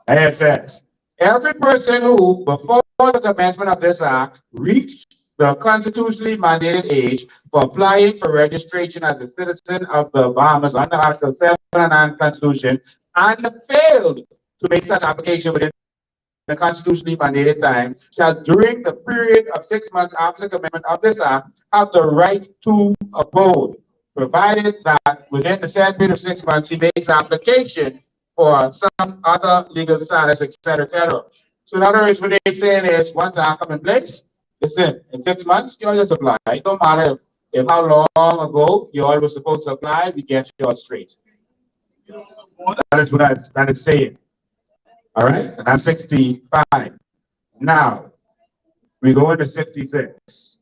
and it says, every person who before the commencement of this act reached the constitutionally mandated age for applying for registration as a citizen of the Bahamas under Article 7 and 9 Constitution and failed to make such application within the constitutionally mandated time shall during the period of 6 months after the commencement of this act have the right to abode, provided that within the said period of 6 months he makes application for some other legal status, etc., etc. So in other words, what they're saying is once the act comes in place, Listen, in 6 months, you all just apply. It don't matter if how long ago you all were supposed to apply, we get you all straight. That is what that is saying. All right, and that's 65. Now, we go into 66.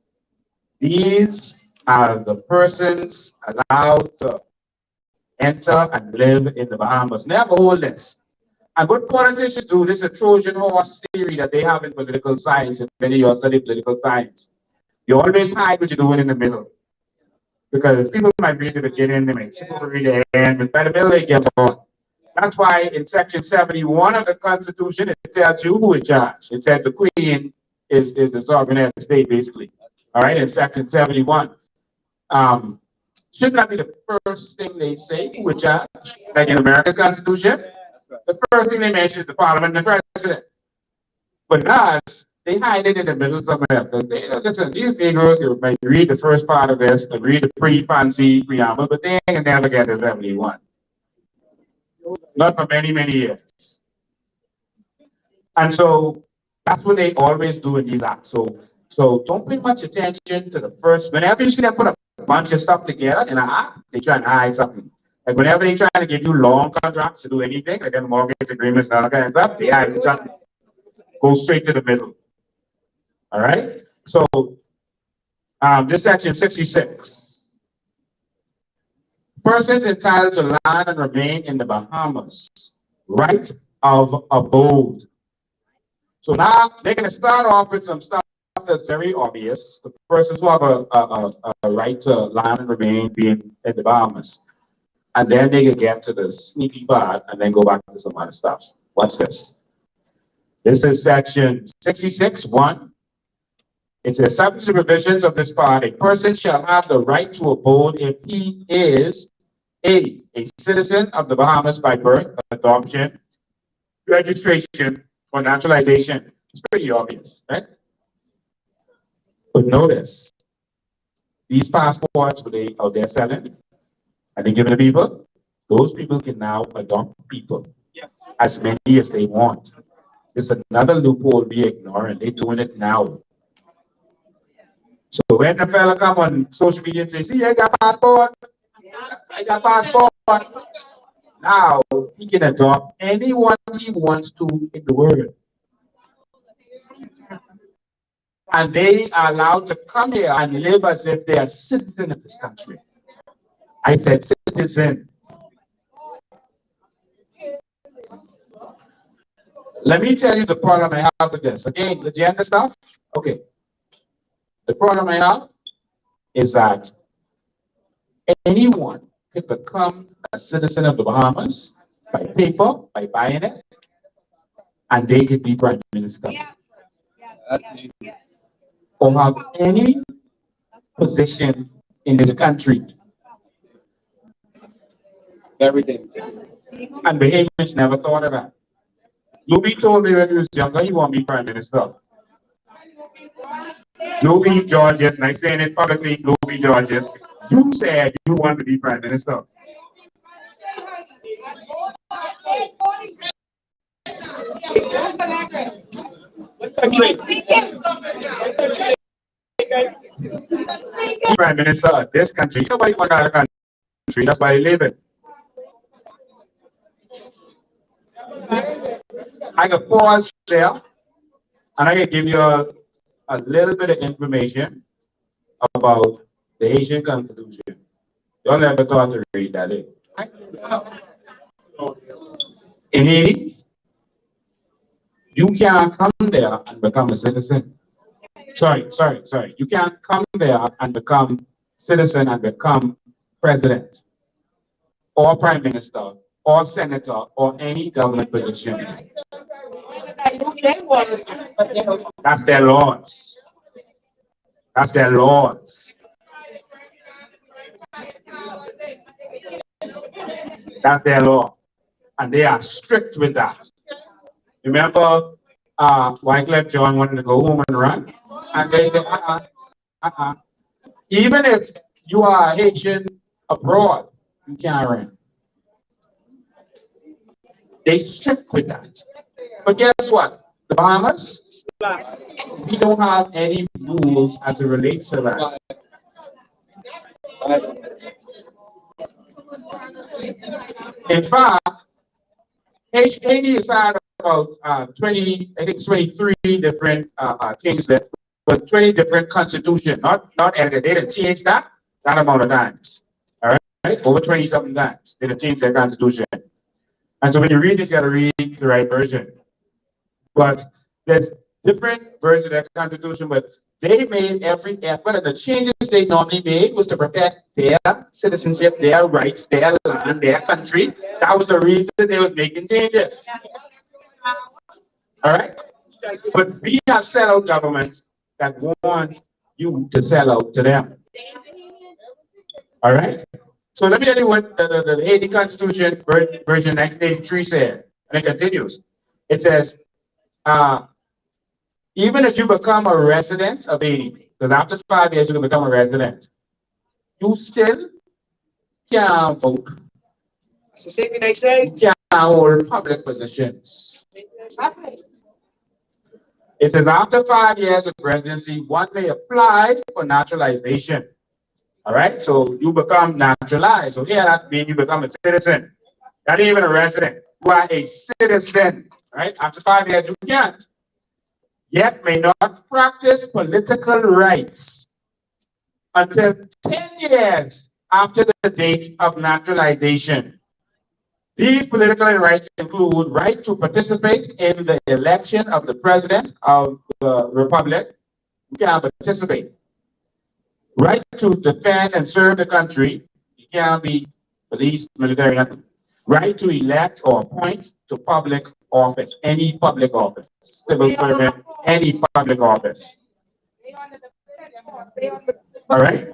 These are the persons allowed to enter and live in the Bahamas. They have a whole list. And what politicians do, this is a Trojan horse theory that they have in political science. If many of you study political science, you always hide what you're doing in the middle. Because people might read the beginning, they might read the end, but by the middle they get on. That's why in section 71 of the Constitution, it tells you who is charged. It says the Queen is the sovereign head of the state, basically. All right, in section 71. Should not be the first thing they say who is charged, like in America's Constitution. The first thing they mention is the Parliament and the President. But us, they hide it in the middle somewhere. Because they listen, these Negroes, you might read the first part of this and read the pre-fancy preamble, but they ain't never get to 71. Not for many, many years. And so that's what they always do in these acts. So don't pay much attention to the first. Whenever you see them put a bunch of stuff together in an act, they try and hide something. Like whenever they try to give you long contracts to do anything, like them mortgage agreements and all that kind of stuff, they hide something. Go straight to the middle. All right. So this section 66. Persons entitled to land and remain in the Bahamas. Right of abode. So now they're going to start off with some stuff that's very obvious. The persons who have a right to land and remain being in the Bahamas. And then they can get to the sneaky part and then go back to some other stuff. Watch this. This is section 66(1). It says, subject to the provisions of this part, a person shall have the right to abode if he is a citizen of the Bahamas by birth, adoption, registration, or naturalization. It's pretty obvious, right? But notice, these passports they out there selling, and they giving to people, those people can now adopt people, as many as they want. It's another loophole we ignore, and they're doing it now. So when the fella come on social media and say, see, I got passport, I got passport. Now he can adopt anyone he wants to in the world. And they are allowed to come here and live as if they are citizens of this country. I said citizen. Let me tell you the problem I have with this. Again, the gender stuff. Okay. The problem I have is that anyone could become a citizen of the Bahamas by paper, by buying it, and they could be prime minister. Or have any position in this country. Everything. And Bahamians never thought of that. Louis told me when he was younger, he wanted to be prime minister. Louis Georges, and I'm saying it publicly, Louis Georges, you said you want to be prime minister. Prime minister of this country. Nobody want out of the country, that's why they live it. I can pause there, and I can give you a little bit of information about the Haitian Constitution. Y'all never thought to read that, eh? In Haiti, you can't come there and become a citizen. Sorry. You can't come there and become citizen and become president or prime minister or senator or any government position. That's their laws. That's their laws. That's their law. And they are strict with that. Remember, Wycliffe John wanted to go home and run? And they said, Even if you are Haitian abroad, you can't run. They strict with that. But guess what? The Bahamas, we don't have any rules as it relates to that. In fact, Haiti has had about 20, I think it's 23 different things that, but 20 different constitution, not edited. They didn't change that amount of times. All right, over 20 something times. They didn't change their constitution. And so when you read it, you gotta read the right version. But there's different versions of that constitution, but they made every effort, and the changes they normally made was to protect their citizenship, their rights, their land, their country. That was the reason they was making changes. All right? But we have sellout governments that want you to sell out to them. All right? So let me tell you what the Haiti Constitution version 1983 said, and it continues. It says, even if you become a resident of Haiti, because after 5 years you can become a resident, you still can't vote. So same thing they say. Can't hold public positions. It says after 5 years of residency, one may apply for naturalization. All right, so you become naturalized. So here that means you become a citizen. Not even a resident. You are a citizen. Right? After 5 years, you can't. Yet may not practice political rights until 10 years after the date of naturalization. These political rights include right to participate in the election of the president of the republic. You can't participate. Right to defend and serve the country. You can't be police, military, nothing. Right to elect or appoint to public office, any public office, civil servant, any public office. All right.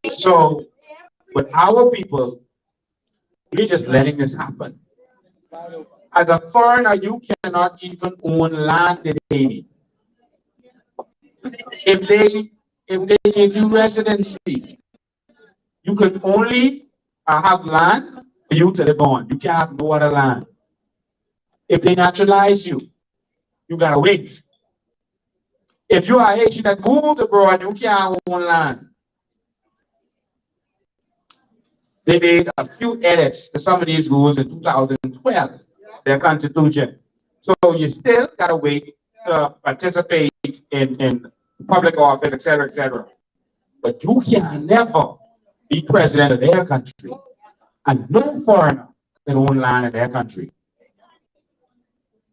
So, with our people, we're just letting this happen. As a foreigner, you cannot even own land in Haiti. If they give you residency, you can only have land for you to live on. You can't have no other land. If they naturalize you, you gotta wait. If you are Haitian that moved abroad, you can't own land. They made a few edits to some of these rules in 2012, their constitution. So you still gotta wait to participate in public office, etc., etc. But you can never be president of their country, and no foreigner can own land in their country.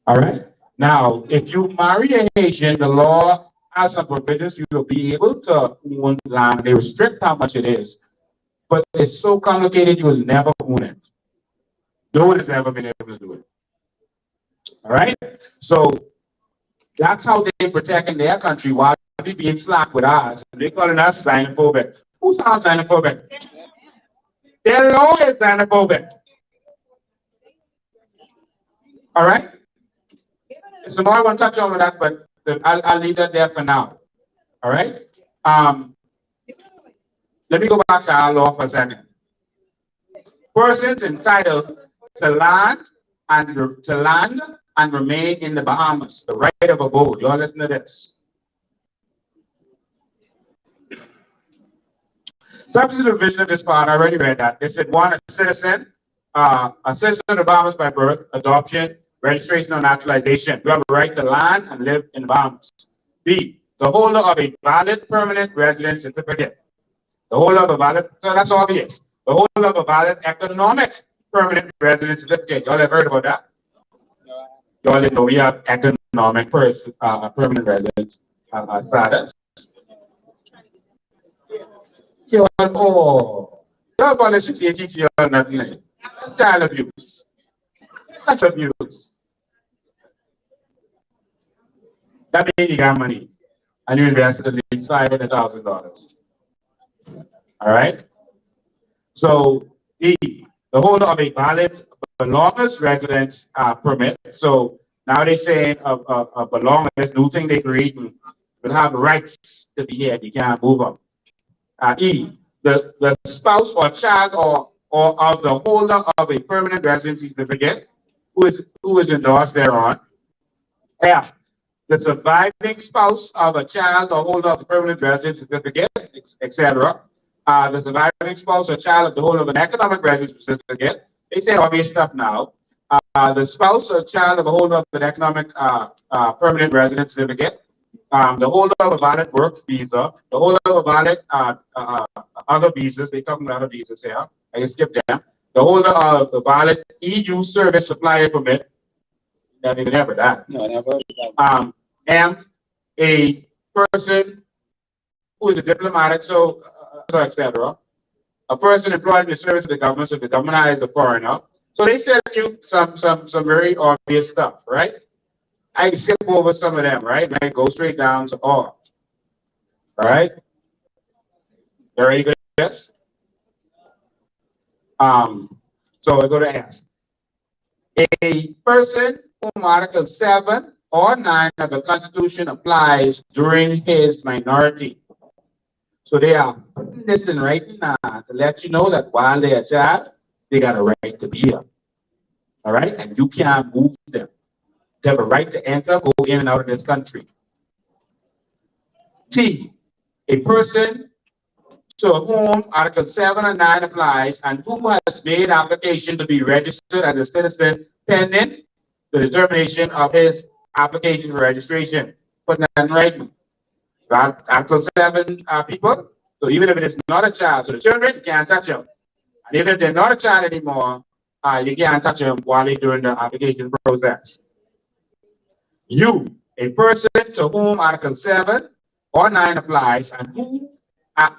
All right. Now, if you marry a Haitian, the law has some provisions. You will be able to own land. They restrict how much it is, but it's so complicated you will never own it. No one has ever been able to do it. All right. So that's how they protect in their country while we being slack with ours. They calling us xenophobic. Who's not xenophobic? Their law is xenophobic. All right. So more I want to touch on that, but I'll leave that there for now. All right. Let me go back to our law for a second. Persons entitled to land and remain in the Bahamas, the right of abode. Y'all listen to this. Substantive division of this part, I already read that. They said one, a citizen of the Bahamas by birth, adoption, registration or naturalization. You have a right to land and live in the Bahamas. B, the holder of a valid permanent residence certificate. The holder of a valid, so that's obvious. The holder of a valid economic permanent residence certificate. Y'all have heard about that? Y'all know we have economic permanent residence status. Y'all, oh, y'all gonna teach y'all nothing. That's child abuse. That's abuse. That means you got money and you invested at least $500,000. All right. So the holder of a valid belongers residence permit. So now they're saying a belongers, new thing they create, will have rights to be here. You can't move up. E, the spouse or child or of the holder of a permanent residency certificate who is endorsed thereon. F, the surviving spouse of a child or holder of the permanent residence certificate, etc. The surviving spouse or child of the holder of an economic residence certificate. They say obvious stuff now. The spouse or child of a holder of an economic permanent residence certificate, the holder of a valid work visa, the holder of a valid other visas. They talking about other visas here. I can skip them. The holder of a valid EU service supplier permit. Never even ever that. No, I never heard of that. And a person who is a diplomatic, etc. A person employed in the service of the government, so the government hires a foreigner. So they send you some very obvious stuff, right? I skip over some of them, right? I go straight down to all. All right. Very good. Yes. So I go to S. A person whom Article 7 or 9 of the Constitution applies during his minority. So they are putting this in writing now to let you know that while they're a child, they got a right to be here. All right? And you can't move them. They have a right to enter, go in and out of this country. T, a person to whom Article 7 and 9 applies and who has made application to be registered as a citizen pending the determination of his application for registration. Put that in writing. Article 7 people, so even if it is not a child, so the children, you can't touch them. And even if they're not a child anymore, you can't touch them while they're doing the application process. You, a person to whom Article 7 or 9 applies and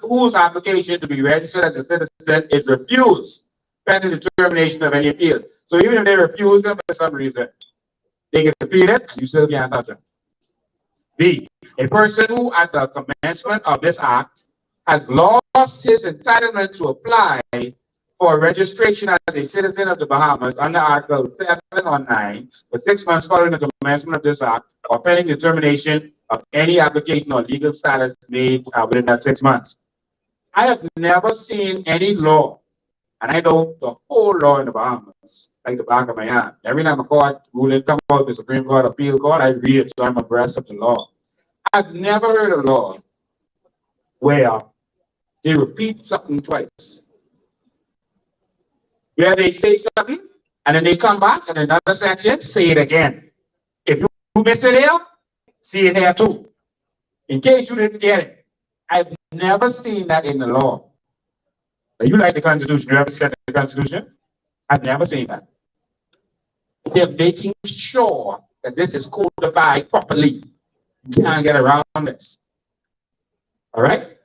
whose application to be registered as a citizen is refused pending determination of any appeal. So even if they refuse them for some reason, they get appealed and you still can't touch them. B, a person who at the commencement of this act has lost his entitlement to apply for registration as a citizen of the Bahamas under Article 7 or 9 for 6 months following the commencement of this act or pending determination of any application or legal status made within that 6 months. I have never seen any law, and I know the whole law in the Bahamas, like the back of my hand. Every time a court ruling comes out, the Supreme Court, appeal court, I read it so I'm abreast of the law. I've never heard a law where they repeat something twice. Where they say something, and then they come back in another section, say it again. If you miss it here, see it here too. In case you didn't get it. I've never seen that in the law. Now, you like the Constitution. You ever seen that in the Constitution? I've never seen that. They're making sure that this is codified properly. You can't get around this. All right?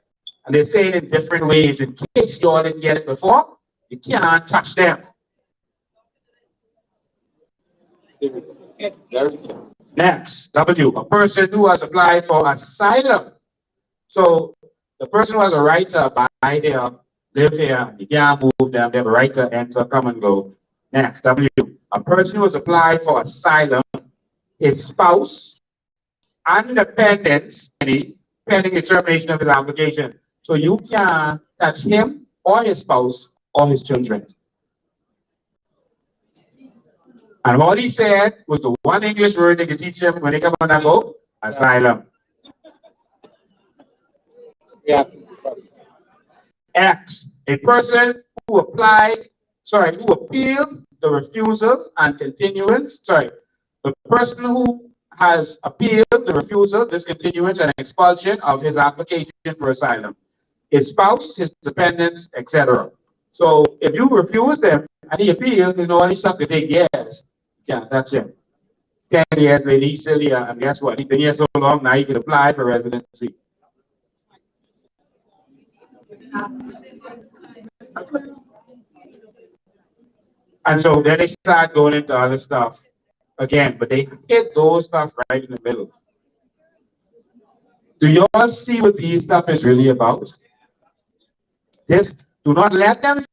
And they say it in different ways. In case you all didn't get it before, you can't touch them. Next, W, a person who has applied for asylum. So the person who has a right to abide here, live here, you can't move them, they have a right to enter, come and go. Next, W, a person who has applied for asylum, his spouse, and dependents, pending determination of his application. So you can't touch him or his spouse or his children. And all he said was the one English word they could teach him when they come on that boat, asylum. Yeah. X, a person who appealed the refusal and continuance, the person who has appealed the refusal, discontinuance, and expulsion of his application for asylum. His spouse, his dependents, etc. So if you refuse them and he appeals, you know, only stuff that take years. Yeah, that's him. 10 years later, he's still here, and guess what? He's been here so long, now he can apply for residency. And so then they start going into other stuff again, but they hit those stuff right in the middle. Do you all see what these stuff is really about? Just do not let them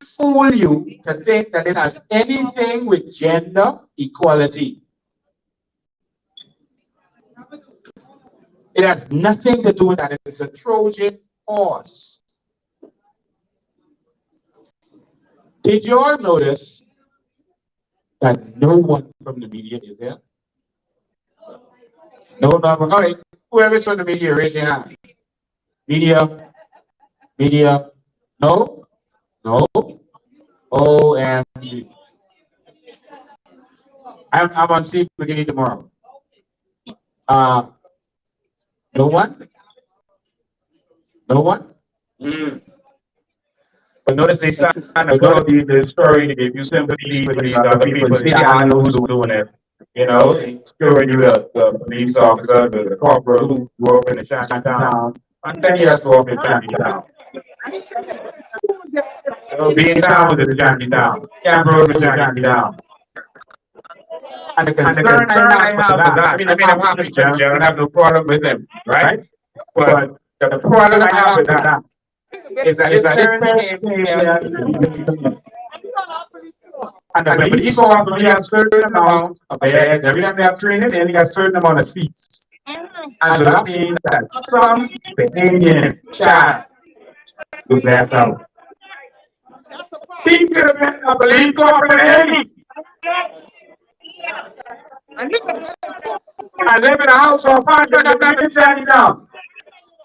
fool you to think that it has anything with gender equality. It has nothing to do with that. It's a Trojan horse. Did you all notice that no one from the media is here? No, no, all right. Whoever's on the media, raise your hand. Media, media, no, no, OMG. I'm on Steve beginning tomorrow. Uh, no one? No one? But notice they start to go to the story to give you sympathy for these other people. You see how who's doing it. You know, showing you the police officer, the corporal who grew up in the Chinatown. And then he has to grow up in Chinatown. So being town was in the Chinatown. Canberra was in Chinatown. And the concern I have with that, I mean, I'm happy with Jared, I have no problem with him, right? But the problem I have with that is that his parents came here and the police officer, he has certain amount of beds, every time they have training, then he has certain amount of seats. And so that means that some Bahamian child was left out. He could have been a police corporation. I live in a house or apartment that I can tell you now.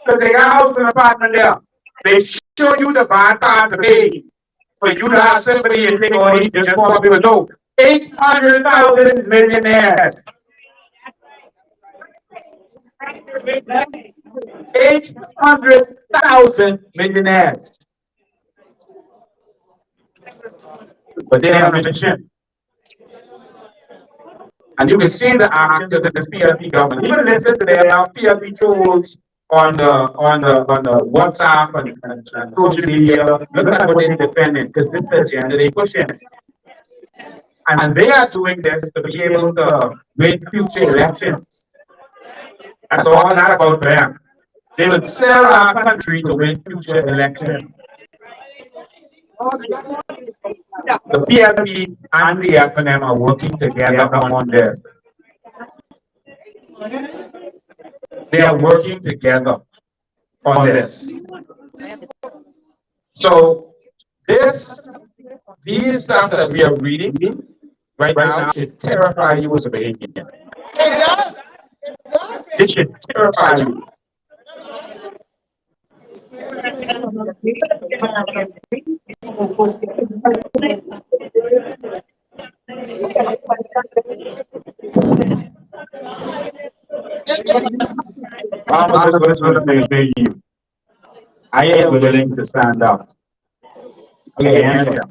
Because they got a house and apartment there. They show you the bad parts of it. For you to have sympathy and think, oh, he just poor people. No. 800,000 millionaires. 800,000 millionaires. But they are on a mission. And you can see the actions of the PLP government. Even listen to their PLP trolls on the WhatsApp and social media. Look at what they're defending, because this is the agenda they pushing. And they are doing this to be able to win future elections. That's all not about them. They will sell our country to win future elections. The PLP and the FNM are working together on this. They are working together on this. So these stuff that we are reading right now should terrify you as a Bahamian. It should terrify you. Promises was going to pay you. I am willing to stand up. Okay, Andrea.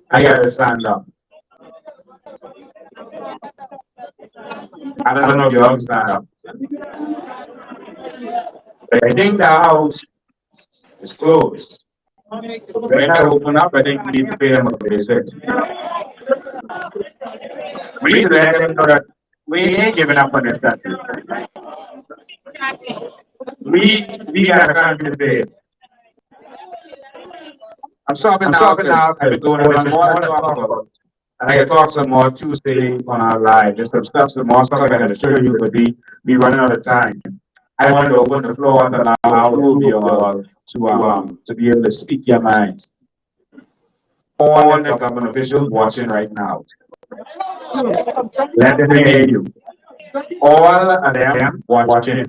I gotta stand up. I don't know if you all stand up. I think the house is closed. When I open up, I think we need to pay them what they said. We need to let them know that we ain't giving up on this country. We got a country to pay. I'm stopping now because I've been going on more to talk about. And I can talk some more Tuesday on our live. Just some more stuff I got to show you, but we running out of time. I want to open the floor and allow all of you all to be able to speak your minds. All the government officials watching right now. Let them hear you. All of them watching.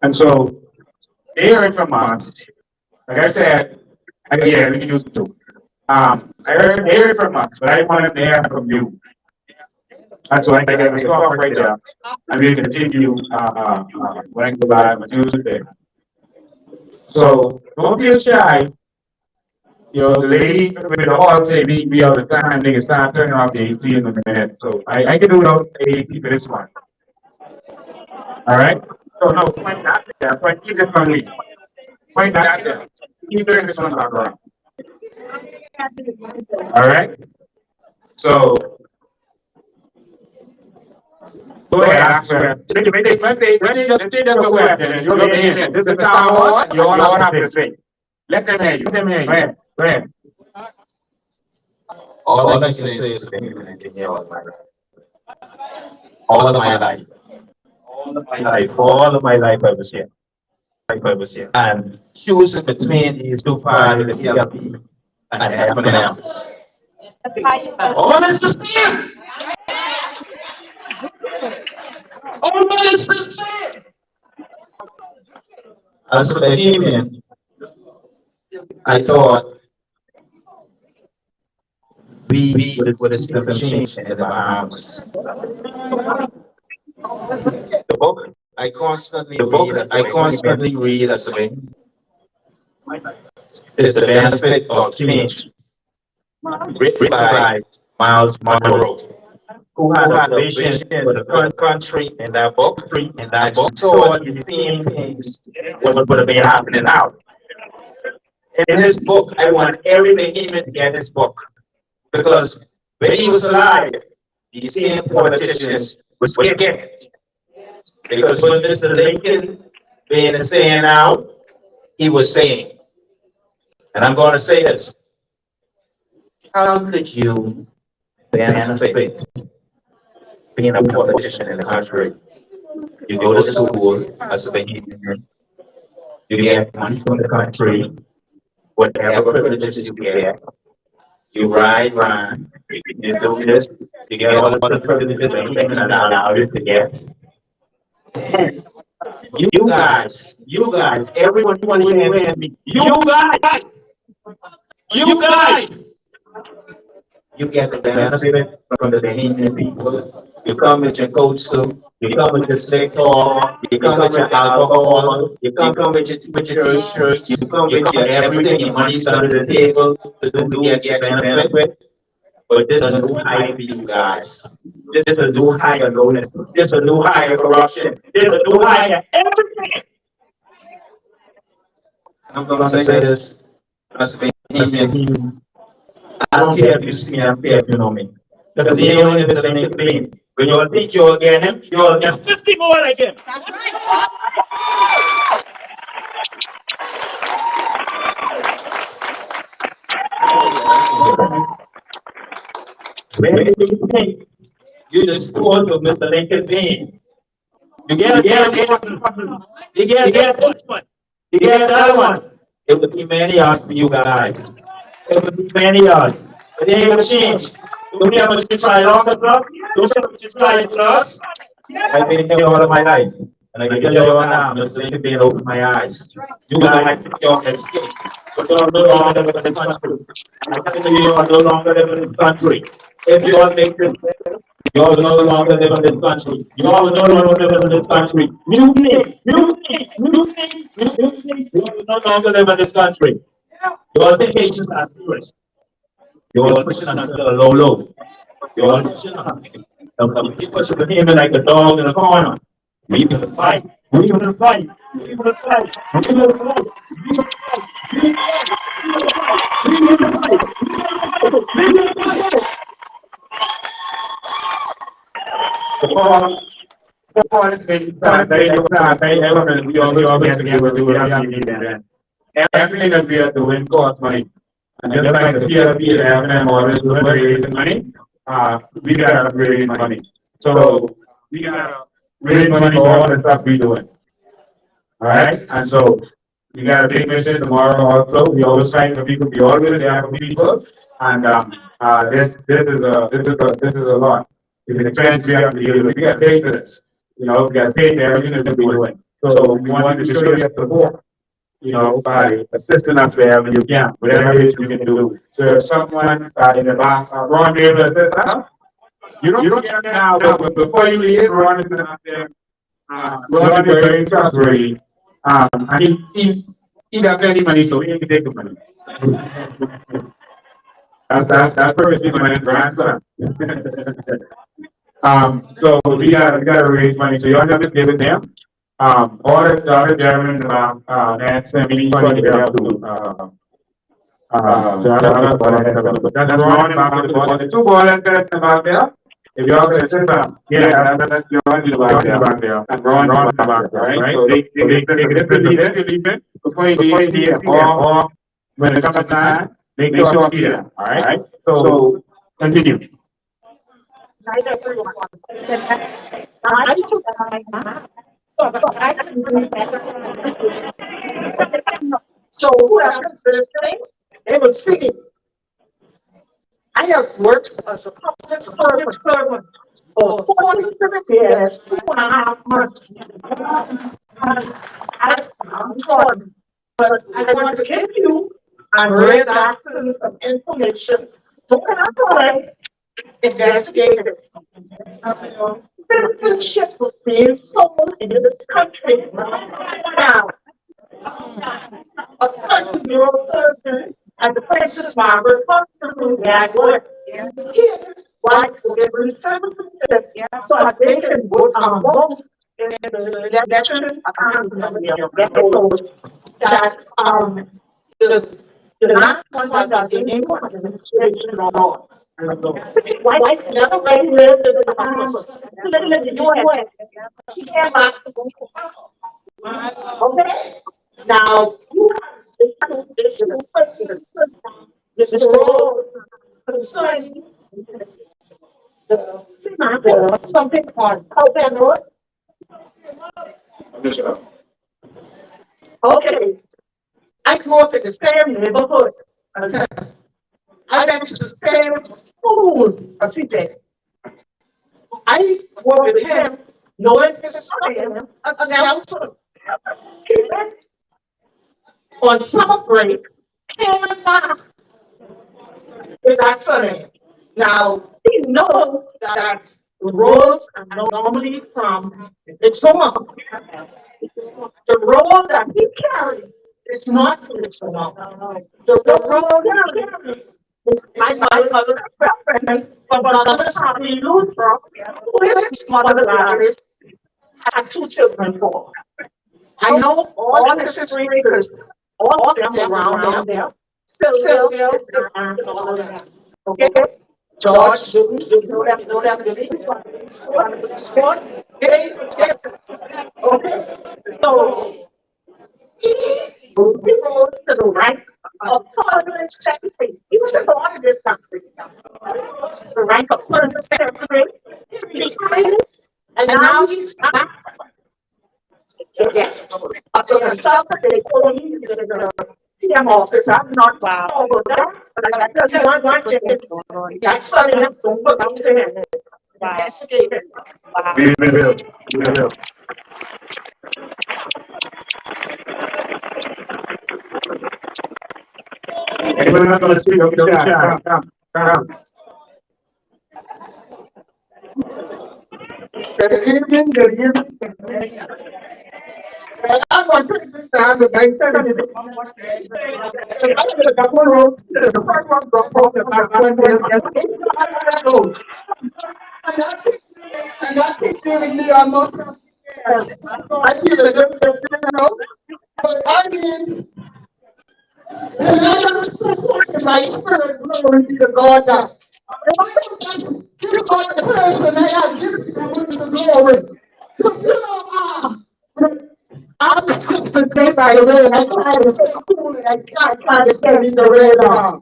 And so they heard from us. Like I said, yeah, we can use it too. I heard from us, but I wanted to hear from you. That's why I got to stop right there. And we'll continue when I go live on Tuesday. So don't be shy. You know, the lady with the hall say meet me all the time, they can start turning off the AC in a minute. So I can do without AC for this one. All right? So no, point that there. Point keep this one leave. Point that there. Keep turning this one back around. All right? So go ahead, ask her. Let's say the question. You're going in. This is town hall. You all have to say. Let them hear you. Let them hear you. Go ahead. All I can say is I can hear all my life. All of my life. All of my life I was here. purpose here. And choosing between these two parties, the PLP and F&M. All is the same. All is the same. As a Bahamian, I thought we would see some change in the Bahamas. The book I constantly read as a Bahamian is the benefit of change, written by Miles Monroe, who had a vision for the country in that book, and saw the same things what would have been happening now. In his book, I want every Bahamian to get this book, because when he was alive, these same politicians were scared. Because when Mr. Lincoln being saying now, he was saying, and I'm going to say this, how could you benefit being a politician in the country? You go to school as a Bahamian, you get money from the country, whatever privileges you get, you ride around, you do this, you get all the privileges and things that allow you to get. You guys, everyone here, you guys, you get the benefit from the Bahamian people. You come with your coat suit, you come with your slick hair, you come with your alcohol, you come with your t-shirts, you come with your everything, your money's under the table to get your benefit. But there's a new high for you guys. There's a new higher loneliness. There's a new higher corruption. There's a new higher everything. I'm gonna say this as a Bahamian. I don't care if you see me, I don't care if you know me. Because the only Mr. Lincoln Bean, when you think you'll get him, you'll get 50 more like him. That's right. When you think you the support of Mr. Lincoln Bean, you get one. You get that one. It would be many odds for you guys. It would be many odds. But they ain't gonna change. Don't care how much you try longer, bro. Don't care how much you try drugs. I've been here all of my life. And I can tell you all now, Mr. Lincoln Bean opened my eyes. You guys think you're escape. But you're no longer living in this country. I tell you, you are no longer living in this country. If you all make this, you all no longer live in this country. You all no longer live in this country. Mutiny. You all no longer live in this country. You all think Haitians are serious. You all pushing us to a low. You all pushing us. You pushing him like a dog in a corner. We gonna fight. We gonna fight. We gonna fight. We gonna fight. We gonna fight. We gonna fight. We gonna fight. Everything that we are doing costs money. And just like the PLP and F&M always doing raising money, we gotta raise money. So we gotta raise money for all the stuff we doing. Alright? And so we got a big mission tomorrow also. We always fight for people, we always there for people. And this is a lot. It's an expense we have to deal with. We got paid for this. You know, we got paid for everything that we're doing. So we want to show you support, you know, by assisting us wherever you can, whatever it is you can do. So if someone in the back, Ron, be able to assist us, you don't get it now, but before you leave, Ron is out there. Ron is very trustworthy. And he got plenty money, so he can take the money. That's purposely my grandson. So we gotta raise money. So you all have to give it them. All the other gentlemen next meeting money they have to that's Ron about the two volunteers about there. If y'all can sit down, yeah, that's your back there. And Ron back there, right? So they leave it before you leave here, or when it comes time, make sure I'm here. All right. So continue. Night, everyone. I took that. So I So whoever's listening, they will see. I have worked as a public servant for 47 years, 2.5 months. I'm sorry, but I want to give you a red access of information. Don't have investigate it. Citizenship was being sold in this country right now. A certain neurosurgeon at the Princess Margaret Hospital that work. Here's why for every citizenship so that they can vote in the election that the last one that the English administration lost. White never really lived in the Bahamas. He lived in the US. He came back to go to Bahamas. Okay? Now, you have this role concerning something called Cowpen Road. Okay. I grew up in the same neighborhood. I went to the same school. I worked with him, knowing his son as Nelson. He went on summer break, came back with that son. Now, we know that the roads are normally from Exuma. The road that he carried is not from Exuma. The road he carried is my mother's friend from Brother Sami Luther, who is his mother Gladys, had 2 children for. I know all his speakers, all of them around there. Sylvia, his aunt, and all of them. Okay? George, you know that, sport, okay? So, he rose to the rank of permanent secretary. He was a part of this country. The rank of permanent secretary, he retired, and now he's back. Yes. So the stuff that they call me is in the PM office. I'm not over that, but I tell you one thing. That's something that don't put up to him. Investigate it. We will. We will. Anyone not going to speak? Okay, come. Good evening. I'm going to take this time to make sure that the government road, the first one dropped off the back one, and I keep feeling me on most of I feel a different, but I mean, and I don't support my spirit, glory be to God. If I don't give God the praise, then I give the glory. So, you know, I'm the sister Jay, by the way, and I try to stay cool and I try to stay in the radar.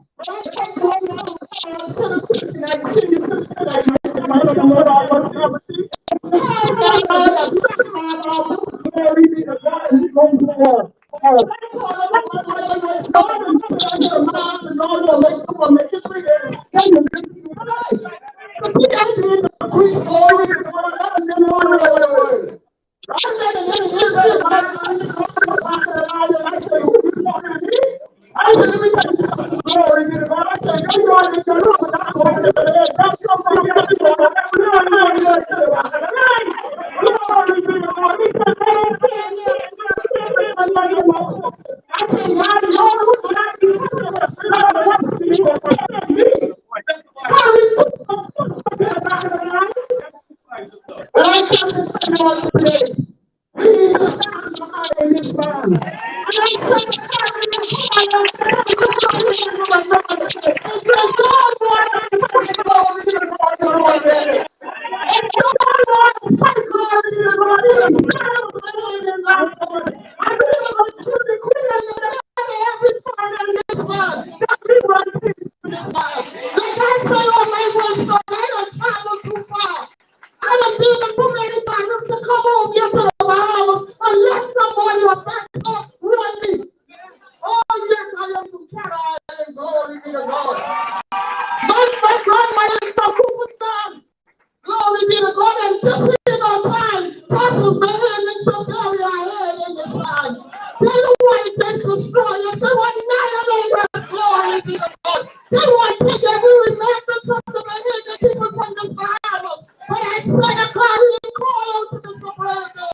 apostles, the heavens to bury our head in the ground. They don't want to just destroy us. They want to annihilate us. Glory be to God. They want to take every remembrance of the hidden people from the Bible. But I said a clarion call unto the suburban.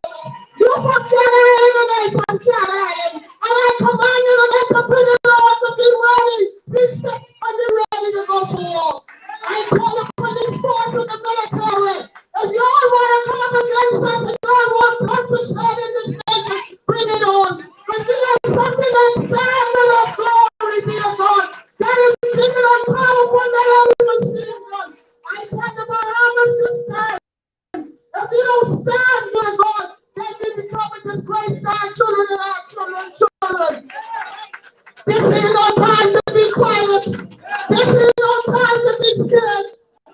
You from Canaan and I from Canaan. And I command you to let the prison laws to be ready. Be set and be ready to go to war. I call the police force and the military. If y'all want to come up against us, if y'all want blood to shed in this nation, bring it on. But we have something that stands in our glory be to God. That is bigger and powerful than every machine gun. I tell the Bahamians to stand. If you don't stand, dear God, then we become a disgrace to our children and our children's children. This is no time to be quiet. This is no time to be scared.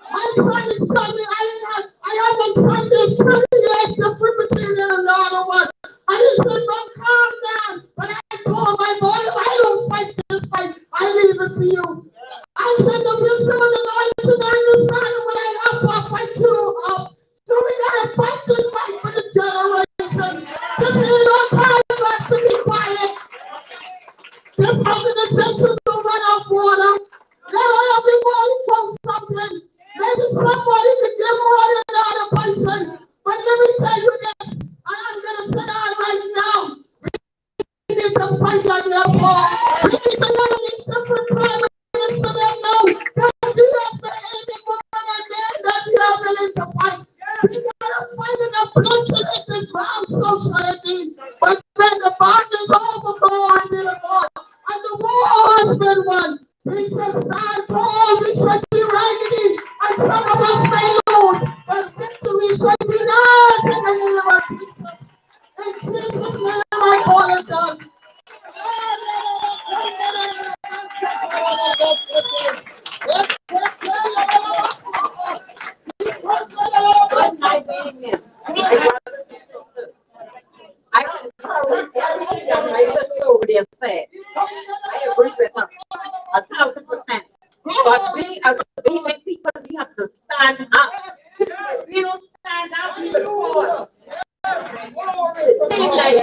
My son is telling me I haven't done this 20 years to Presbyterian and another one. And he said, don't calm down. But I told my boy, if I don't fight this fight, I leave it to you. I said, the wisdom of the Lord is to understand what I have to fight you up. So we gotta fight this fight for the generation. This is no time for us to be quiet. This organization don't run off water. Let everybody throw something. Maybe somebody can give more than another person. But let me tell you this, and I'm gonna sit down right now. We need to fight like that war. We need to let these different prime ministers them know that we have the any woman and men that we are willing to fight. We gotta fight in a bloodshed in this round society. But then the bond is over, glory be to God. And the war has been won. We should stand tall, we should be ready, and some of us may lose, but victory should be ours in the name of Jesus. In Jesus' name I call it done. Good night, Bahamians. I concur with everything that my sister over there said. I agree with her 1,000%. But we as Bahamian people, we have to stand up. If we don't stand up, we will fall. It seems like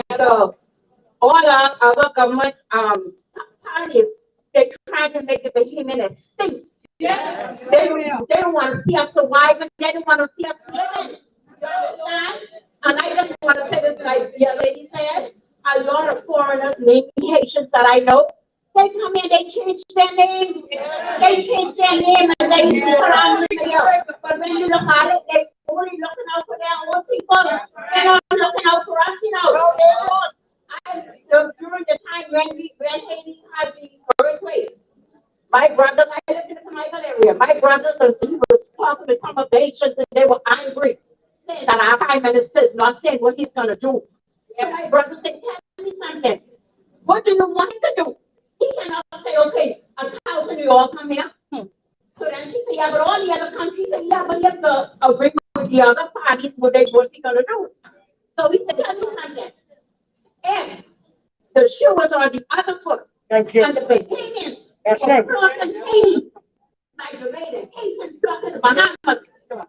all our government parties, they're trying to make the Bahamian extinct. They don't want to see us surviving. They don't want to see us living. You understand? And I just want to say this, like the lady said, a lot of foreigners, maybe Haitians that I know, they come in, they change their name. They change their name and they put on here. But when you look at it, they only looking out for their own people. They're not looking out for us, you know. During the time when Haiti had the earthquake, my brothers, I lived in the Jamaica area. My brothers, and he was talking to some of the Haitians, and they were angry, saying that our prime minister is not saying what he's going to do. And my brother said, tell me something. What do you want him to do? He cannot say, okay, 1,000 you all come here. So then she said, yeah, but all the other countries say, yeah, but you have to agree with the other parties what he going to do. So he said, tell me something. If the shoe was on the other foot, and the Bahamians blocking Haiti, like the Maiden, Haitians blocking the Bahamas,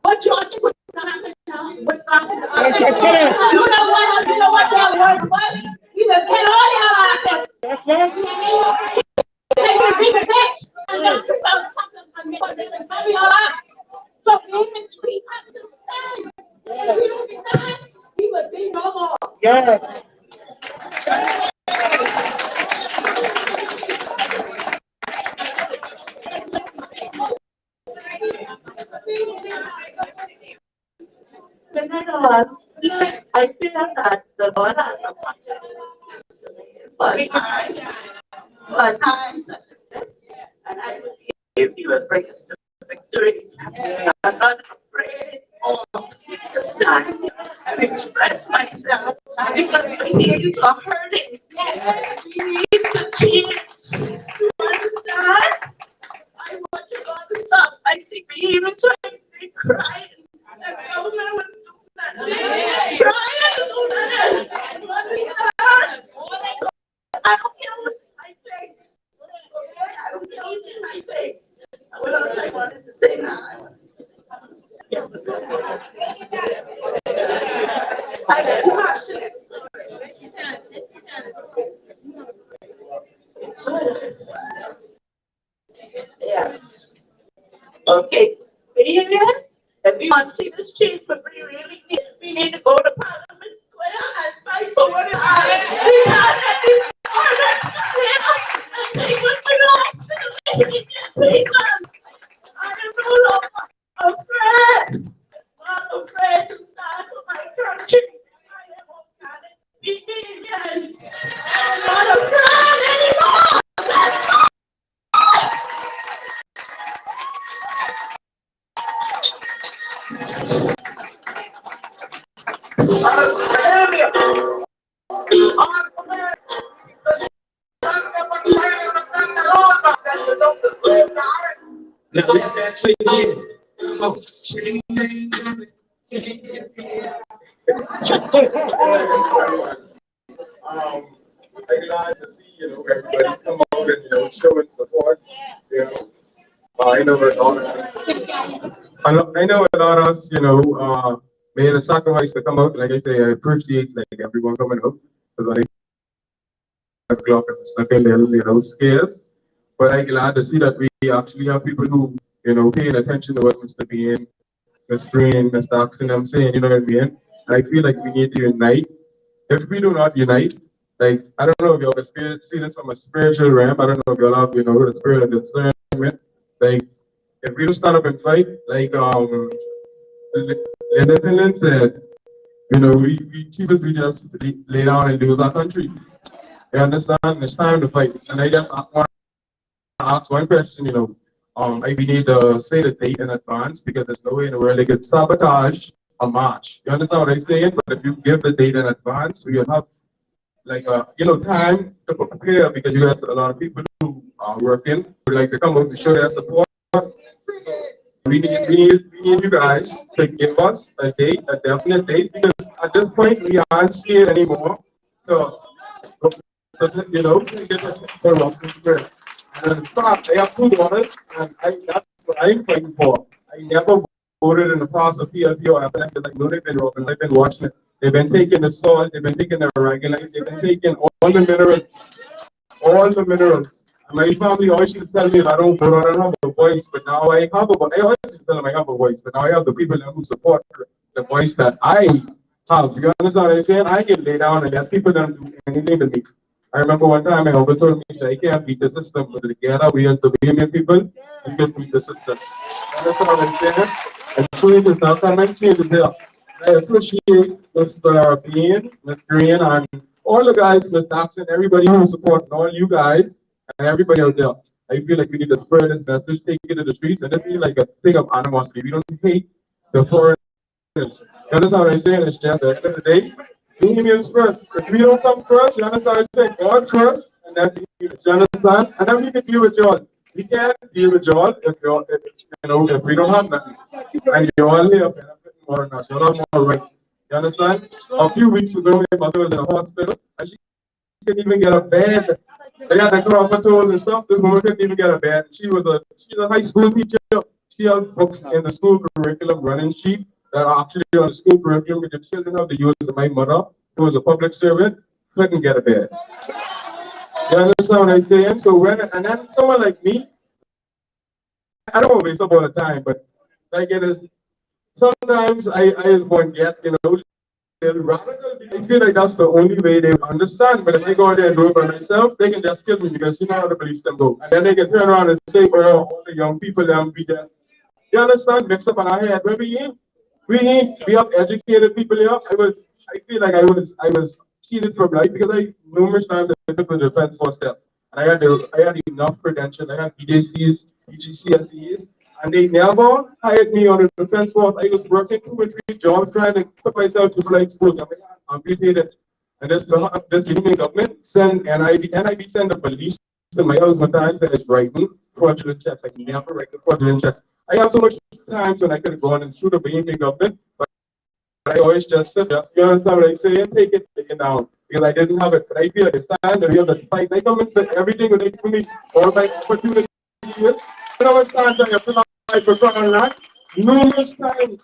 what you think was going to happen now? What's going to happen? You know what that word was? You will get all your assets. They will be the bitch. And that's about something and they will bury all up. So Bahamians, we have to stand. If we don't stand, we will be no more. Yes. I feel that the Lord has a but times such as this, and I believe He will bring us to victory. I'm not afraid to stand and express myself because we are hurting. We need to change. You understand? I want you all to stop. I see me even trying to cry. I don't know what to do. Trying to do that. I don't care what's in my face. Okay? I don't care what's in my face. What else I wanted to say now? Yeah. Okay. If we want to see this change, but we need to go to Parliament Square and fight for what is ours. We are ready for it. And take what belongs to the people. I am no longer afraid. I'm afraid to stand for my country. I am organic. Bahamian. I'm not afraid anymore. Let's go. Let that sink in. I'm glad to see, everybody come out and, showing support, I know a lot of, I know a lot of us, made a sacrifice to come out. Like I say, I appreciate, like, everyone coming out, because when I clock and stuff a little, scared. But I'm glad to see that we actually have people who, paying attention to what Mr. Bean, Mr. Green, Mr. Oxen, I'm saying, you know what I mean? And I feel like we need to unite. If we do not unite, like, I don't know if y'all see this from a spiritual realm. I don't know if y'all have, the spirit of discernment. Like, if we don't stand up and fight, like, Independence said, we keep us, we just lay down and lose our country. You understand? It's time to fight. And I just want to ask one question, we need to say the date in advance because there's no way in the world they could sabotage a march. You understand what I'm saying? But if you give the date in advance, we will have like time to prepare because you have a lot of people who are working who like to come out to show their support. We need you guys to give us a date, a definite date, because at this point we aren't scared anymore. So, to get the Russell Square. And in fact, I have two daughters, and that's what I'm fighting for. I never voted in the past of PLP or FNF because I know they've been robbing. I've been watching it. They've been taking the salt, they've been taking the regulate, they've been taking all the minerals, all the minerals. And my family always used to tell me that I don't vote, I don't have a voice, but now I have a voice. I always used to tell them I have a voice, but now I have the people who support the voice that I have. You understand what I'm saying? I can lay down and let people don't do anything to me. I remember one time my uncle told me that I can't beat the system, but together we as the Bahamian people, we can beat the system. You understand what I'm saying? And change is not coming, change is there. I appreciate Mr. Bean, Mr. Green, and all the guys, Mr. Jackson, everybody who support, and all you guys, and everybody out there. I feel like we need to spread this message, take it to the streets, and this is like a thing of animosity. We don't hate the foreigners. You understand what I'm saying? It's just at the end of the day, Bahamians first. If we don't come first, you understand what I'm saying? God first, and then you understand? And then we can deal with y'all. We can't deal with y'all if we don't have nothing. And you all here benefiting more than us. You'll have more rights. You understand? A few weeks ago, my mother was in a hospital, and she couldn't even get a bed. They had the comatose and stuff. This woman couldn't even get a bed. She's a high school teacher. She has books in the school curriculum running sheet that are actually on the school curriculum with the children of the use. My mother, who was a public servant, couldn't get a bed. You understand what I'm saying? So and then someone like me, I don't want to waste up all the time, but like it is, sometimes I just want to get, little radical. I feel like that's the only way they understand. But if I go out there and do it by myself, they can just kill me because you know how the police them go. And then they can turn around and say, well, all the young people them be just, you understand, mix up on our head. When we have educated people here. I feel like I was cheated from life because numerous times I took the defense force test. And I had enough credentials. I had EJCs, EGCSEs, and they never hired me on the defense force. I was working 2 or 3 jobs trying to put myself to flight school. I'm it. And this Union government send NIB send the police to my house one time and it's writing fraudulent checks. I never write the fraudulent checks. I have so much times when I could have gone and shoot the Union government, but I always just said, you understand what I'm saying? Take it down. Because I didn't have it. But I feel like it's time to real the fight. They come into everything when they give me all my opportunities. You know what's time to put on my persona that? Numerous times.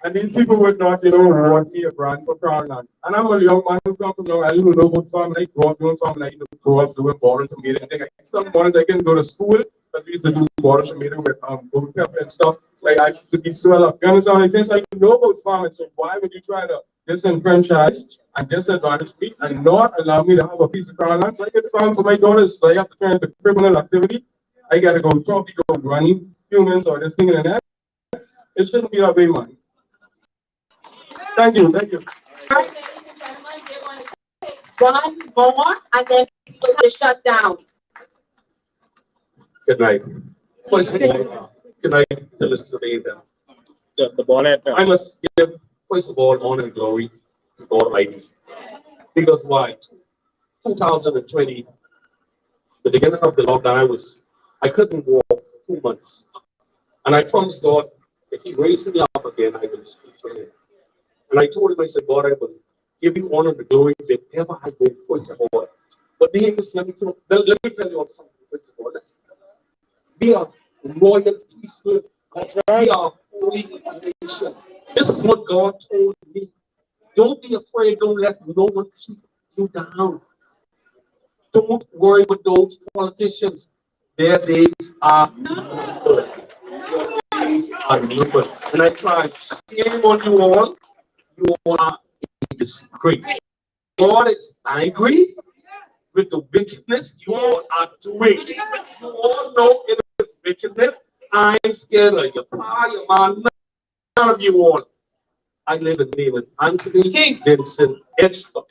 And these people would not, want me a brand for crown land. And I'm a young man who come from Long Island who know about farming. I grew up doing farming. I grew up doing boring tomato and things. Some mornings I can go to school, but we used to do boring tomato with goat pepper and stuff. Like I used to be swell up. You understand what I'm saying? So I know about farming. So why would you try to disenfranchise and disadvantage me and not allow me to have a piece of crown land? So I get farm for my daughters. So I have to turn into criminal activity. I gotta go probably go running humans or this thing and that. It shouldn't be that way, man. Thank you, thank you. All right, ladies and gentlemen, we're going to take one more and then we'll have to shut down. Good night. Good night to Mr. Nathan. The bonnet. I must give, first of all, honor and glory to God Almighty. Because why? 2020, the beginning of the lockdown, I couldn't walk for 2 months. And I promised God, if He raises me up again, I will speak to Him. And I told Him, I said, God, I will give you honor and glory wherever I go, first of all. But Bahamians, let me tell you something, first of all. We are royal priesthood. We are holy nation. This is what God told me. Don't be afraid. Don't let no one keep you down. Don't worry with those politicians. Their days are numbered. Their days are numbered. And I try shame on you all. You all are in disgrace. God is angry with the wickedness you all are doing. You all know it is wickedness. I ain't scared of your pa, your mom, none of you all. I live in the name of Anthony Vincent Edstrom.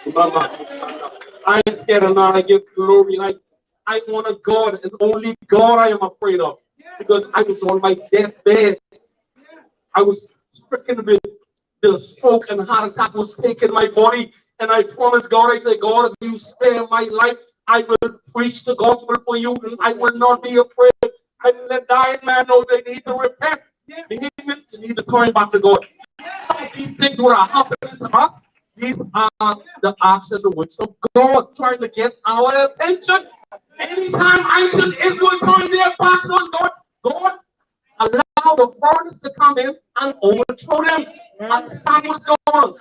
I ain't scared of none. I give glory. I want a God, and only God I am afraid of. Because I was on my deathbed. I was stricken with the stroke and heart attack was taking my body. And I promised God, I said, God, if you spare my life, I will preach the gospel for you and I will not be afraid. I will let dying man know they need to repent. They need to turn back to God. Some of these things that are happening to us, these are the acts and the works of God trying to get our attention. Anytime I should Israel turn their backs on God, God allow the foreigners to come in and overthrow them. Understand what's going on.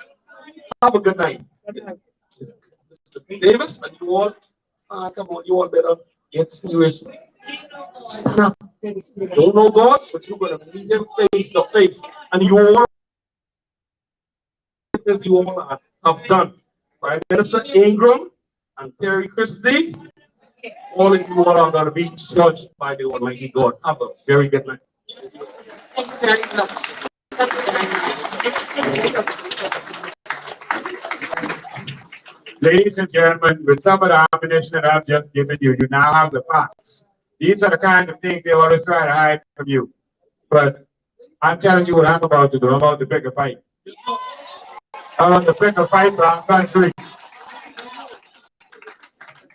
Have a good night. Mr. Davis, and you all, come on, you all better get serious. Stand up. You don't know God, but you're going to meet Him face to face. And you all, as you all have done. Prime Minister Ingram and Terry Christie, all of you all are going to be judged by the Almighty God. Have a very good night. Thank you very much. Ladies and gentlemen, with some of the ammunition that I've just given you, you now have the facts. These are the kinds of things they always try to hide from you. But I'm telling you what I'm about to do. I'm about to pick a fight. I'm about to pick a fight for our country.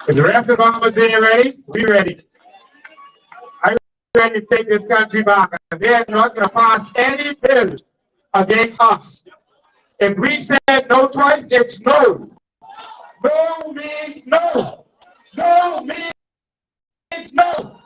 Is the rest of us here ready? We ready. I'm ready to take this country back. And they're not going to pass any bill against us. If we said no twice, it's no. No means no. No means no.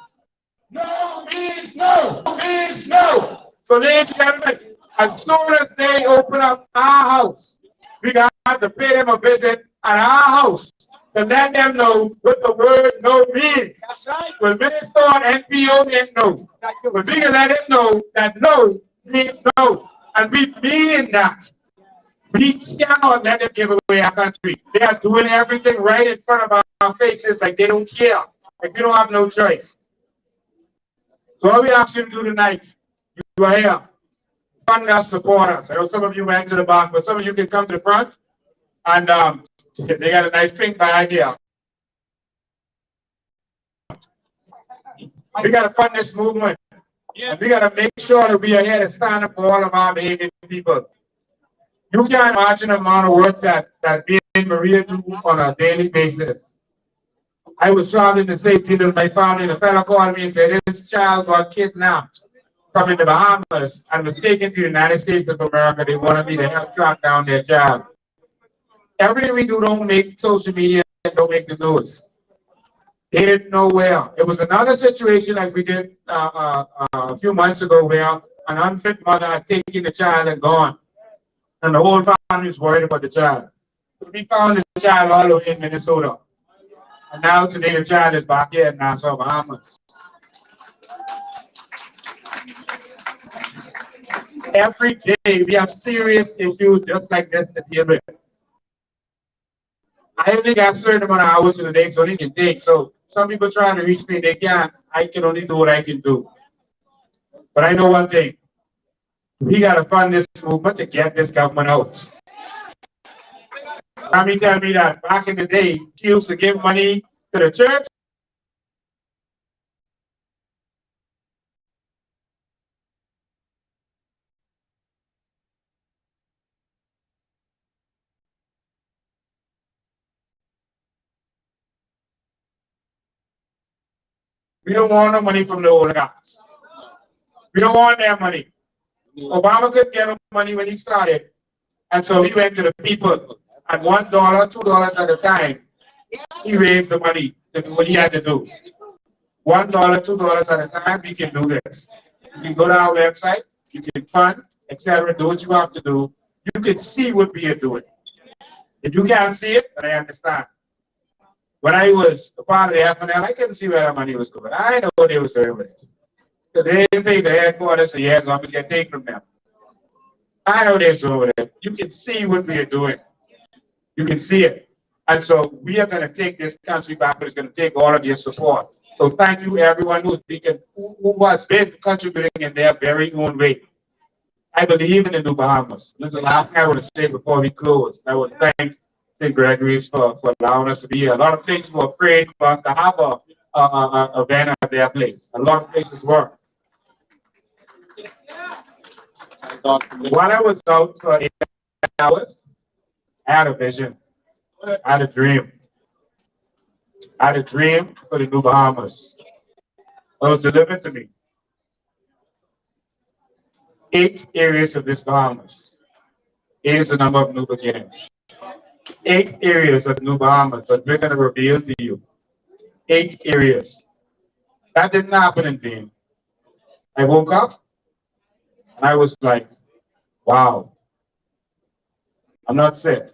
No means no. No means no. So, ladies and gentlemen, as soon as they open up our house, we got to pay them a visit at our house to let them know what the word no means. That's right. When Minister and NPO didn't know, but we can let them know that no means no. And we mean that. We cannot let them give away our country. They are doing everything right in front of our faces like they don't care. Like we don't have no choice. So all we ask you to do tonight, you are here. Fund us, support us. I know some of you went to the back, but some of you can come to the front. And they got a nice drink behind here. We got to fund this movement. And we got to make sure that we are here to stand up for all of our Bahamian people. You can't imagine the amount of work that me and Maria do on a daily basis. I was traveling the States with my family, and a fellow called me and said, this child got kidnapped from the Bahamas and was taken to the United States of America. They wanted me to help track down their child. Everything we do don't make social media, don't make the news. They didn't know where. It was another situation like we did a few months ago where an unfit mother had taken the child and gone. And the whole family is worried about the child. So we found the child all over in Minnesota. And now today the child is back here in Nassau, Bahamas. Every day we have serious issues just like this to deal with. I only got a certain amount of hours in the day, so they can take. So some people try to reach me, they can't. I can only do what I can do. But I know one thing. We got to fund this movement to get this government out. Tommy tell me that back in the day, he used to give money to the church. We don't want no money from the oligarchs. We don't want their money. Obama couldn't get no money when he started. And so he went to the people at $1, $2 at a time. He raised the money to do what he had to do. $1, $2 at a time, we can do this. You can go to our website, you can fund, etc., do what you have to do. You can see what we are doing. If you can't see it, then I understand. When I was a part of the FNL, I couldn't see where the money was going. I know what they were doing with it. So they didn't pay the headquarters, so yeah, as long as you get taken from them. I know they're doing with it. You can see what we are doing. You can see it. And so we are going to take this country back, but it's going to take all of your support. So thank you, everyone who has been contributing in their very own way. I believe in the New Bahamas. This is the last thing I want to say before we close. I would thank St. Gregory's for allowing us to be here. A lot of places were afraid for us to have a event at their place. A lot of places were. While I was out for 8 hours, I had a vision. I had a dream. I had a dream for the New Bahamas. It was delivered to me. 8 areas of this Bahamas. 8 is the number of new beginnings. 8 areas of New Bahamas that we're going to reveal to you. 8 areas. That didn't happen in vain. I woke up and I was like, wow. I'm not sick.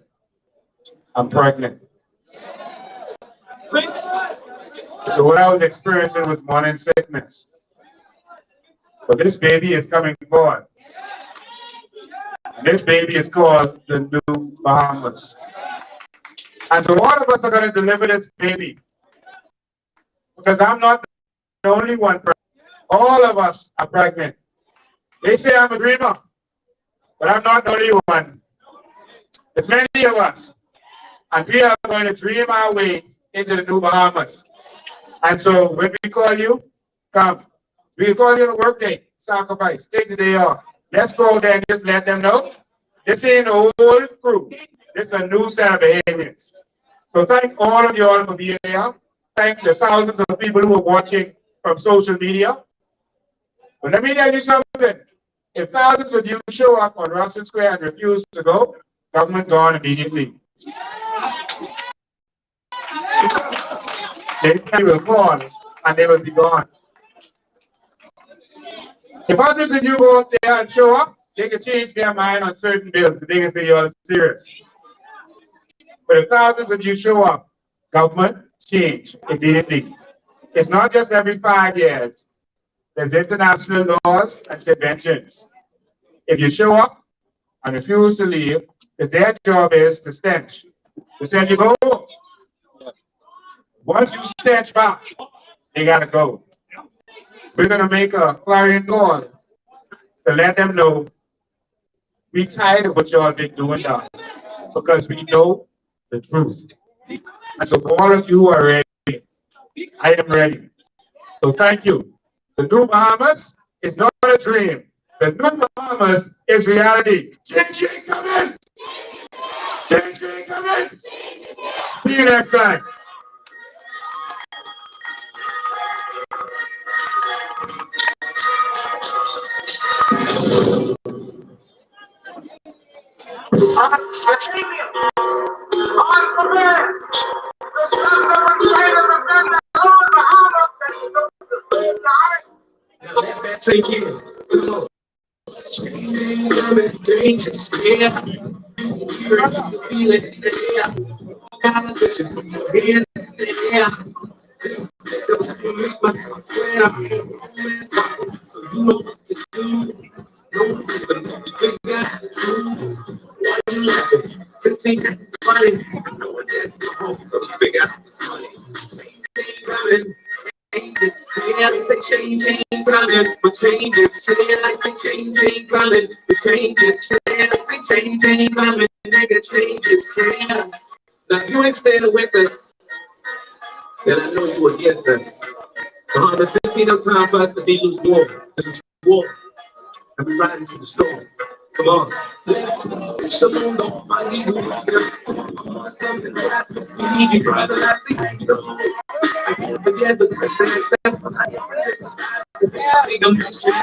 I'm pregnant. So what I was experiencing was morning sickness. But this baby is coming forward. And this baby is called the New Bahamas. And so all of us are going to deliver this baby. Because I'm not the only one pregnant. All of us are pregnant. They say I'm a dreamer, but I'm not the only one. There's many of us. And we are going to dream our way into the New Bahamas. And so when we call you, come. We call you on a work day, sacrifice, take the day off. Let's go there and just let them know. This ain't a whole crew. This is a new set of Bahamians. So thank all of you all for being here. Thank the thousands of people who are watching from social media. But let me tell you something. If thousands of you show up on Russell Square and refuse to go, government gone immediately. They will call and they will be gone. If hundreds of you go up there and show up, they can change their mind on certain bills. They can say you're serious. But if thousands of you show up, government change immediately. It's not just every 5 years. There's international laws and conventions. If you show up and refuse to leave, their job is to stench. To tell you go. Once you stench back, they gotta go. We're gonna make a clarion call to let them know we tired of what y'all been doing to us because we know the truth. And so for all of you who are ready, I am ready. So thank you. The New Bahamas is not a dream. The New Bahamas is reality. Change, come in. Change, come in. See you next time. Say again. changes, yeah. You're to feel it in the air. Competition from your hands in the air. Don't make myself swear. So you know what to do. No one can think that true. Why you laughing? 15 money. No one has to hope to figure out this money. Changes, yeah, they say change ain't coming, but changes, yeah, like say change ain't coming, but changes, yeah, like say change ain't coming, nigga, changes, yeah. Now if you ain't standing with us, then I know you against us. This ain't no time for us to be loose war. This is war, and we riding to the storm. Come on. Shalom, don't fight you. Something that's we need you, brother. I can't forget the that's what I think I'm not sure.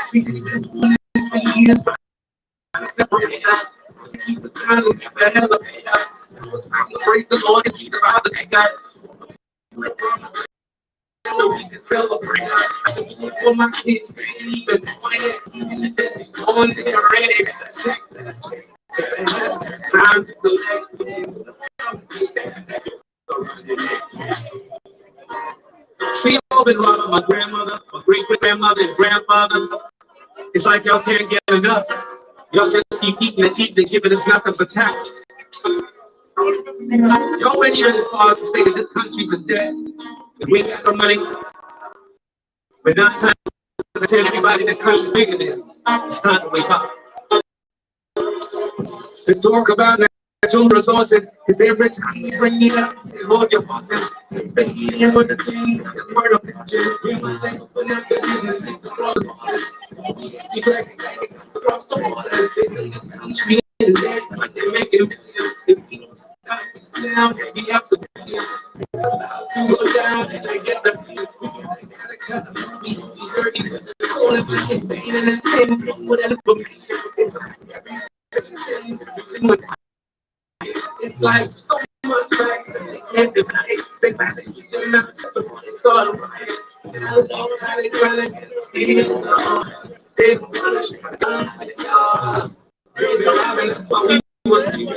Years, separate us. Keep the time to get the hell up in us. It's time to praise the Lord and keep the Father that God. So we can celebrate us. For my kids, they ain't even playing. On there ready to check that. Time to collect. See, y'all been robbing my grandmother, my great-grandmother, and grandfather. It's like y'all can't get enough. Y'all just keep eating and eating and giving us nothing but taxes. Y'all went even as far as to say that this country's in debt. If we ain't got no money, we're not time to tell everybody this country's bigger than. It's time to wake up. Let's talk about natural resources, because every time you bring it up, they hold your horses. They eat with the things, the word of picture. You might think of the business, it's across the water. You track it across the water. They say this country is dead, but they make it millions. If we don't stop it now, maybe up to billions. About to go down, and I get the billions. We gotta cut the movie, he's dirty. All of the pain in the same with information. It's like every it's like so much facts and they can't deny it. They manage it, they're not before they start right. And I don't know how they try to get still. They don't want to shake it down. They're driving us while we were sleeping.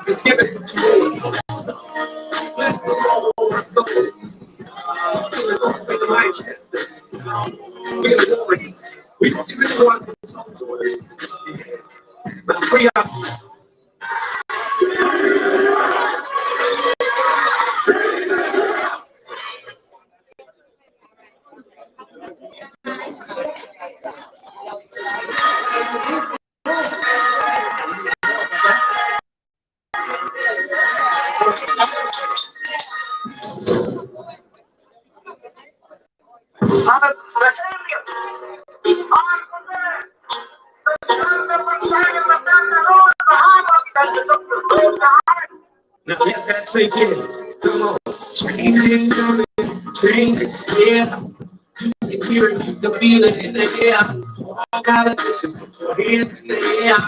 Let's give it to you. We don't really want to talk to it. But free up. Now let that sink in. Come on. Changing, changes, yeah. You can hear it, you can feel it in the air. All gotta do is put your hands in the air.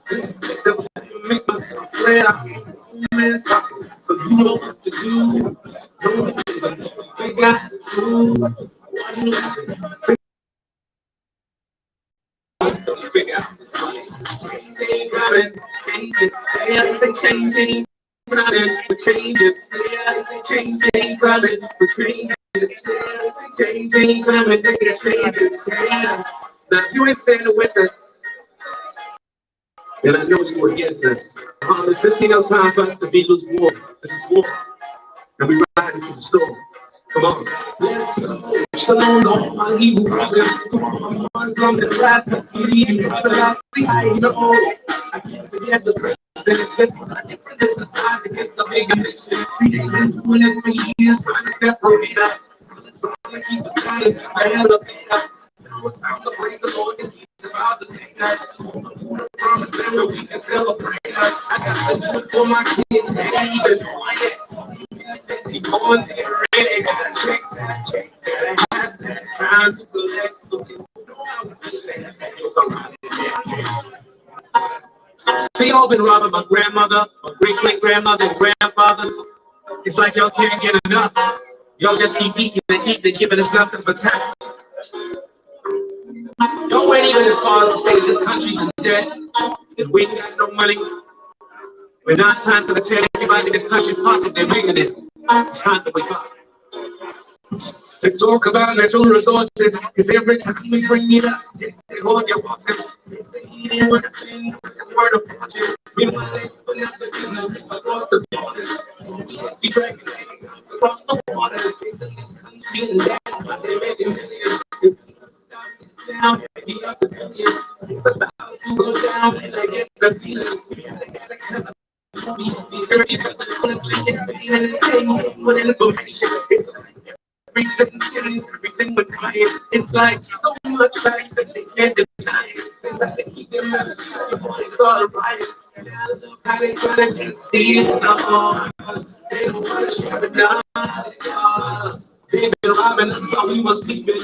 This is the way you make myself swear. So you know what to do. They got to do. Figure out this money. Changing, changes, yeah. They changing. The changes, yeah, the changing, coming, the changes, yeah, the changing, coming, the changes, yeah. Now if you ain't standing with us, then I know you against us. This ain't no time for us to be loose war. This is war, and we riding to the storm. Come on. Let's go. Shalom, Lord, my evil brother. Come on, my son, the last of you, brother. I know. I can't forget the Christian. It's different. Different society. It's a big mission. See, they've been doing it for years, trying to separate us. trying to keep the silence. I end up now it's time to praise the Lord, and he's about to take us. Who the promise that we can celebrate us. I got to do it for my kids, they ain't even quiet. They going there ready, gotta check that, gotta have that time to collect. So people know how to do that. See, y'all been robbing my grandmother, my great-great-grandmother, and grandfather. It's like y'all can't get enough. Y'all just keep eating and eating and giving us nothing but taxes. Y'all ain't even as far as to say this country's in debt, because we ain't got no money. We're not time to tell everybody this country's pocket they're making it. It's time to wake up. Let's talk about natural resources, because every time we bring it up, they hold your walks and they word about you. We want to put out the business across the borders. We drag across the water. They're making millions. Down, it's about to go down, and I get the feeling. These are people with information. Everything with quiet. It's like so much facts that they can't deny. It's like they keep their mouths shut before they start a riot. And I love how they try to just see it all. They don't want to share it down. They've been robbing us while we were sleeping.